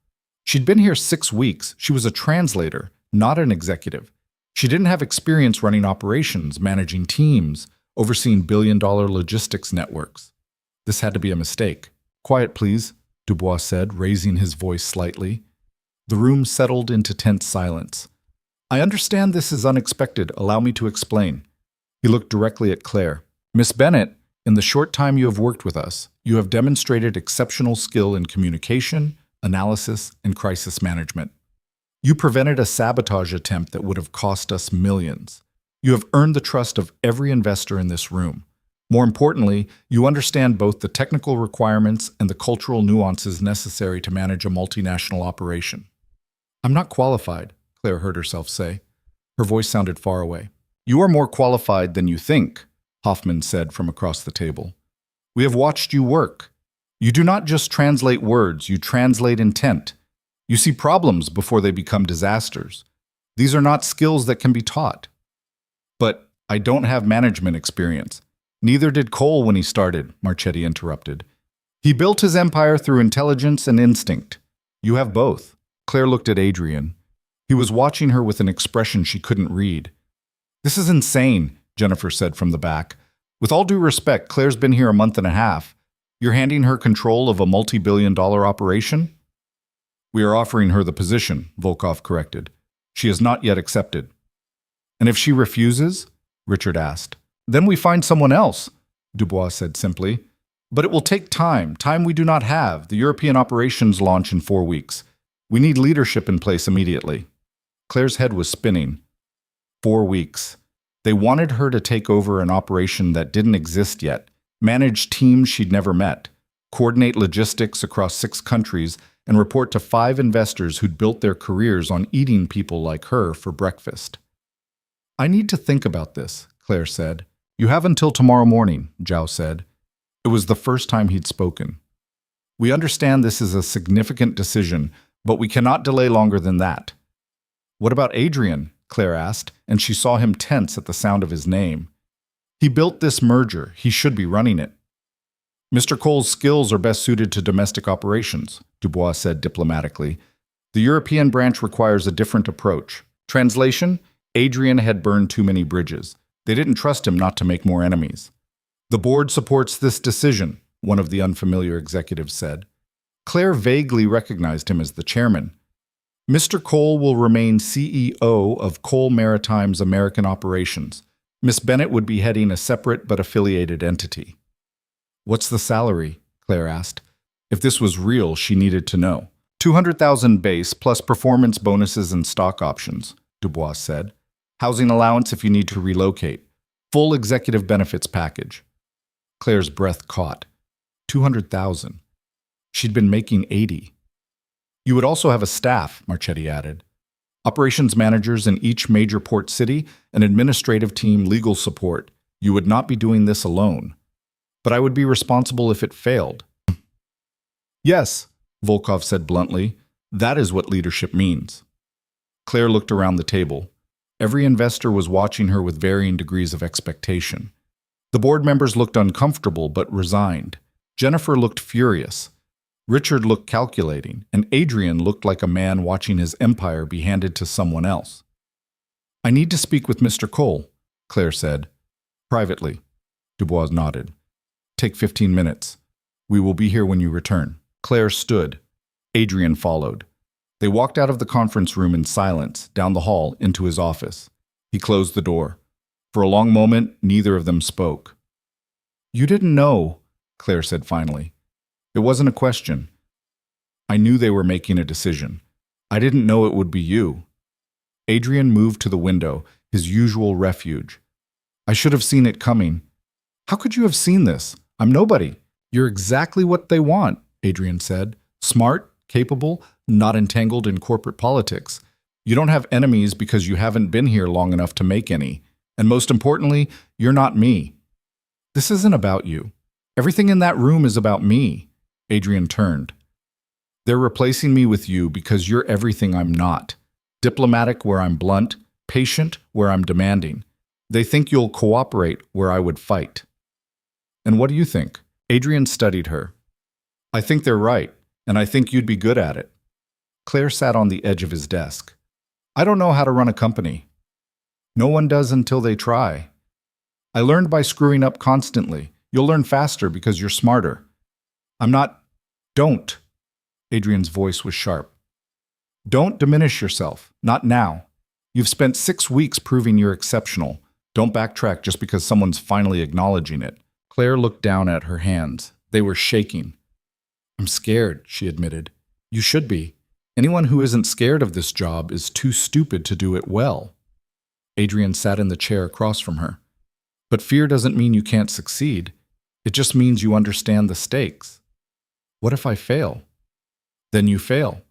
She'd been here 6 weeks. She was a translator, not an executive. She didn't have experience running operations, managing teams, overseeing billion-dollar logistics networks. This had to be a mistake. Quiet, please, Dubois said, raising his voice slightly. The room settled into tense silence. I understand this is unexpected. Allow me to explain. He looked directly at Claire. Miss Bennett, in the short time you have worked with us, you have demonstrated exceptional skill in communication, analysis, and crisis management. You prevented a sabotage attempt that would have cost us millions. You have earned the trust of every investor in this room. More importantly, you understand both the technical requirements and the cultural nuances necessary to manage a multinational operation. I'm not qualified, Claire heard herself say. Her voice sounded far away. You are more qualified than you think, Hoffman said from across the table. We have watched you work. You do not just translate words, you translate intent. You see problems before they become disasters. These are not skills that can be taught. But I don't have management experience. Neither did Cole when he started, Marchetti interrupted. He built his empire through intelligence and instinct. You have both. Claire looked at Adrian. He was watching her with an expression she couldn't read. This is insane, Jennifer said from the back. With all due respect, Claire's been here a month and a half. You're handing her control of a multi-billion-dollar operation? We are offering her the position, Volkov corrected. She has not yet accepted. And if she refuses? Richard asked. Then we find someone else, Dubois said simply. But it will take time we do not have. The European operations launch in 4 weeks. We need leadership in place immediately. Claire's head was spinning. 4 weeks. They wanted her to take over an operation that didn't exist yet, manage teams she'd never met, coordinate logistics across 6 countries, and report to 5 investors who'd built their careers on eating people like her for breakfast. I need to think about this, Claire said. You have until tomorrow morning, Zhao said. It was the first time he'd spoken. We understand this is a significant decision, but we cannot delay longer than that. What about Adrian? Claire asked, and she saw him tense at the sound of his name. He built this merger. He should be running it. Mr. Cole's skills are best suited to domestic operations, Dubois said diplomatically. The European branch requires a different approach. Translation? Adrian had burned too many bridges. They didn't trust him not to make more enemies. The board supports this decision, one of the unfamiliar executives said. Claire vaguely recognized him as the chairman. Mr. Cole will remain CEO of Cole Maritime's American operations. Miss Bennett would be heading a separate but affiliated entity. What's the salary? Claire asked. If this was real, she needed to know. 200,000 base plus performance bonuses and stock options, Dubois said. Housing allowance if you need to relocate. Full executive benefits package. Claire's breath caught. 200,000. She'd been making 80. You would also have a staff, Marchetti added. Operations managers in each major port city, an administrative team, legal support. You would not be doing this alone. But I would be responsible if it failed. Yes, Volkov said bluntly. That is what leadership means. Claire looked around the table. Every investor was watching her with varying degrees of expectation. The board members looked uncomfortable but resigned. Jennifer looked furious. Richard looked calculating, and Adrian looked like a man watching his empire be handed to someone else. I need to speak with Mr. Cole, Claire said. Privately. Dubois nodded. Take 15 minutes. We will be here when you return. Claire stood. Adrian followed. They walked out of the conference room in silence, down the hall, into his office. He closed the door. For a long moment, neither of them spoke. You didn't know, Claire said finally. It wasn't a question. I knew they were making a decision. I didn't know it would be you. Adrian moved to the window, his usual refuge. I should have seen it coming. How could you have seen this? I'm nobody. You're exactly what they want, Adrian said. Smart, capable, not entangled in corporate politics. You don't have enemies because you haven't been here long enough to make any. And most importantly, you're not me. This isn't about you. Everything in that room is about me. Adrian turned. They're replacing me with you because you're everything I'm not. Diplomatic where I'm blunt, patient where I'm demanding. They think you'll cooperate where I would fight. And what do you think? Adrian studied her. I think they're right, and I think you'd be good at it. Claire sat on the edge of his desk. I don't know how to run a company. No one does until they try. I learned by screwing up constantly. You'll learn faster because you're smarter. I'm not... Don't. Adrian's voice was sharp. Don't diminish yourself. Not now. You've spent 6 weeks proving you're exceptional. Don't backtrack just because someone's finally acknowledging it. Claire looked down at her hands. They were shaking. I'm scared, she admitted. You should be. Anyone who isn't scared of this job is too stupid to do it well. Adrian sat in the chair across from her. But fear doesn't mean you can't succeed. It just means you understand the stakes. What if I fail? Then you fail.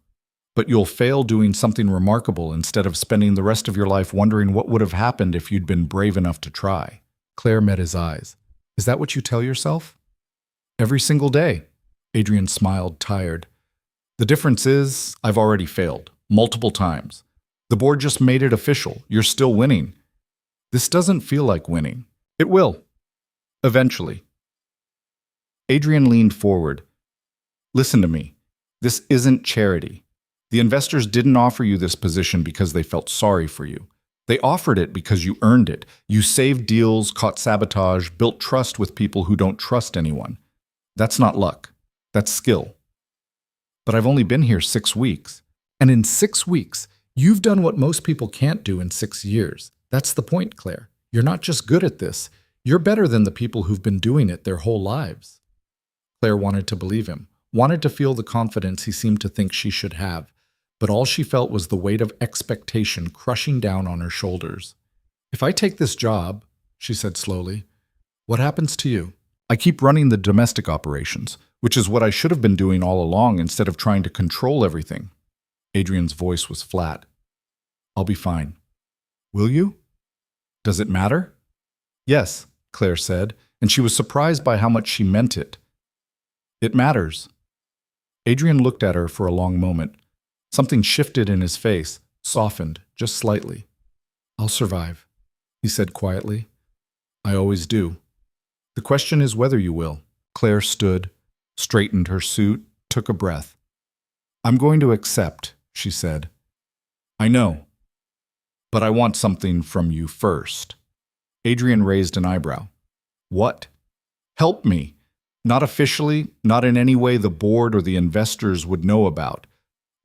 But you'll fail doing something remarkable instead of spending the rest of your life wondering what would have happened if you'd been brave enough to try. Claire met his eyes. Is that what you tell yourself? Every single day. Adrian smiled, tired. The difference is, I've already failed. Multiple times. The board just made it official. You're still winning. This doesn't feel like winning. It will. Eventually. Adrian leaned forward. Listen to me. This isn't charity. The investors didn't offer you this position because they felt sorry for you. They offered it because you earned it. You saved deals, caught sabotage, built trust with people who don't trust anyone. That's not luck. That's skill. But I've only been here 6 weeks. And in 6 weeks, you've done what most people can't do in 6 years. That's the point, Claire. You're not just good at this. You're better than the people who've been doing it their whole lives. Claire wanted to believe him, wanted to feel the confidence he seemed to think she should have. But all she felt was the weight of expectation crushing down on her shoulders. If I take this job, she said slowly, what happens to you? I keep running the domestic operations, which is what I should have been doing all along instead of trying to control everything. Adrian's voice was flat. I'll be fine. Will you? Does it matter? Yes, Claire said, and she was surprised by how much she meant it. It matters. Adrian looked at her for a long moment. Something shifted in his face, softened, just slightly. I'll survive, he said quietly. I always do. The question is whether you will. Claire stood, straightened her suit, took a breath. I'm going to accept, she said. I know. But I want something from you first. Adrian raised an eyebrow. What? Help me. Not officially, not in any way the board or the investors would know about.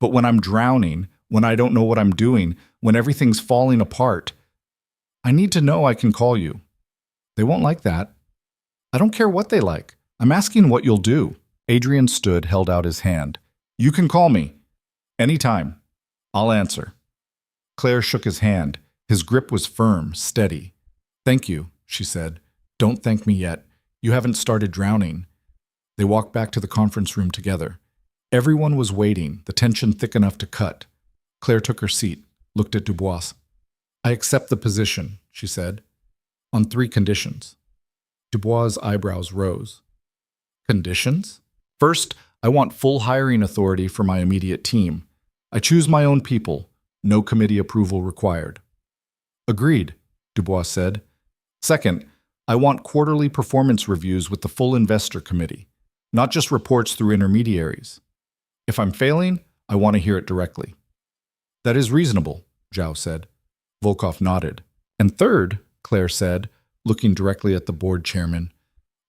But when I'm drowning, when I don't know what I'm doing, when everything's falling apart, I need to know I can call you. They won't like that. I don't care what they like. I'm asking what you'll do. Adrian stood, held out his hand. You can call me. Anytime. I'll answer. Claire shook his hand. His grip was firm, steady. Thank you, she said. Don't thank me yet. You haven't started drowning. They walked back to the conference room together. Everyone was waiting, the tension thick enough to cut. Claire took her seat, looked at Dubois. I accept the position, she said, on 3 conditions. Dubois' eyebrows rose. Conditions? First, I want full hiring authority for my immediate team. I choose my own people, no committee approval required. Agreed, Dubois said. Second, I want quarterly performance reviews with the full investor committee, not just reports through intermediaries. If I'm failing, I want to hear it directly. That is reasonable, Zhao said. Volkov nodded. And third, Claire said, looking directly at the board chairman,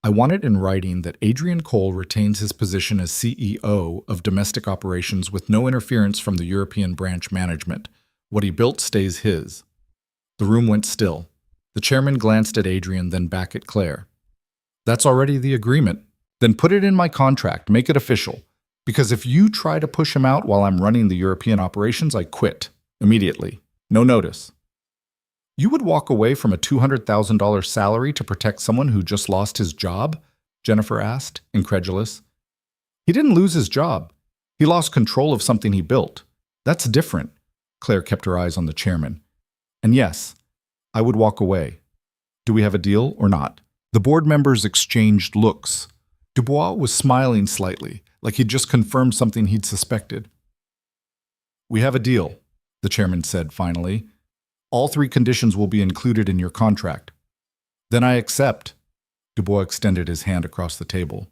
I want it in writing that Adrian Cole retains his position as CEO of domestic operations with no interference from the European branch management. What he built stays his. The room went still. The chairman glanced at Adrian, then back at Claire. That's already the agreement. Then put it in my contract, make it official. Because if you try to push him out while I'm running the European operations, I quit. Immediately. No notice. You would walk away from a $200,000 salary to protect someone who just lost his job? Jennifer asked, incredulous. He didn't lose his job. He lost control of something he built. That's different. Claire kept her eyes on the chairman. And yes, I would walk away. Do we have a deal or not? The board members exchanged looks. Dubois was smiling slightly, like he'd just confirmed something he'd suspected. "We have a deal," the chairman said finally. "All three conditions will be included in your contract." "Then I accept." Dubois extended his hand across the table.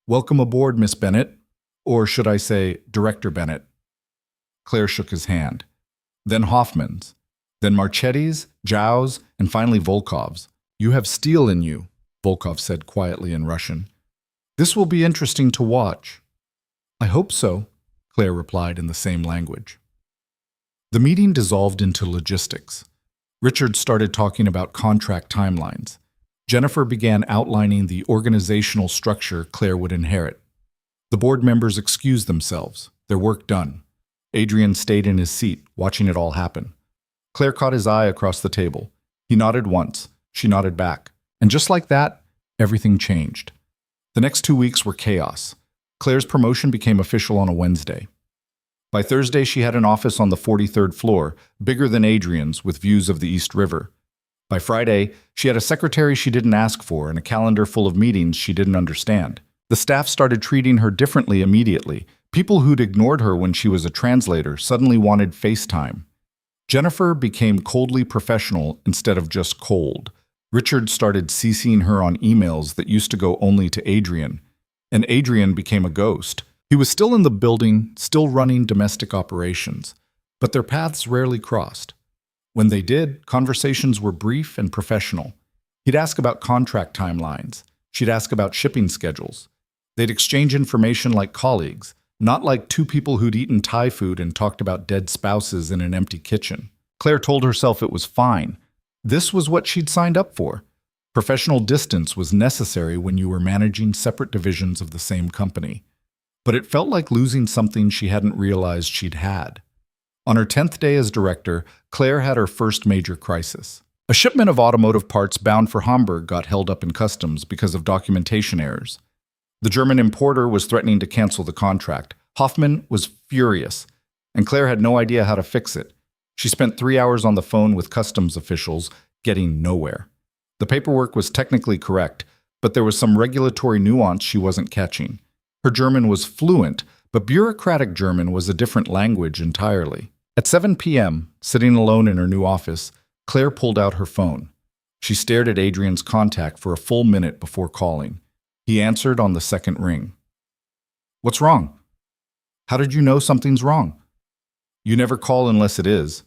"Welcome aboard, Miss Bennett. Or should I say, Director Bennett?" Claire shook his hand. "Then Hoffman's. Then Marchetti's, Zhao's, and finally Volkov's. You have steel in you," Volkov said quietly in Russian. "This will be interesting to watch." "I hope so," Claire replied in the same language. The meeting dissolved into logistics. Richard started talking about contract timelines. Jennifer began outlining the organizational structure Claire would inherit. The board members excused themselves, their work done. Adrian stayed in his seat, watching it all happen. Claire caught his eye across the table. He nodded once, she nodded back. And just like that, everything changed. The next 2 weeks were chaos. Claire's promotion became official on a Wednesday. By Thursday, she had an office on the 43rd floor, bigger than Adrian's, with views of the East River. By Friday, she had a secretary she didn't ask for and a calendar full of meetings she didn't understand. The staff started treating her differently immediately. People who'd ignored her when she was a translator suddenly wanted FaceTime. Jennifer became coldly professional instead of just cold. Richard started CCing her on emails that used to go only to Adrian, and Adrian became a ghost. He was still in the building, still running domestic operations, but their paths rarely crossed. When they did, conversations were brief and professional. He'd ask about contract timelines. She'd ask about shipping schedules. They'd exchange information like colleagues, not like two people who'd eaten Thai food and talked about dead spouses in an empty kitchen. Claire told herself it was fine. This was what she'd signed up for. Professional distance was necessary when you were managing separate divisions of the same company. But it felt like losing something she hadn't realized she'd had. On her 10th day as director, Claire had her first major crisis. A shipment of automotive parts bound for Hamburg got held up in customs because of documentation errors. The German importer was threatening to cancel the contract. Hoffman was furious, and Claire had no idea how to fix it. She spent 3 hours on the phone with customs officials, getting nowhere. The paperwork was technically correct, but there was some regulatory nuance she wasn't catching. Her German was fluent, but bureaucratic German was a different language entirely. At 7 p.m., sitting alone in her new office, Claire pulled out her phone. She stared at Adrian's contact for a full minute before calling. He answered on the second ring. "What's wrong?" "How did you know something's wrong?" "You never call unless it is."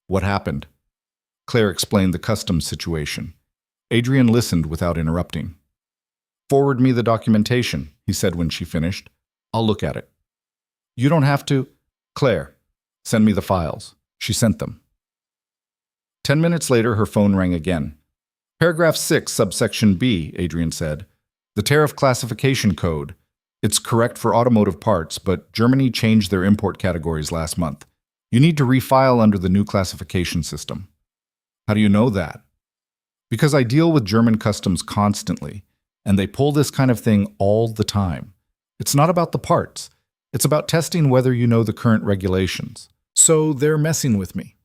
"What happened?" Claire explained the customs situation. Adrian listened without interrupting. "Forward me the documentation," he said when she finished. "I'll look at it." "You don't have to." "Claire, send me the files." She sent them. 10 minutes later, her phone rang again. "Paragraph 6, subsection B," Adrian said. "The tariff classification code. It's correct for automotive parts, but Germany changed their import categories last month. You need to refile under the new classification system." "How do you know that?" "Because I deal with German customs constantly, and they pull this kind of thing all the time. It's not about the parts. It's about testing whether you know the current regulations. So they're messing with me.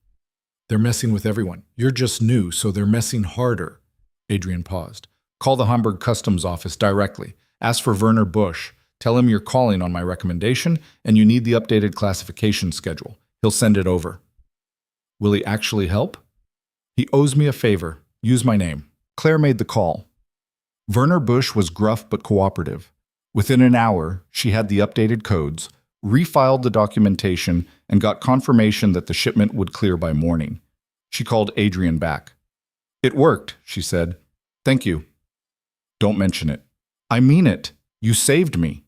They're messing with everyone. You're just new, so they're messing harder." Adrian paused. "Call the Hamburg Customs office directly. Ask for Werner Busch. Tell him you're calling on my recommendation and you need the updated classification schedule. He'll send it over." "Will he actually help?" "He owes me a favor. Use my name." Claire made the call. Werner Busch was gruff but cooperative. Within an hour, she had the updated codes, refiled the documentation, and got confirmation that the shipment would clear by morning. She called Adrian back. "It worked," she said. "Thank you." "Don't mention it." "I mean it. You saved me."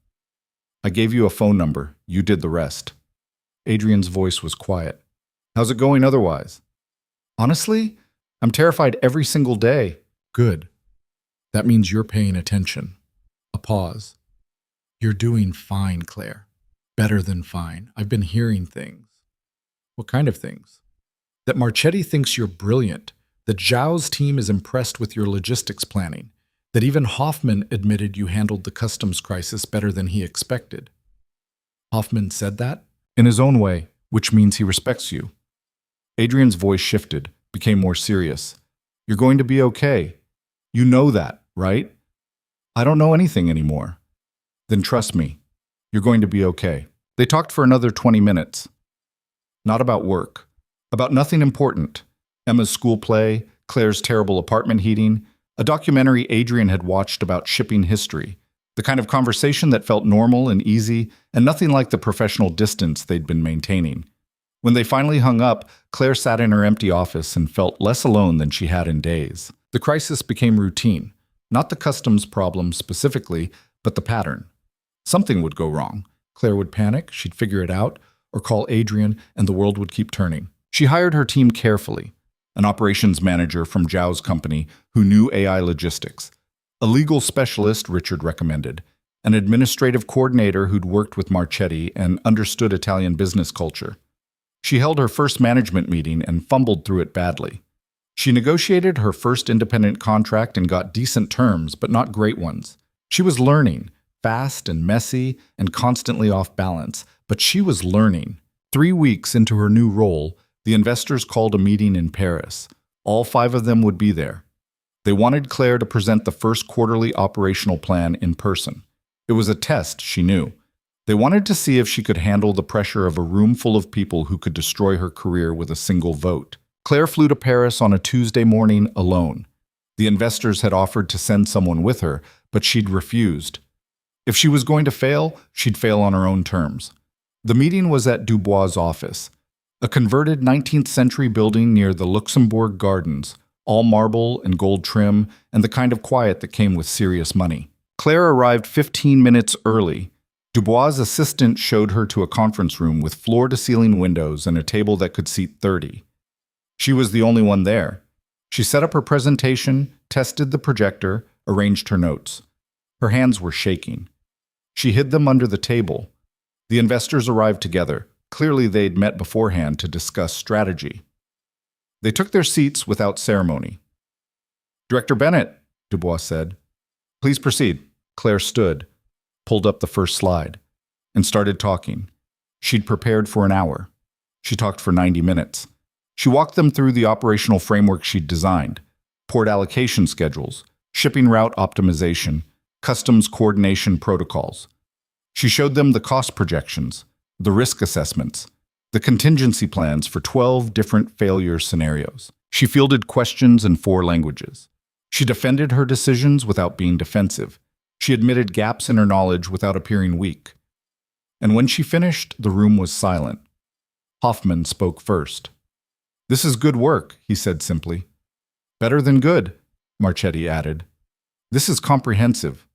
"I gave you a phone number. You did the rest." Adrian's voice was quiet. "How's it going otherwise?" "Honestly, I'm terrified every single day." "Good. That means you're paying attention." A pause. "You're doing fine, Claire. Better than fine. I've been hearing things." "What kind of things?" "That Marchetti thinks you're brilliant. That Zhao's team is impressed with your logistics planning. That even Hoffman admitted you handled the customs crisis better than he expected." "Hoffman said that?" "In his own way, which means he respects you." Adrian's voice shifted, became more serious. "You're going to be okay. You know that, right?" "I don't know anything anymore. Then trust me, you're going to be okay. They talked for another 20 minutes. Not about work. About nothing important. Emma's school play, Claire's terrible apartment heating, a documentary Adrian had watched about shipping history. The kind of conversation that felt normal and easy, and nothing like the professional distance they'd been maintaining. When they finally hung up, Claire sat in her empty office and felt less alone than she had in days. The crisis became routine. Not the customs problem specifically, but the pattern. Something would go wrong. Claire would panic, she'd figure it out, or call Adrian, and the world would keep turning. She hired her team carefully. An operations manager from Zhao's company who knew AI logistics. A legal specialist, Richard recommended. An administrative coordinator who'd worked with Marchetti and understood Italian business culture. She held her first management meeting and fumbled through it badly. She negotiated her first independent contract and got decent terms, but not great ones. She was learning, fast and messy and constantly off balance, but she was learning. 3 weeks into her new role, the investors called a meeting in Paris. All 5 of them would be there. They wanted Claire to present the first quarterly operational plan in person. It was a test, she knew. They wanted to see if she could handle the pressure of a room full of people who could destroy her career with a single vote. Claire flew to Paris on a Tuesday morning alone. The investors had offered to send someone with her, but she'd refused. If she was going to fail, she'd fail on her own terms. The meeting was at Dubois' office, a converted 19th century building near the Luxembourg Gardens, all marble and gold trim, and the kind of quiet that came with serious money. Claire arrived 15 minutes early. Dubois' assistant showed her to a conference room with floor-to-ceiling windows and a table that could seat 30. She was the only one there. She set up her presentation, tested the projector, arranged her notes. Her hands were shaking. She hid them under the table. The investors arrived together. Clearly they'd met beforehand to discuss strategy. They took their seats without ceremony. "Director Bennett," Dubois said. "Please proceed." Claire stood, pulled up the first slide, and started talking. She'd prepared for an hour. She talked for 90 minutes. She walked them through the operational framework she'd designed, port allocation schedules, shipping route optimization, customs coordination protocols. She showed them the cost projections, the risk assessments, the contingency plans for 12 different failure scenarios. She fielded questions in 4 languages. She defended her decisions without being defensive. She admitted gaps in her knowledge without appearing weak. And when she finished, the room was silent. Hoffman spoke first. "This is good work," he said simply. "Better than good," Marchetti added. "This is comprehensive."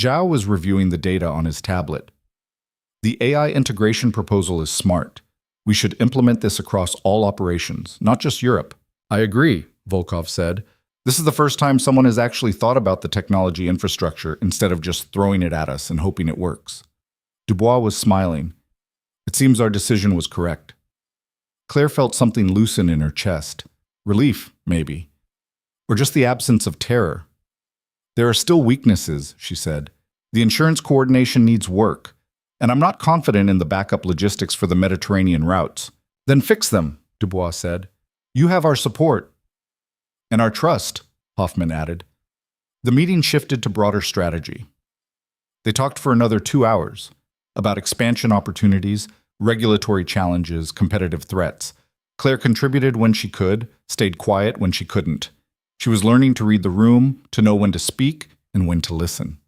Zhao was reviewing the data on his tablet. "The AI integration proposal is smart. We should implement this across all operations, not just Europe." "I agree," Volkov said. "This is the first time someone has actually thought about the technology infrastructure instead of just throwing it at us and hoping it works." Dubois was smiling. "It seems our decision was correct." Claire felt something loosen in her chest. Relief, maybe. Or just the absence of terror. "There are still weaknesses," she said. "The insurance coordination needs work, and I'm not confident in the backup logistics for the Mediterranean routes." "Then fix them," Dubois said. "You have our support." "And our trust," Hoffman added. The meeting shifted to broader strategy. They talked for another 2 hours about expansion opportunities, regulatory challenges, competitive threats. Claire contributed when she could, stayed quiet when she couldn't. She was learning to read the room, to know when to speak and when to listen.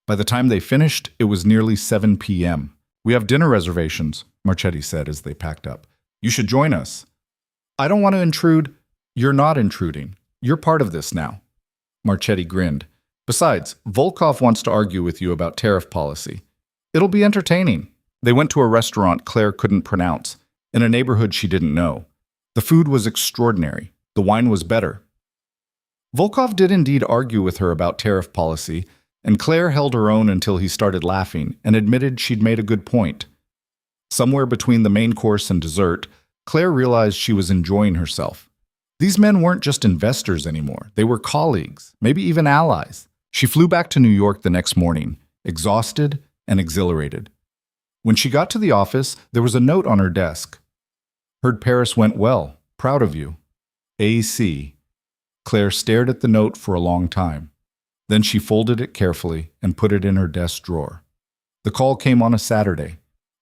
By the time they finished, it was nearly 7 p.m. "We have dinner reservations," Marchetti said as they packed up. "You should join us." "I don't want to intrude." "You're not intruding. You're part of this now." Marchetti grinned. "Besides, Volkov wants to argue with you about tariff policy. It'll be entertaining." They went to a restaurant Claire couldn't pronounce, in a neighborhood she didn't know. The food was extraordinary. The wine was better. Volkov did indeed argue with her about tariff policy, and Claire held her own until he started laughing and admitted she'd made a good point. Somewhere between the main course and dessert, Claire realized she was enjoying herself. These men weren't just investors anymore. They were colleagues, maybe even allies. She flew back to New York the next morning, exhausted and exhilarated. When she got to the office, there was a note on her desk. "Heard Paris went well. Proud of you. AC." Claire stared at the note for a long time. Then she folded it carefully and put it in her desk drawer. The call came on a Saturday.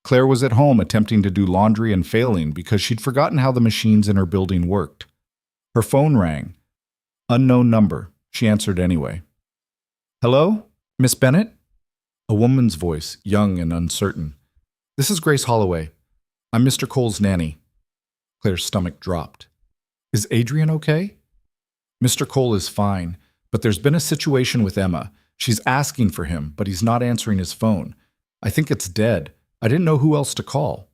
Claire was at home attempting to do laundry and failing because she'd forgotten how the machines in her building worked. Her phone rang. Unknown number. She answered anyway. "Hello? Miss Bennett?" A woman's voice, young and uncertain. "This is Grace Holloway. I'm Mr. Cole's nanny." Claire's stomach dropped. "Is Adrian okay?" "Mr. Cole is fine, but there's been a situation with Emma. She's asking for him, but he's not answering his phone. I think it's dead. I didn't know who else to call."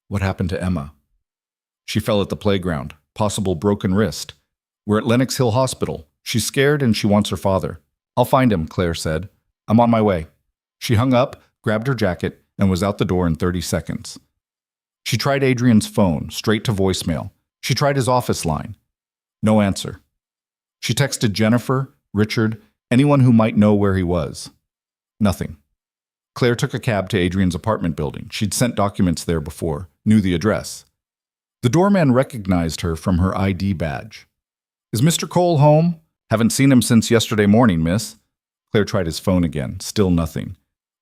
"What happened to Emma?" "She fell at the playground. Possible broken wrist. We're at Lenox Hill Hospital. She's scared and she wants her father." "I'll find him," Claire said. "I'm on my way." She hung up, grabbed her jacket, and was out the door in 30 seconds. She tried Adrian's phone, straight to voicemail. She tried his office line. No answer. She texted Jennifer, Richard, anyone who might know where he was. Nothing. Claire took a cab to Adrian's apartment building. She'd sent documents there before, knew the address. The doorman recognized her from her ID badge. "Is Mr. Cole home? Haven't seen him since yesterday morning, miss." Claire tried his phone again, still nothing.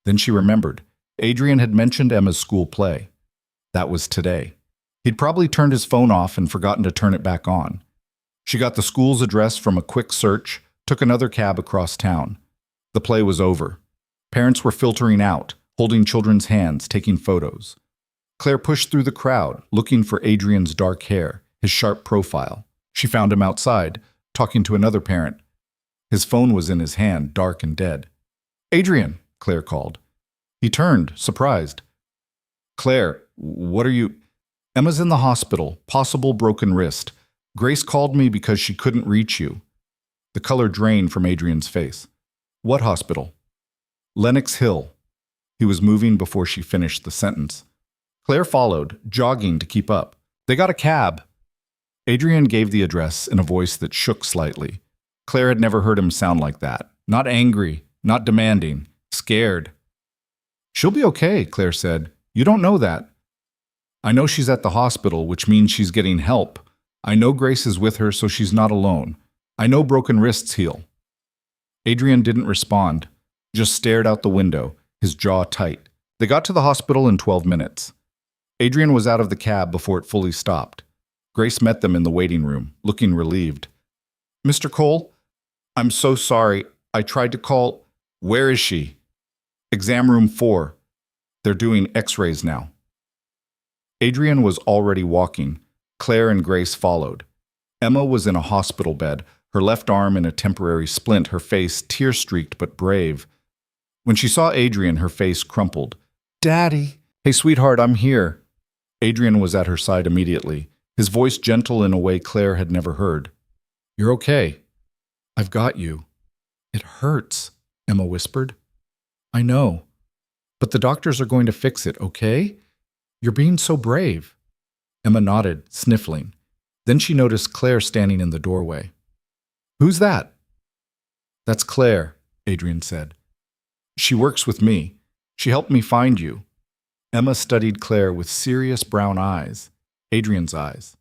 Then she remembered. Adrian had mentioned Emma's school play. That was today. He'd probably turned his phone off and forgotten to turn it back on. She got the school's address from a quick search, took another cab across town. The play was over. Parents were filtering out, holding children's hands, taking photos. Claire pushed through the crowd, looking for Adrian's dark hair, his sharp profile. She found him outside, talking to another parent. His phone was in his hand, dark and dead. "Adrian," Claire called. He turned, surprised. "Claire, what are you—" "Emma's in the hospital, possible broken wrist. Grace called me because she couldn't reach you." The color drained from Adrian's face. "What hospital?" "Lenox Hill." He was moving before she finished the sentence. Claire followed, jogging to keep up. "They got a cab." Adrian gave the address in a voice that shook slightly. Claire had never heard him sound like that. Not angry, not demanding, scared. "She'll be okay," Claire said. "You don't know that." "I know she's at the hospital, which means she's getting help. I know Grace is with her, so she's not alone. I know broken wrists heal." Adrian didn't respond, just stared out the window, his jaw tight. They got to the hospital in 12 minutes. Adrian was out of the cab before it fully stopped. Grace met them in the waiting room, looking relieved. "Mr. Cole, I'm so sorry. I tried to call—" "Where is she?" "Exam room 4. They're doing x-rays now." Adrian was already walking. Claire and Grace followed. Emma was in a hospital bed, her left arm in a temporary splint, her face tear-streaked but brave. When she saw Adrian, her face crumpled. "Daddy!" "Hey, sweetheart, I'm here." Adrian was at her side immediately, his voice gentle in a way Claire had never heard. "You're okay. I've got you." "It hurts," Emma whispered. "I know. But the doctors are going to fix it, okay? You're being so brave." Emma nodded, sniffling. Then she noticed Claire standing in the doorway. "Who's that?" "That's Claire," Adrian said. "She works with me. She helped me find you." Emma studied Claire with serious brown eyes, Adrian's eyes.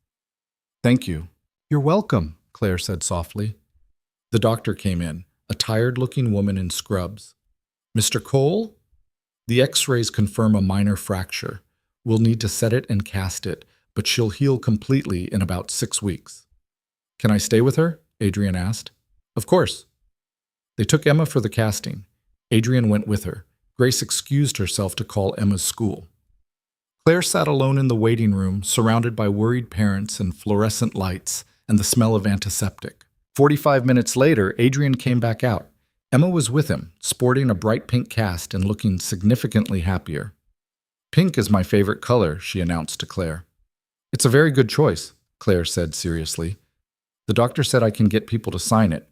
"Thank you." "You're welcome," Claire said softly. The doctor came in, a tired-looking woman in scrubs. "Mr. Cole?" "The x-rays confirm a minor fracture. We'll need to set it and cast it, but she'll heal completely in about 6 weeks." "Can I stay with her?" Adrian asked. "Of course." They took Emma for the casting. Adrian went with her. Grace excused herself to call Emma's school. Claire sat alone in the waiting room, surrounded by worried parents and fluorescent lights and the smell of antiseptic. 45 minutes later, Adrian came back out. Emma was with him, sporting a bright pink cast and looking significantly happier. "Pink is my favorite color," she announced to Claire. "It's a very good choice," Claire said seriously. "The doctor said I can get people to sign it.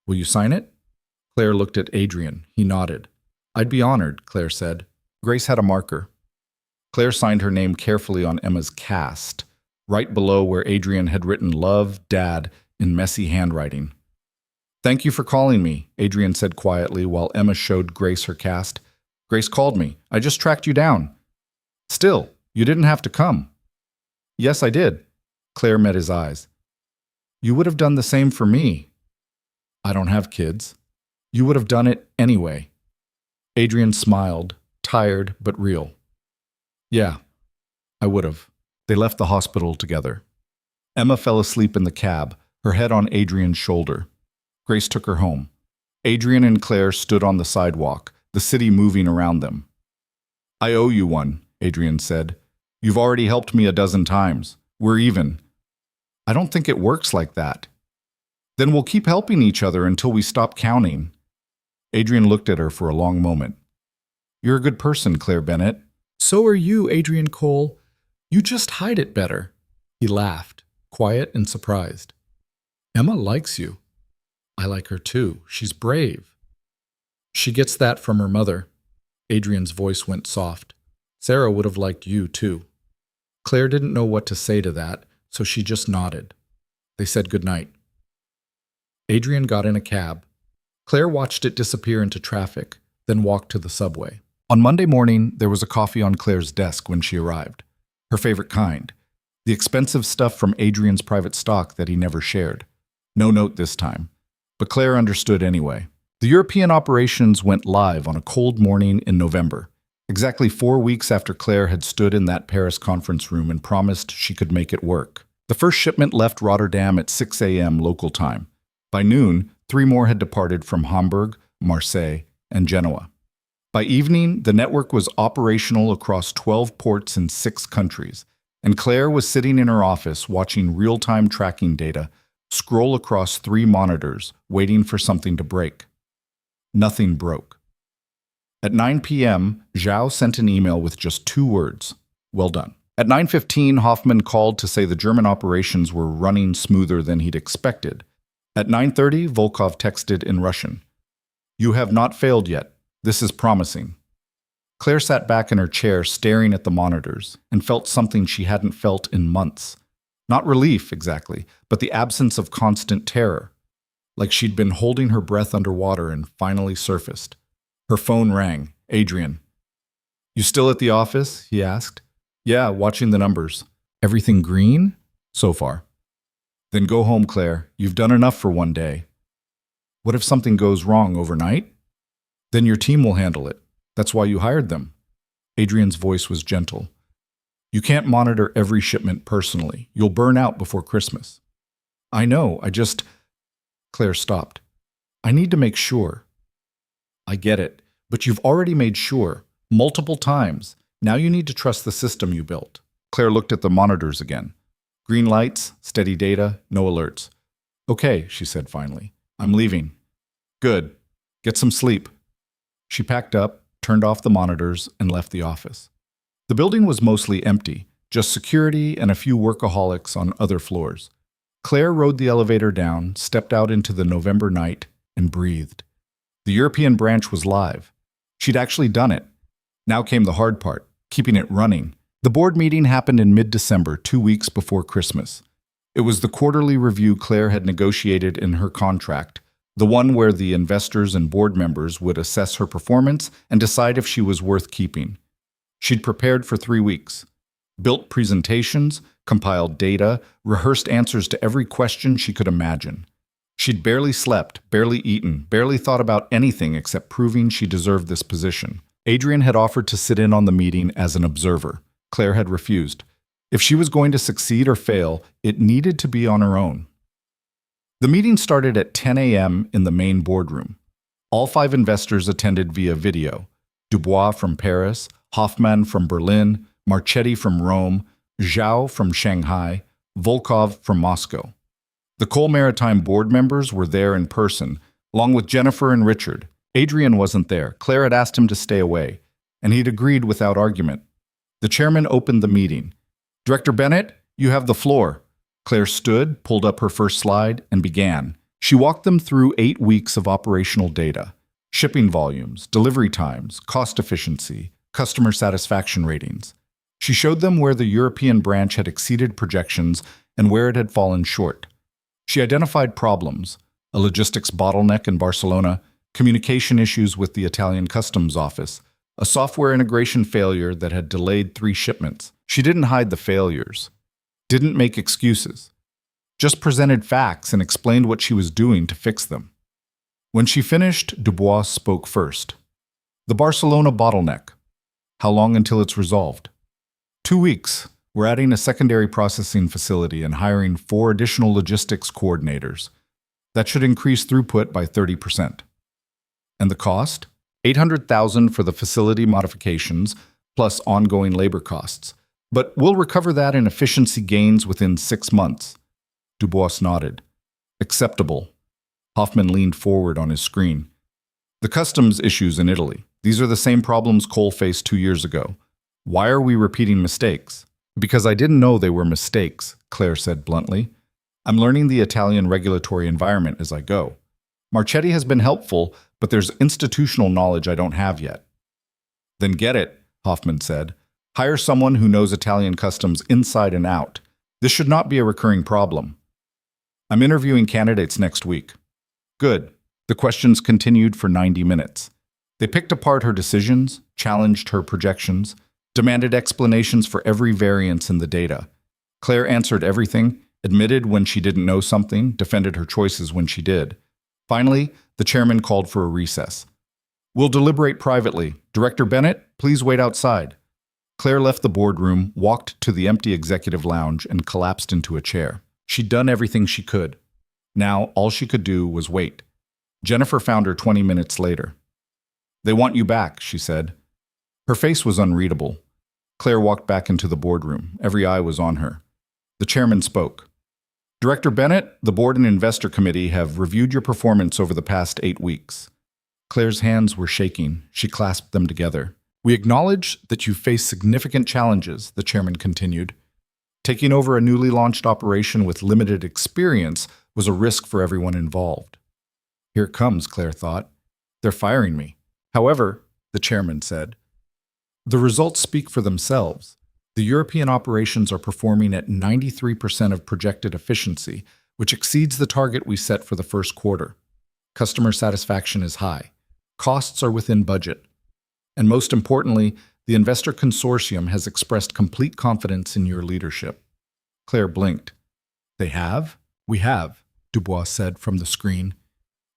Will you sign it?" Claire looked at Adrian. He nodded. "I'd be honored," Claire said. Grace had a marker. Claire signed her name carefully on Emma's cast, right below where Adrian had written "Love, Dad" in messy handwriting. "Thank you for calling me," Adrian said quietly while Emma showed Grace her cast. "Grace called me. I just tracked you down." "Still, you didn't have to come." "Yes, I did." Claire met his eyes. "You would have done the same for me." "I don't have kids." "You would have done it anyway." Adrian smiled, tired but real. Yeah, I would have. They left the hospital together. Emma fell asleep in the cab, her head on Adrian's shoulder. Grace took her home. Adrian and Claire stood on the sidewalk, the city moving around them. I owe you one, Adrian said. You've already helped me a dozen times. We're even. I don't think it works like that. Then we'll keep helping each other until we stop counting. Adrian looked at her for a long moment. You're a good person, Claire Bennett. So are you, Adrian Cole. You just hide it better. He laughed, quiet and surprised. Emma likes you. I like her too. She's brave. She gets that from her mother. Adrian's voice went soft. Sarah would have liked you too. Claire didn't know what to say to that, so she just nodded. They said goodnight. Adrian got in a cab. Claire watched it disappear into traffic, then walked to the subway. On Monday morning, there was a coffee on Claire's desk when she arrived. Her favorite kind. The expensive stuff from Adrian's private stock that he never shared. No note this time. But Claire understood anyway. The European operations went live on a cold morning in November, exactly 4 weeks after Claire had stood in that Paris conference room and promised she could make it work. The first shipment left Rotterdam at 6 a.m. local time. By noon, 3 more had departed from Hamburg, Marseille, and Genoa. By evening, the network was operational across 12 ports in 6 countries, and Claire was sitting in her office watching real-time tracking data scroll across 3 monitors, waiting for something to break. Nothing broke. At 9 p.m., Zhao sent an email with just 2 words, well done. At 9:15, Hoffman called to say the German operations were running smoother than he'd expected. At 9:30, Volkov texted in Russian, You have not failed yet. This is promising. Claire sat back in her chair staring at the monitors and felt something she hadn't felt in months. Not relief, exactly, but the absence of constant terror. Like she'd been holding her breath underwater and finally surfaced. Her phone rang. Adrian. You still at the office? He asked. Yeah, watching the numbers. Everything green? So far. Then go home, Claire. You've done enough for one day. What if something goes wrong overnight? Then your team will handle it. That's why you hired them. Adrian's voice was gentle. You can't monitor every shipment personally. You'll burn out before Christmas. I know, Claire stopped. I need to make sure. I get it, but you've already made sure, multiple times. Now you need to trust the system you built. Claire looked at the monitors again. Green lights, steady data, no alerts. Okay, she said finally. I'm leaving. Good. Get some sleep. She packed up, turned off the monitors, and left the office. The building was mostly empty, just security and a few workaholics on other floors. Claire rode the elevator down, stepped out into the November night, and breathed. The European branch was live. She'd actually done it. Now came the hard part, keeping it running. The board meeting happened in mid-December, 2 weeks before Christmas. It was the quarterly review Claire had negotiated in her contract, the one where the investors and board members would assess her performance and decide if she was worth keeping. She'd prepared for 3 weeks, built presentations, compiled data, rehearsed answers to every question she could imagine. She'd barely slept, barely eaten, barely thought about anything except proving she deserved this position. Adrian had offered to sit in on the meeting as an observer. Claire had refused. If she was going to succeed or fail, it needed to be on her own. The meeting started at 10 a.m. in the main boardroom. All 5 investors attended via video. Dubois from Paris, Hoffman from Berlin, Marchetti from Rome, Zhao from Shanghai, Volkov from Moscow. The Cole Maritime board members were there in person, along with Jennifer and Richard. Adrian wasn't there. Claire had asked him to stay away, and he'd agreed without argument. The chairman opened the meeting. Director Bennett, you have the floor. Claire stood, pulled up her first slide, and began. She walked them through 8 weeks of operational data, shipping volumes, delivery times, cost efficiency, customer satisfaction ratings. She showed them where the European branch had exceeded projections and where it had fallen short. She identified problems, a logistics bottleneck in Barcelona, communication issues with the Italian customs office, a software integration failure that had delayed 3 shipments. She didn't hide the failures, didn't make excuses, just presented facts and explained what she was doing to fix them. When she finished, Dubois spoke first. The Barcelona bottleneck. How long until it's resolved? 2 weeks. We're adding a secondary processing facility and hiring 4 additional logistics coordinators. That should increase throughput by 30%. And the cost? $800,000 for the facility modifications, plus ongoing labor costs. But we'll recover that in efficiency gains within 6 months. Dubois nodded. Acceptable. Hoffman leaned forward on his screen. The customs issues in Italy. These are the same problems Cole faced 2 years ago. Why are we repeating mistakes? Because I didn't know they were mistakes, Claire said bluntly. I'm learning the Italian regulatory environment as I go. Marchetti has been helpful, but there's institutional knowledge I don't have yet. Then get it, Hoffman said. Hire someone who knows Italian customs inside and out. This should not be a recurring problem. I'm interviewing candidates next week. Good. The questions continued for 90 minutes. They picked apart her decisions, challenged her projections, demanded explanations for every variance in the data. Claire answered everything, admitted when she didn't know something, defended her choices when she did. Finally, the chairman called for a recess. We'll deliberate privately. Director Bennett, please wait outside. Claire left the boardroom, walked to the empty executive lounge, and collapsed into a chair. She'd done everything she could. Now, all she could do was wait. Jennifer found her 20 minutes later. They want you back, she said. Her face was unreadable. Claire walked back into the boardroom. Every eye was on her. The chairman spoke. Director Bennett, the board and investor committee have reviewed your performance over the past 8 weeks. Claire's hands were shaking. She clasped them together. We acknowledge that you face significant challenges, the chairman continued. Taking over a newly launched operation with limited experience was a risk for everyone involved. Here it comes, Claire thought. They're firing me. However, the chairman said, the results speak for themselves. The European operations are performing at 93% of projected efficiency, which exceeds the target we set for the first quarter. Customer satisfaction is high. Costs are within budget. And most importantly, the investor consortium has expressed complete confidence in your leadership. Claire blinked. They have? We have, Dubois said from the screen.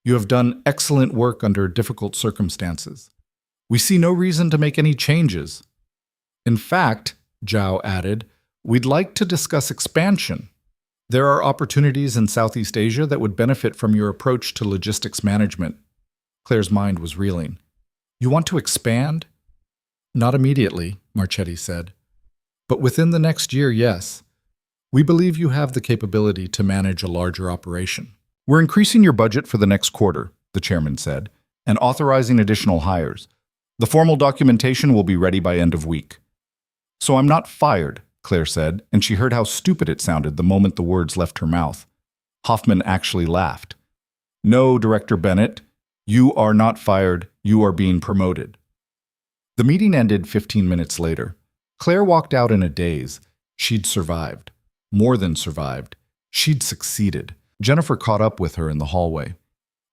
You have done excellent work under difficult circumstances. We see no reason to make any changes. In fact, Zhao added, we'd like to discuss expansion. There are opportunities in Southeast Asia that would benefit from your approach to logistics management. Claire's mind was reeling. You want to expand? Not immediately, Marchetti said. But within the next year, yes. We believe you have the capability to manage a larger operation. We're increasing your budget for the next quarter, the chairman said, and authorizing additional hires. The formal documentation will be ready by end of week. So I'm not fired, Claire said, and she heard how stupid it sounded the moment the words left her mouth. Hoffman actually laughed. No, Director Bennett, you are not fired, you are being promoted. The meeting ended 15 minutes later. Claire walked out in a daze. She'd survived. More than survived. She'd succeeded. Jennifer caught up with her in the hallway.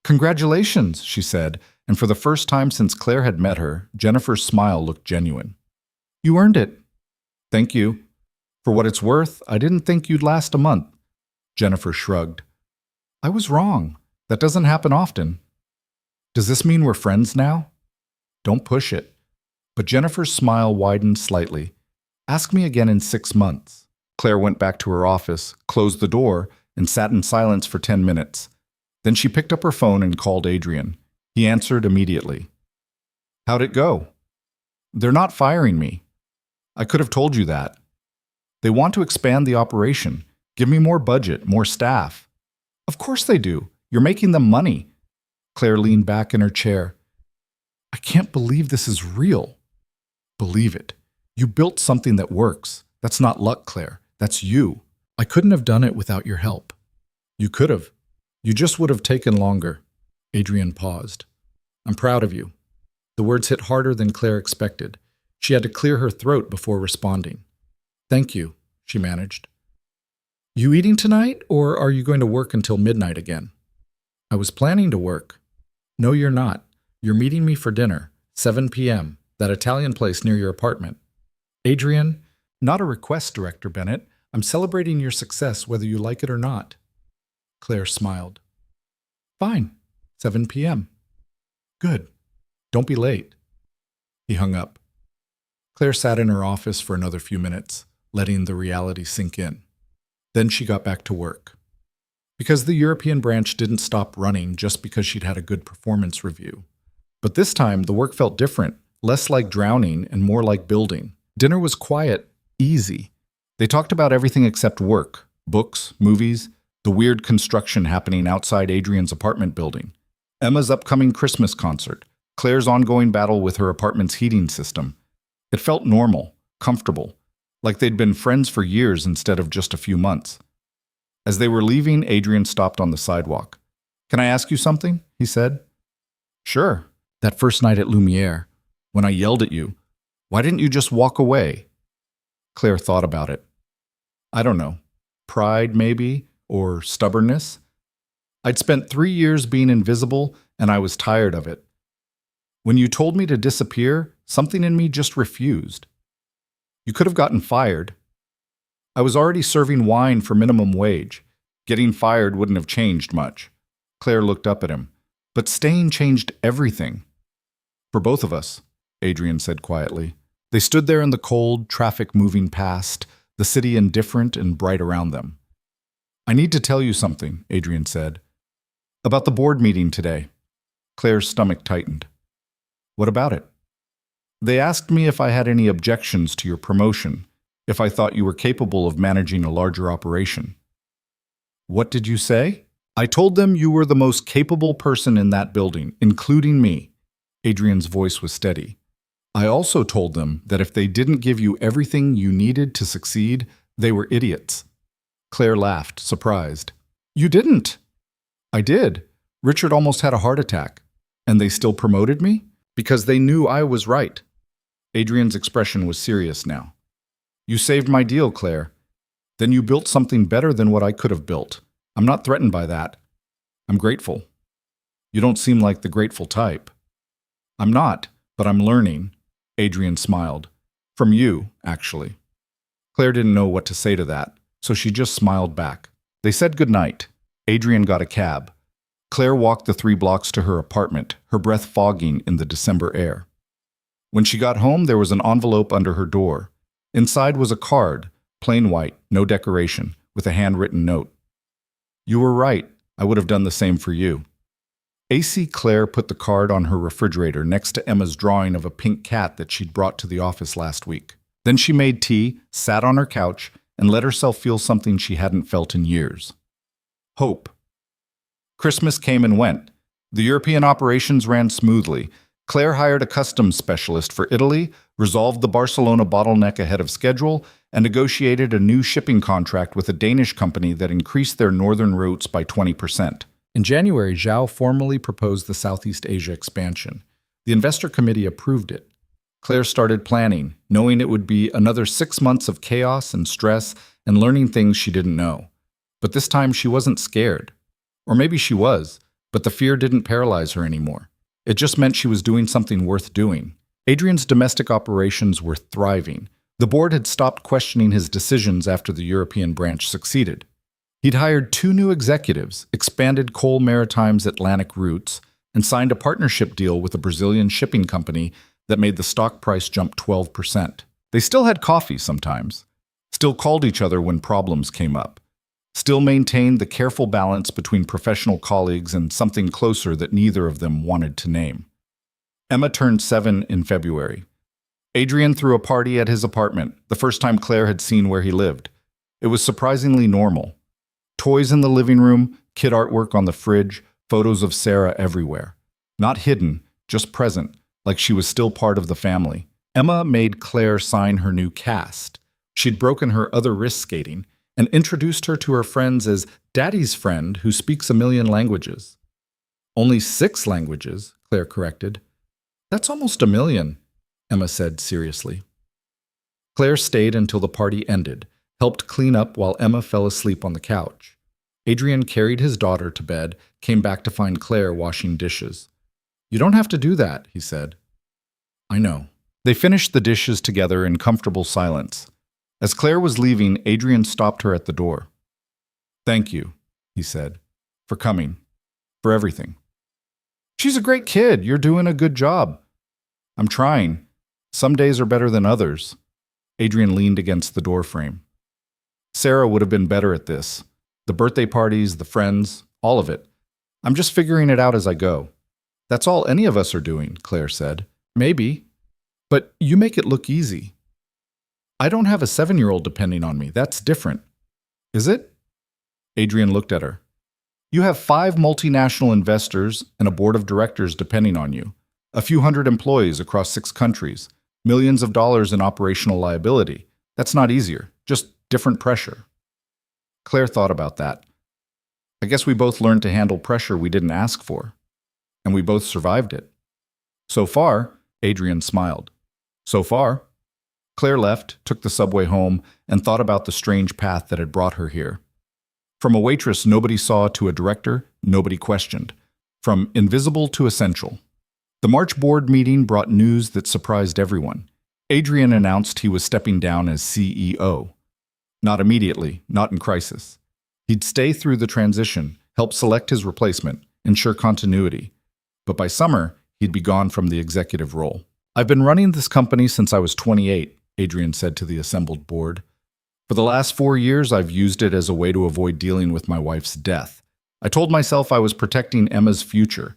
Congratulations, she said, and for the first time since Claire had met her, Jennifer's smile looked genuine. You earned it. Thank you. For what it's worth, I didn't think you'd last a month. Jennifer shrugged. I was wrong. That doesn't happen often. Does this mean we're friends now? Don't push it. But Jennifer's smile widened slightly. Ask me again in 6 months. Claire went back to her office, closed the door, and sat in silence for 10 minutes. Then she picked up her phone and called Adrian. He answered immediately. How'd it go? They're not firing me. I could have told you that. They want to expand the operation. Give me more budget, more staff. Of course they do. You're making them money. Claire leaned back in her chair. I can't believe this is real. Believe it. You built something that works. That's not luck, Claire. That's you. I couldn't have done it without your help. You could have. You just would have taken longer. Adrian paused. I'm proud of you. The words hit harder than Claire expected. She had to clear her throat before responding. Thank you, she managed. You eating tonight, or are you going to work until midnight again? I was planning to work. No, you're not. You're meeting me for dinner, 7 p.m., that Italian place near your apartment. Adrian, not a request, Director Bennett. I'm celebrating your success whether you like it or not. Claire smiled. Fine, 7 p.m. Good. Don't be late. He hung up. Claire sat in her office for another few minutes, letting the reality sink in. Then she got back to work. Because the European branch didn't stop running just because she'd had a good performance review. But this time, the work felt different, less like drowning and more like building. Dinner was quiet, easy. They talked about everything except work, books, movies, the weird construction happening outside Adrian's apartment building, Emma's upcoming Christmas concert, Claire's ongoing battle with her apartment's heating system. It felt normal, comfortable, like they'd been friends for years instead of just a few months. As they were leaving, Adrian stopped on the sidewalk. "Can I ask you something?" he said. "Sure. That first night at Lumiere, when I yelled at you, why didn't you just walk away?" Claire thought about it. "I don't know. Pride, maybe, or stubbornness. I'd spent 3 years being invisible, and I was tired of it. When you told me to disappear, something in me just refused. You could have gotten fired. I was already serving wine for minimum wage. Getting fired wouldn't have changed much." Claire looked up at him. "But staying changed everything." "For both of us," Adrian said quietly. They stood there in the cold, traffic moving past, the city indifferent and bright around them. "I need to tell you something," Adrian said. "About the board meeting today." Claire's stomach tightened. "What about it?" "They asked me if I had any objections to your promotion, if I thought you were capable of managing a larger operation." "What did you say?" "I told them you were the most capable person in that building, including me." Adrian's voice was steady. "I also told them that if they didn't give you everything you needed to succeed, they were idiots." Claire laughed, surprised. "You didn't." "I did. Richard almost had a heart attack. And they still promoted me? Because they knew I was right." Adrian's expression was serious now. "You saved my deal, Claire. Then you built something better than what I could have built. I'm not threatened by that. I'm grateful." "You don't seem like the grateful type." "I'm not, but I'm learning." Adrian smiled. "From you, actually." Claire didn't know what to say to that, so she just smiled back. They said goodnight. Adrian got a cab. Claire walked the 3 blocks to her apartment, her breath fogging in the December air. When she got home, there was an envelope under her door. Inside was a card, plain white, no decoration, with a handwritten note. "You were right. I would have done the same for you." AC Claire put the card on her refrigerator next to Emma's drawing of a pink cat that she'd brought to the office last week. Then she made tea, sat on her couch, and let herself feel something she hadn't felt in years. Hope. Christmas came and went. The European operations ran smoothly. Claire hired a customs specialist for Italy, resolved the Barcelona bottleneck ahead of schedule, and negotiated a new shipping contract with a Danish company that increased their northern routes by 20%. In January, Zhao formally proposed the Southeast Asia expansion. The investor committee approved it. Claire started planning, knowing it would be another 6 months of chaos and stress and learning things she didn't know. But this time she wasn't scared. Or maybe she was, but the fear didn't paralyze her anymore. It just meant she was doing something worth doing. Adrian's domestic operations were thriving. The board had stopped questioning his decisions after the European branch succeeded. He'd hired 2 new executives, expanded Coal Maritime's Atlantic routes, and signed a partnership deal with a Brazilian shipping company that made the stock price jump 12%. They still had coffee sometimes, still called each other when problems came up, still maintained the careful balance between professional colleagues and something closer that neither of them wanted to name. Emma turned 7 in February. Adrian threw a party at his apartment, the first time Claire had seen where he lived. It was surprisingly normal. Toys in the living room, kid artwork on the fridge, photos of Sarah everywhere. Not hidden, just present, like she was still part of the family. Emma made Claire sign her new cast. She'd broken her other wrist skating and introduced her to her friends as Daddy's friend who speaks a million languages. "Only 6 languages," Claire corrected. "That's almost a million," Emma said seriously. Claire stayed until the party ended, helped clean up while Emma fell asleep on the couch. Adrian carried his daughter to bed, came back to find Claire washing dishes. "You don't have to do that," he said. "I know." They finished the dishes together in comfortable silence. As Claire was leaving, Adrian stopped her at the door. "Thank you," he said, "for coming, for everything." "She's a great kid. You're doing a good job." "I'm trying. Some days are better than others. Adrian leaned against the doorframe. Sarah would have been better at this. The birthday parties, the friends, all of it. I'm just figuring it out as I go. That's all any of us are doing, Claire said. Maybe. But you make it look easy. I don't have a 7-year-old depending on me. That's different. Is it? Adrian looked at her. You have 5 multinational investors and a board of directors depending on you. A few hundred employees across 6 countries. Millions of dollars in operational liability. That's not easier. Just different pressure. Claire thought about that. I guess we both learned to handle pressure we didn't ask for. And we both survived it. So far, Adrian smiled. So far? Claire left, took the subway home, and thought about the strange path that had brought her here. From a waitress nobody saw to a director, nobody questioned. From invisible to essential. The March board meeting brought news that surprised everyone. Adrian announced he was stepping down as CEO. Not immediately, not in crisis. He'd stay through the transition, help select his replacement, ensure continuity. But by summer, he'd be gone from the executive role. I've been running this company since I was 28, Adrian said to the assembled board. For the last 4 years, I've used it as a way to avoid dealing with my wife's death. I told myself I was protecting Emma's future,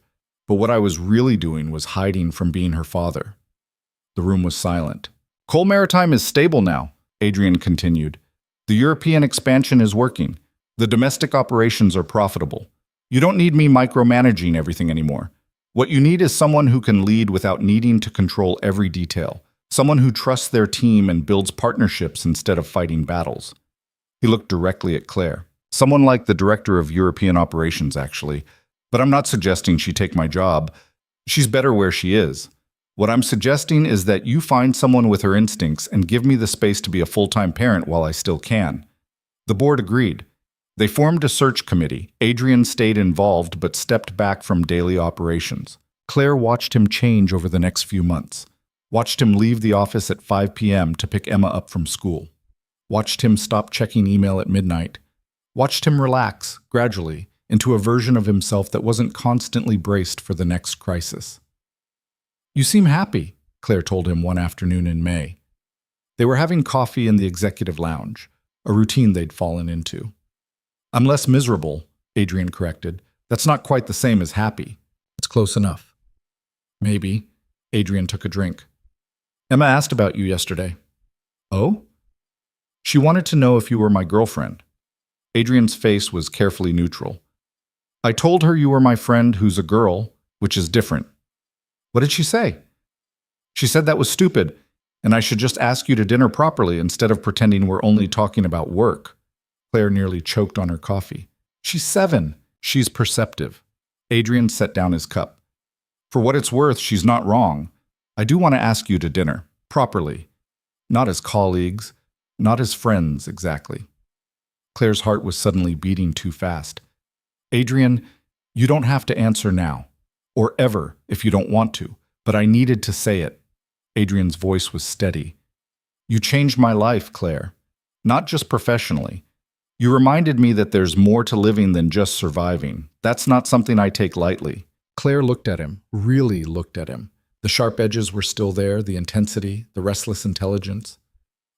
but what I was really doing was hiding from being her father. The room was silent. Coal Maritime is stable now, Adrian continued. The European expansion is working. The domestic operations are profitable. You don't need me micromanaging everything anymore. What you need is someone who can lead without needing to control every detail. Someone who trusts their team and builds partnerships instead of fighting battles. He looked directly at Claire. Someone like the director of European operations, actually. But I'm not suggesting she take my job. She's better where she is. What I'm suggesting is that you find someone with her instincts and give me the space to be a full-time parent while I still can. The board agreed. They formed a search committee. Adrian stayed involved but stepped back from daily operations. Claire watched him change over the next few months. Watched him leave the office at 5 p.m. to pick Emma up from school. Watched him stop checking email at midnight. Watched him relax, gradually, into a version of himself that wasn't constantly braced for the next crisis. You seem happy, Claire told him one afternoon in May. They were having coffee in the executive lounge, a routine they'd fallen into. I'm less miserable, Adrian corrected. That's not quite the same as happy. It's close enough. Maybe. Adrian took a drink. Emma asked about you yesterday. Oh? She wanted to know if you were my girlfriend. Adrian's face was carefully neutral. I told her you were my friend who's a girl, which is different. What did she say? She said that was stupid, and I should just ask you to dinner properly instead of pretending we're only talking about work. Claire nearly choked on her coffee. She's 7. She's perceptive. Adrian set down his cup. For what it's worth, she's not wrong. I do want to ask you to dinner, properly. Not as colleagues, not as friends, exactly. Claire's heart was suddenly beating too fast. Adrian, you don't have to answer now, or ever if you don't want to, but I needed to say it. Adrian's voice was steady. You changed my life, Claire. Not just professionally. You reminded me that there's more to living than just surviving. That's not something I take lightly. Claire looked at him, really looked at him. The sharp edges were still there, the intensity, the restless intelligence.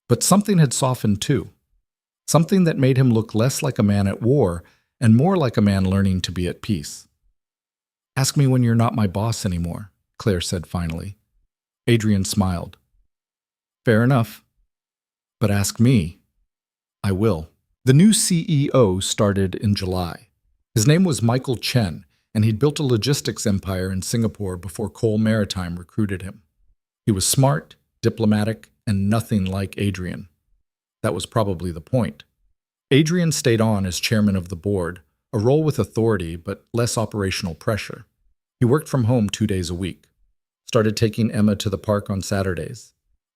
But something had softened too. Something that made him look less like a man at war and more like a man learning to be at peace. Ask me when you're not my boss anymore, Claire said finally. Adrian smiled. Fair enough. But ask me. I will. The new CEO started in July. His name was Michael Chen, and he'd built a logistics empire in Singapore before Coal Maritime recruited him. He was smart, diplomatic, and nothing like Adrian. That was probably the point. Adrian stayed on as chairman of the board, a role with authority but less operational pressure. He worked from home 2 days a week, started taking Emma to the park on Saturdays,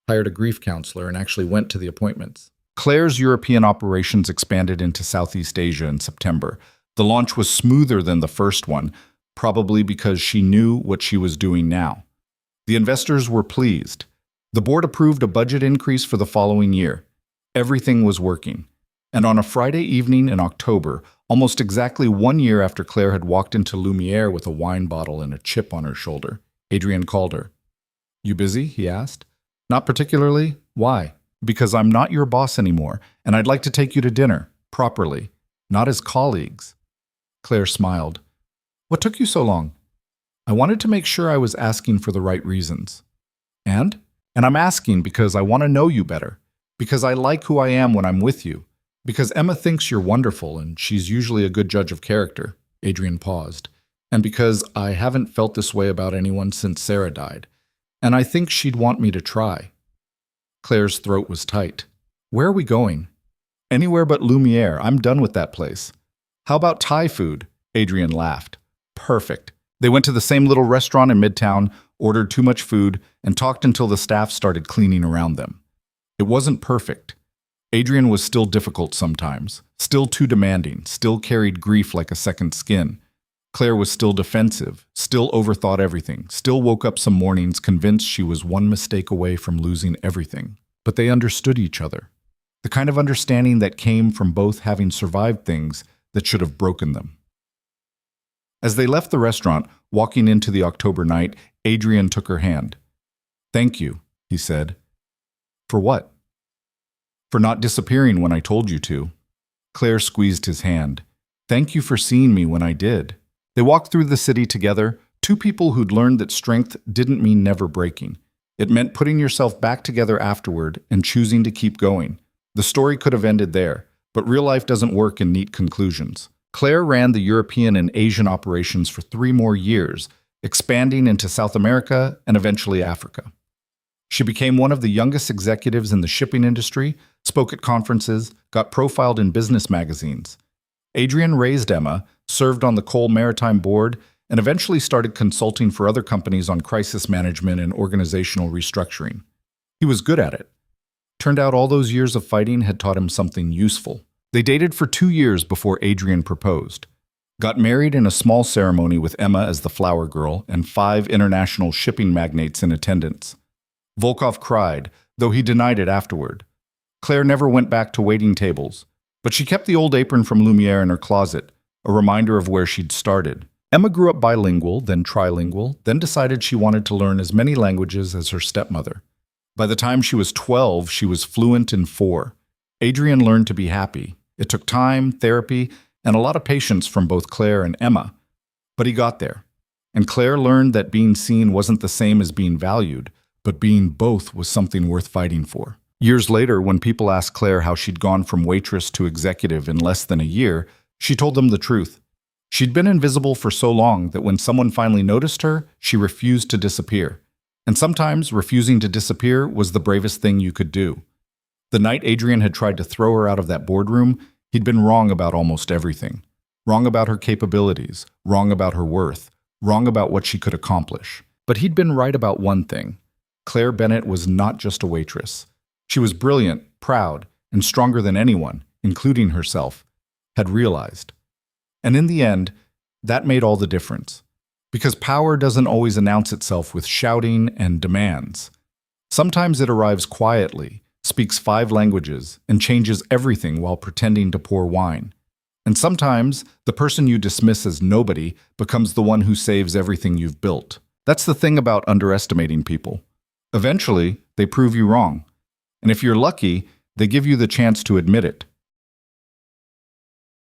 hired a grief counselor, and actually went to the appointments. Claire's European operations expanded into Southeast Asia in September. The launch was smoother than the first one, probably because she knew what she was doing now. The investors were pleased. The board approved a budget increase for the following year. Everything was working. And on a Friday evening in October, almost exactly 1 year after Claire had walked into Lumiere with a wine bottle and a chip on her shoulder, Adrian called her. You busy? He asked. Not particularly. Why? Because I'm not your boss anymore, and I'd like to take you to dinner, properly, not as colleagues. Claire smiled. What took you so long? I wanted to make sure I was asking for the right reasons. And? And I'm asking because I want to know you better, because I like who I am when I'm with you, because Emma thinks you're wonderful and she's usually a good judge of character. Adrian paused. And because I haven't felt this way about anyone since Sarah died. And I think she'd want me to try. Claire's throat was tight. Where are we going? Anywhere but Lumiere. I'm done with that place. How about Thai food? Adrian laughed. Perfect. They went to the same little restaurant in Midtown, ordered too much food, and talked until the staff started cleaning around them. It wasn't perfect. Adrian was still difficult sometimes, still too demanding, still carried grief like a second skin. Claire was still defensive, still overthought everything, still woke up some mornings convinced she was one mistake away from losing everything. But they understood each other. The kind of understanding that came from both having survived things that should have broken them. As they left the restaurant, walking into the October night, Adrian took her hand. Thank you, he said. For what? For not disappearing when I told you to. Claire squeezed his hand. Thank you for seeing me when I did. They walked through the city together, two people who'd learned that strength didn't mean never breaking. It meant putting yourself back together afterward and choosing to keep going. The story could have ended there, but real life doesn't work in neat conclusions. Claire ran the European and Asian operations for 3 more years, expanding into South America and eventually Africa. She became one of the youngest executives in the shipping industry, spoke at conferences, got profiled in business magazines. Adrian raised Emma, served on the Cole Maritime Board, and eventually started consulting for other companies on crisis management and organizational restructuring. He was good at it. Turned out all those years of fighting had taught him something useful. They dated for 2 years before Adrian proposed. Got married in a small ceremony with Emma as the flower girl and 5 international shipping magnates in attendance. Volkov cried, though he denied it afterward. Claire never went back to waiting tables, but she kept the old apron from Lumiere in her closet, a reminder of where she'd started. Emma grew up bilingual, then trilingual, then decided she wanted to learn as many languages as her stepmother. By the time she was 12, she was fluent in 4. Adrian learned to be happy. It took time, therapy, and a lot of patience from both Claire and Emma. But he got there. And Claire learned that being seen wasn't the same as being valued, but being both was something worth fighting for. Years later, when people asked Claire how she'd gone from waitress to executive in less than a year, she told them the truth. She'd been invisible for so long that when someone finally noticed her, she refused to disappear. And sometimes refusing to disappear was the bravest thing you could do. The night Adrian had tried to throw her out of that boardroom, he'd been wrong about almost everything. Wrong about her capabilities, wrong about her worth, wrong about what she could accomplish. But he'd been right about one thing. Claire Bennett was not just a waitress. She was brilliant, proud, and stronger than anyone, including herself, had realized. And in the end, that made all the difference. Because power doesn't always announce itself with shouting and demands. Sometimes it arrives quietly, speaks 5 languages, and changes everything while pretending to pour wine. And sometimes, the person you dismiss as nobody becomes the one who saves everything you've built. That's the thing about underestimating people. Eventually, they prove you wrong. And if you're lucky, they give you the chance to admit it.